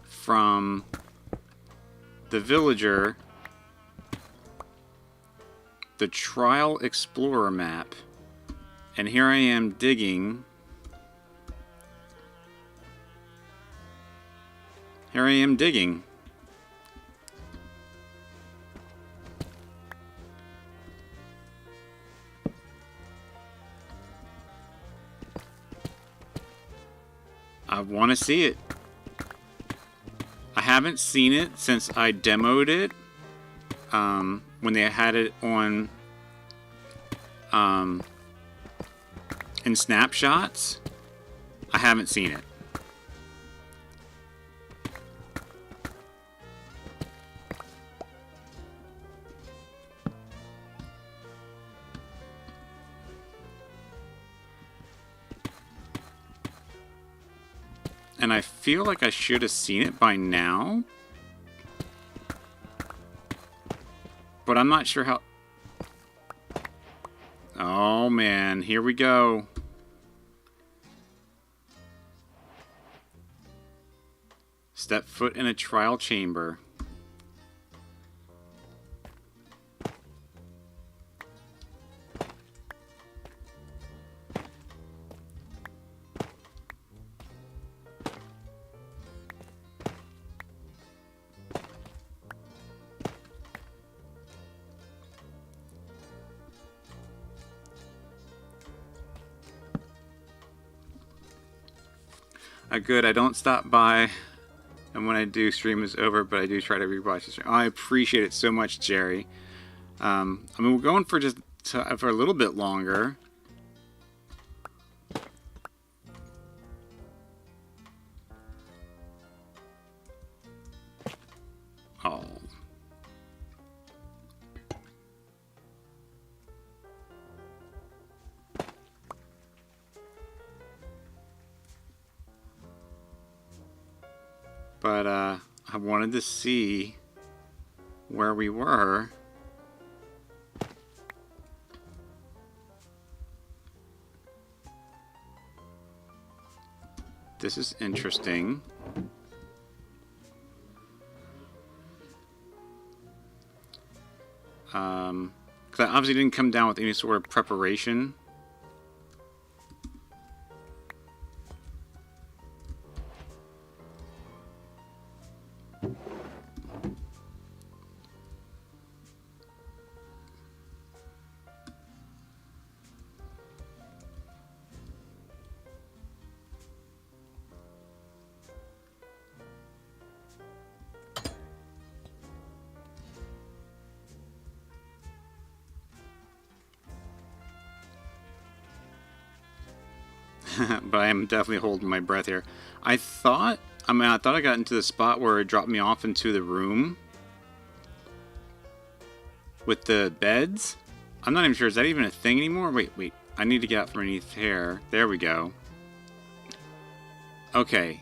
Speaker 1: from the villager, the Trial Explorer map, and here I am digging. Here I am digging. I want to see it. I haven't seen it since I demoed it when they had it on in snapshots. I haven't seen it. And I feel like I should have seen it by now. But I'm not sure how... Oh man, here we go. Step foot in a trial chamber. Good, I don't stop by, and when I do, stream is over, but I do try to rewatch the stream. Oh, I appreciate it so much, Jerry. I mean, we're going for for a little bit longer. Oh. But I wanted to see where we were. This is interesting. Because I obviously didn't come down with any sort of preparation. But I am definitely holding my breath here. I thought I got into the spot where it dropped me off into the room with the beds. I'm not even sure, is that even a thing anymore? Wait, I need to get out from underneath here. There we go. Okay.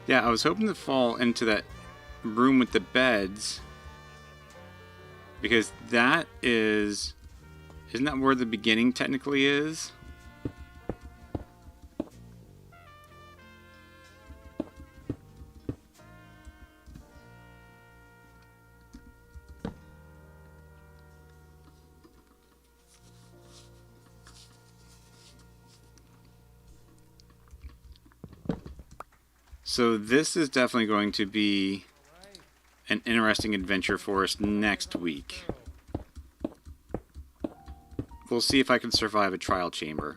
Speaker 1: Yeah, I was hoping to fall into that room with the beds, because that isn't that where the beginning technically is? So this is definitely going to be an interesting adventure for us next week. We'll see if I can survive a trial chamber.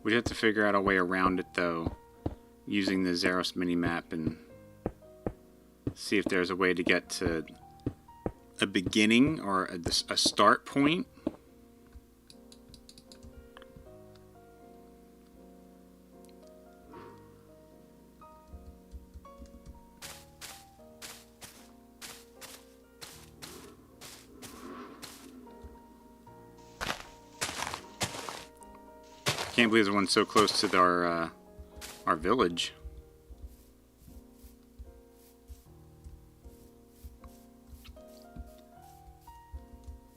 Speaker 1: We'd have to figure out a way around it, though, using the Zeros minimap and see if there's a way to get to a beginning or a start point. Can't believe there's one so close to our village.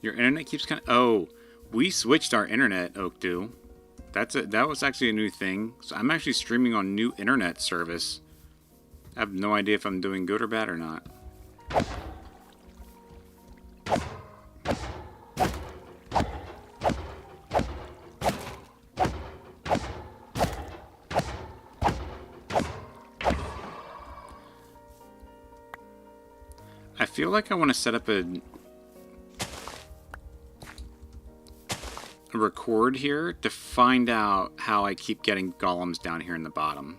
Speaker 1: Your internet keeps kind of... Oh, we switched our internet, Oakdew. That was actually a new thing. So I'm actually streaming on new internet service. I have no idea if I'm doing good or bad or not. I feel like I want to set up a record here to find out how I keep getting golems down here in the bottom.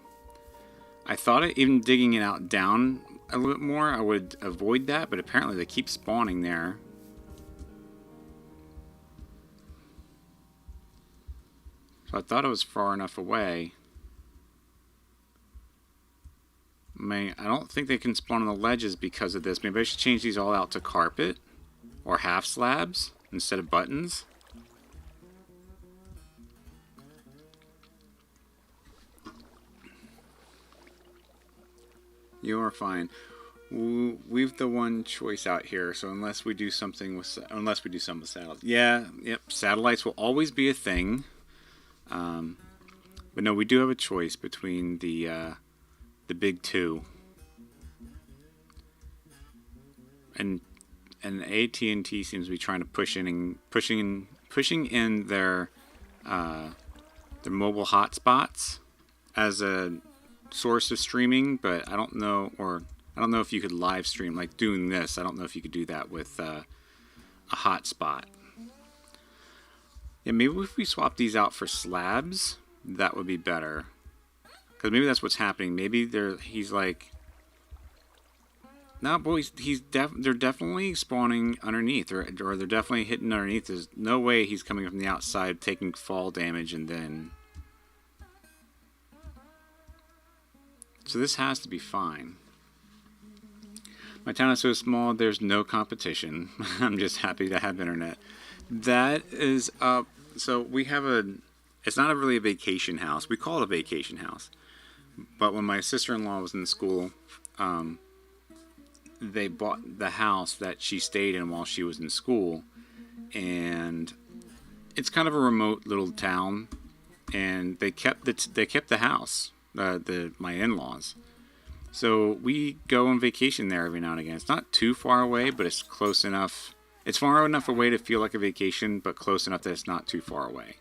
Speaker 1: I thought even digging it out down a little bit more I would avoid that, but apparently they keep spawning there. So I thought it was far enough away. I don't think they can spawn on the ledges because of this. Maybe I should change these all out to carpet or half slabs instead of buttons. You are fine. We've the one choice out here, so unless we do something with satellites. Yeah, yep, satellites will always be a thing. But no, we do have a choice between the big two. And AT&T seems to be trying to pushing in their mobile hotspots as a source of streaming, but I don't know if you could live stream like doing this. I don't know if you could do that with a hotspot. Yeah, maybe if we swap these out for slabs, that would be better. Because maybe that's what's happening. Maybe he's like, no, boys, they're definitely spawning underneath, or they're definitely hitting underneath. There's no way he's coming from the outside, taking fall damage, and then. So this has to be fine. My town is so small, there's no competition. I'm just happy to have internet. That is up. So we have it's not really a vacation house. We call it a vacation house. But when my sister-in-law was in school, they bought the house that she stayed in while she was in school. And it's kind of a remote little town. And they kept the house. My in-laws. So we go on vacation there every now and again. It's not too far away, but it's close enough. It's far enough away to feel like a vacation, but close enough that it's not too far away.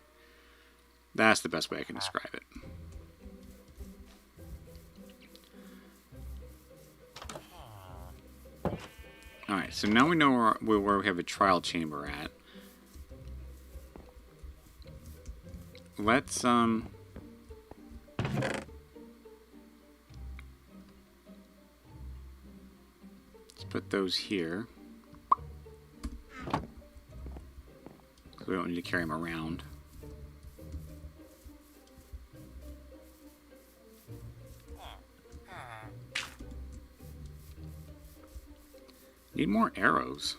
Speaker 1: That's the best way I can describe it. Alright, so now we know where we have a trial chamber at. Let's put those here. We don't need to carry them around. Need more arrows.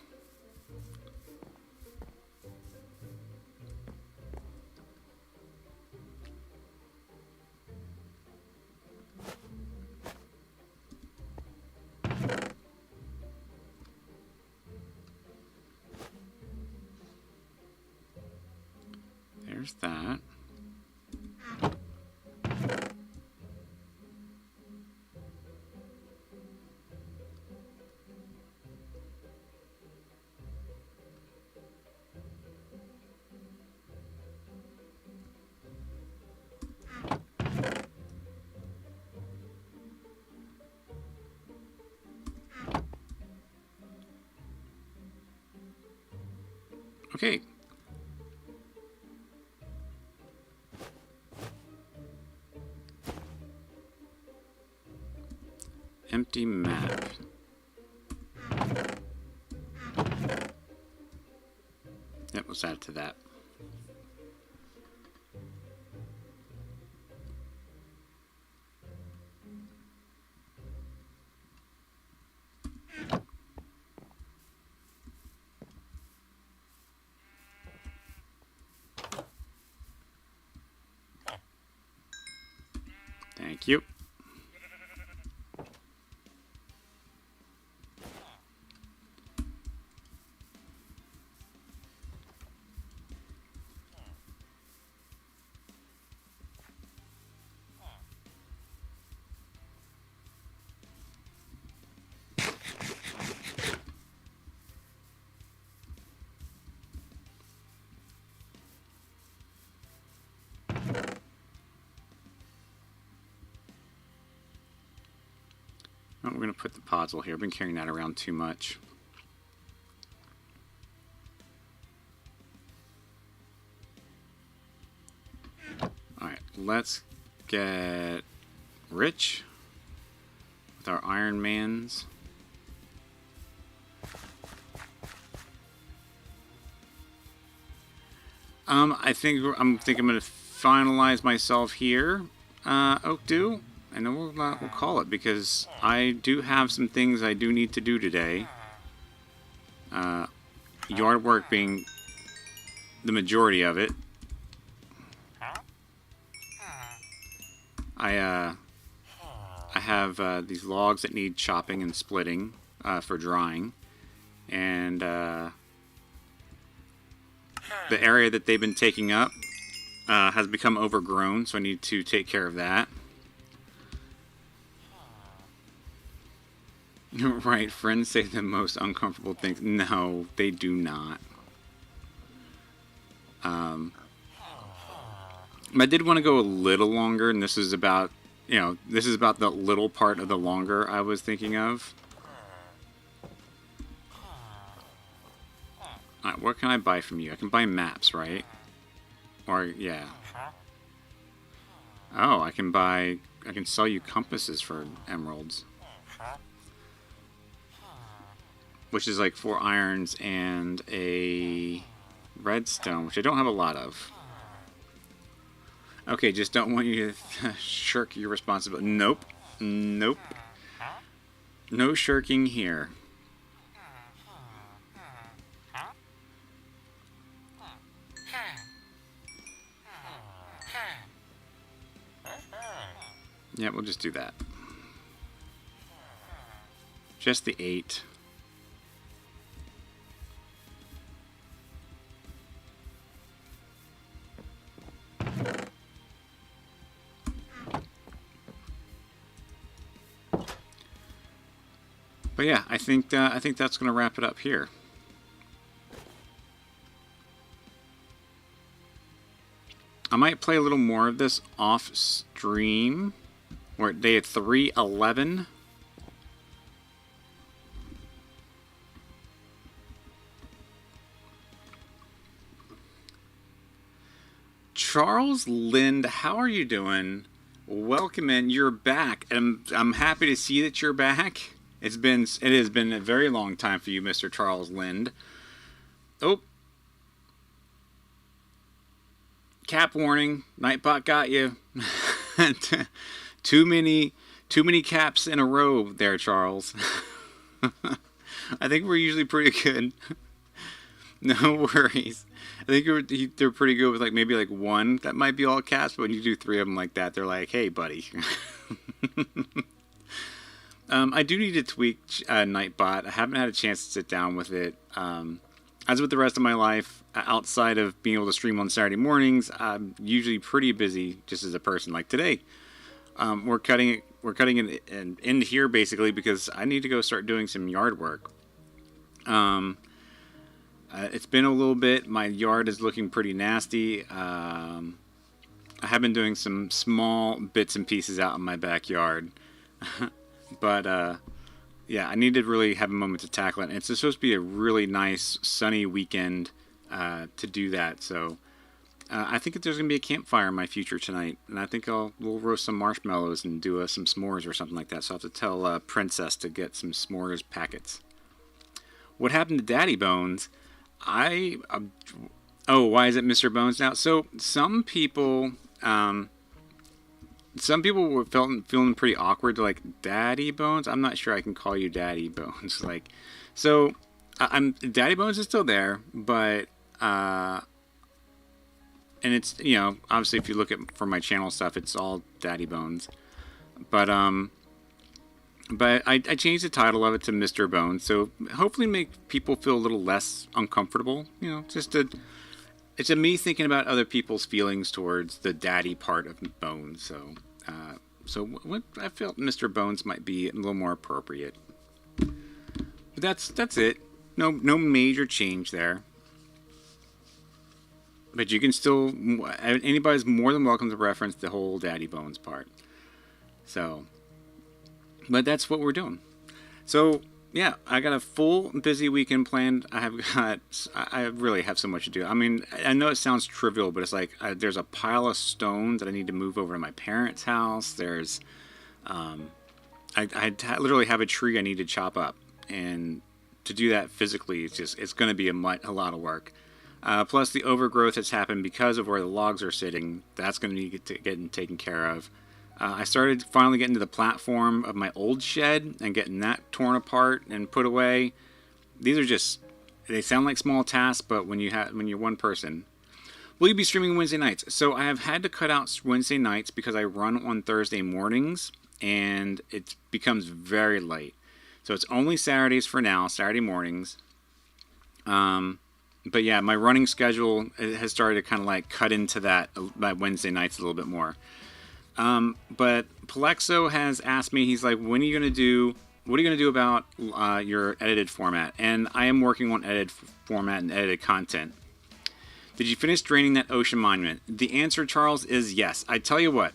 Speaker 1: There's that. Okay. empty map. Yep, let's add to that. Thank you. Oh, we're going to put the podzol here. I've been carrying that around too much. Alright, let's get rich with our Iron Mans. I think I'm going to finalize myself here, Oak Dew. And then we'll call it, because I do have some things I do need to do today. Yard work being the majority of it. I have these logs that need chopping and splitting for drying. And the area that they've been taking up has become overgrown, so I need to take care of that. Right, friends say the most uncomfortable things. No, they do not. I did want to go a little longer, and this is about, this is about the little part of the longer I was thinking of. Alright, what can I buy from you? I can buy maps, right? Or, yeah. Oh, I can sell you compasses for emeralds. Which is like 4 irons and a redstone, which I don't have a lot of. Okay, just don't want you to shirk your responsibility. Nope. Nope. No shirking here. Yeah, we'll just do that. Just the 8. But yeah, I think that's going to wrap it up here. I might play a little more of this off stream. We're at day 311. Charles Lind, how are you doing? Welcome in. You're back, and I'm happy to see that you're back. It has been a very long time for you, Mr. Charles Lind. Oh. Cap warning. Nightbot got you. Too many caps in a row there, Charles. I think we're usually pretty good. No worries. I think they're pretty good with maybe one that might be all caps, but when you do 3 of them like that, they're like, hey, buddy. I do need to tweak Nightbot. I haven't had a chance to sit down with it. As with the rest of my life, outside of being able to stream on Saturday mornings, I'm usually pretty busy just as a person. Like today, we're cutting an end here basically because I need to go start doing some yard work. It's been a little bit. My yard is looking pretty nasty. I have been doing some small bits and pieces out in my backyard. But, yeah, I need to really have a moment to tackle it. And it's supposed to be a really nice, sunny weekend to do that. So I think that there's going to be a campfire in my future tonight, and I think we'll roast some marshmallows and do some s'mores or something like that. So I'll have to tell Princess to get some s'mores packets. What happened to Daddy Bones? Why is it Mr. Bones now? So some people were feeling pretty awkward to like Daddy Bones. I'm not sure I can call you Daddy Bones. Like, so Daddy Bones is still there, but and it's, you know, obviously if you look at for my channel stuff, it's all Daddy Bones. But I changed the title of it to Mr. Bones, so hopefully make people feel a little less uncomfortable. You know, it's me thinking about other people's feelings towards the daddy part of Bones. So what I felt Mr. Bones might be a little more appropriate. But that's it. No major change there. But you can still, anybody's more than welcome to reference the whole Daddy Bones part. So, but that's what we're doing. So, yeah, I got a full busy weekend planned. I really have so much to do. I mean, I know it sounds trivial, but it's like there's a pile of stones that I need to move over to my parents' house. There's, I literally have a tree I need to chop up, and to do that physically, it's going to be a lot of work. Plus the overgrowth that's happened because of where the logs are sitting, that's going to need getting taken care of. I started finally getting to the platform of my old shed and getting that torn apart and put away. These are they sound like small tasks, but when you're one person. Will you be streaming Wednesday nights? So I have had to cut out Wednesday nights because I run on Thursday mornings, and it becomes very late. So it's only Saturdays for now, Saturday mornings. But yeah, my running schedule has started to kind of like cut into that Wednesday nights a little bit more. But Palexo has asked me, he's like, what are you going to do about your edited format? And I am working on edited format and edited content. Did you finish draining that ocean monument? The answer, Charles, is yes. I tell you what,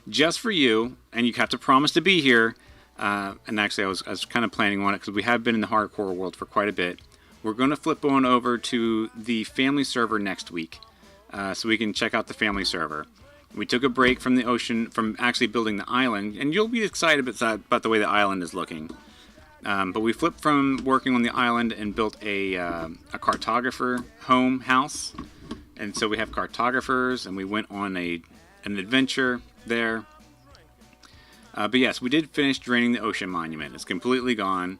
Speaker 1: just for you, and you have to promise to be here. And actually, I was kind of planning on it because we have been in the hardcore world for quite a bit. We're going to flip on over to the family server next week, so we can check out the family server. We took a break from the ocean, from actually building the island, and you'll be excited about the way the island is looking. But we flipped from working on the island and built a cartographer house, and so we have cartographers, and we went on an adventure there. But yes, we did finish draining the ocean monument. It's completely gone.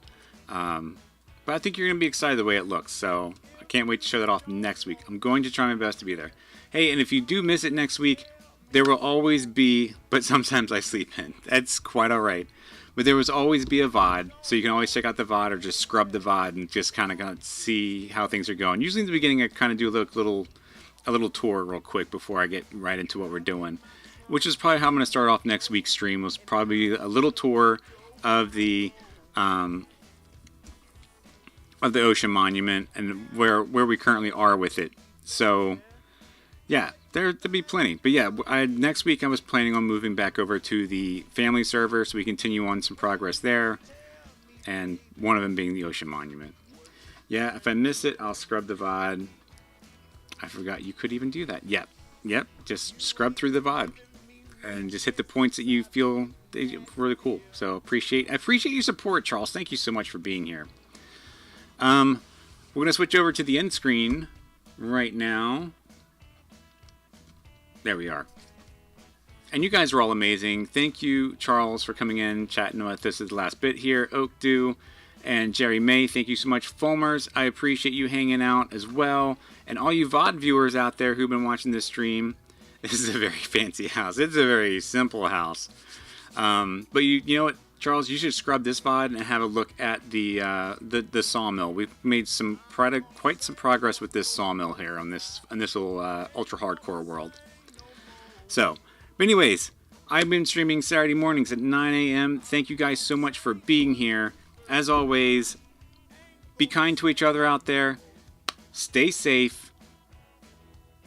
Speaker 1: But I think you're going to be excited the way it looks, so I can't wait to show that off next week. I'm going to try my best to be there. Hey, and if you do miss it next week, there will always be, but sometimes I sleep in. That's quite alright. But there will always be a VOD, so you can always check out the VOD or just scrub the VOD and just kind of see how things are going. Usually in the beginning I kind of do a little tour real quick before I get right into what we're doing. Which is probably how I'm going to start off next week's stream, was probably a little tour of the ocean monument and where we currently are with it. So yeah, there'll be plenty. But yeah, next week I was planning on moving back over to the family server so we continue on some progress there, and one of them being the ocean monument. Yeah, if I miss it, I'll scrub the VOD. I forgot you could even do that. Yep, just scrub through the VOD and just hit the points that you feel really cool. So I appreciate your support, Charles. Thank you so much for being here. We're going to switch over to the end screen right now. There we are. And you guys are all amazing. Thank you, Charles, for coming in, chatting with us at the last bit here. Oak Dew and Jerry May, thank you so much. Fulmers, I appreciate you hanging out as well. And all you VOD viewers out there who've been watching this stream, this is a very fancy house. It's a very simple house. But you know what, Charles, you should scrub this VOD and have a look at the sawmill. We've made quite some progress with this sawmill here on this little ultra hardcore world. So, but anyways, I've been streaming Saturday mornings at 9 a.m. Thank you guys so much for being here. As always, be kind to each other out there. Stay safe.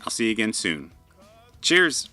Speaker 1: I'll see you again soon. Cheers.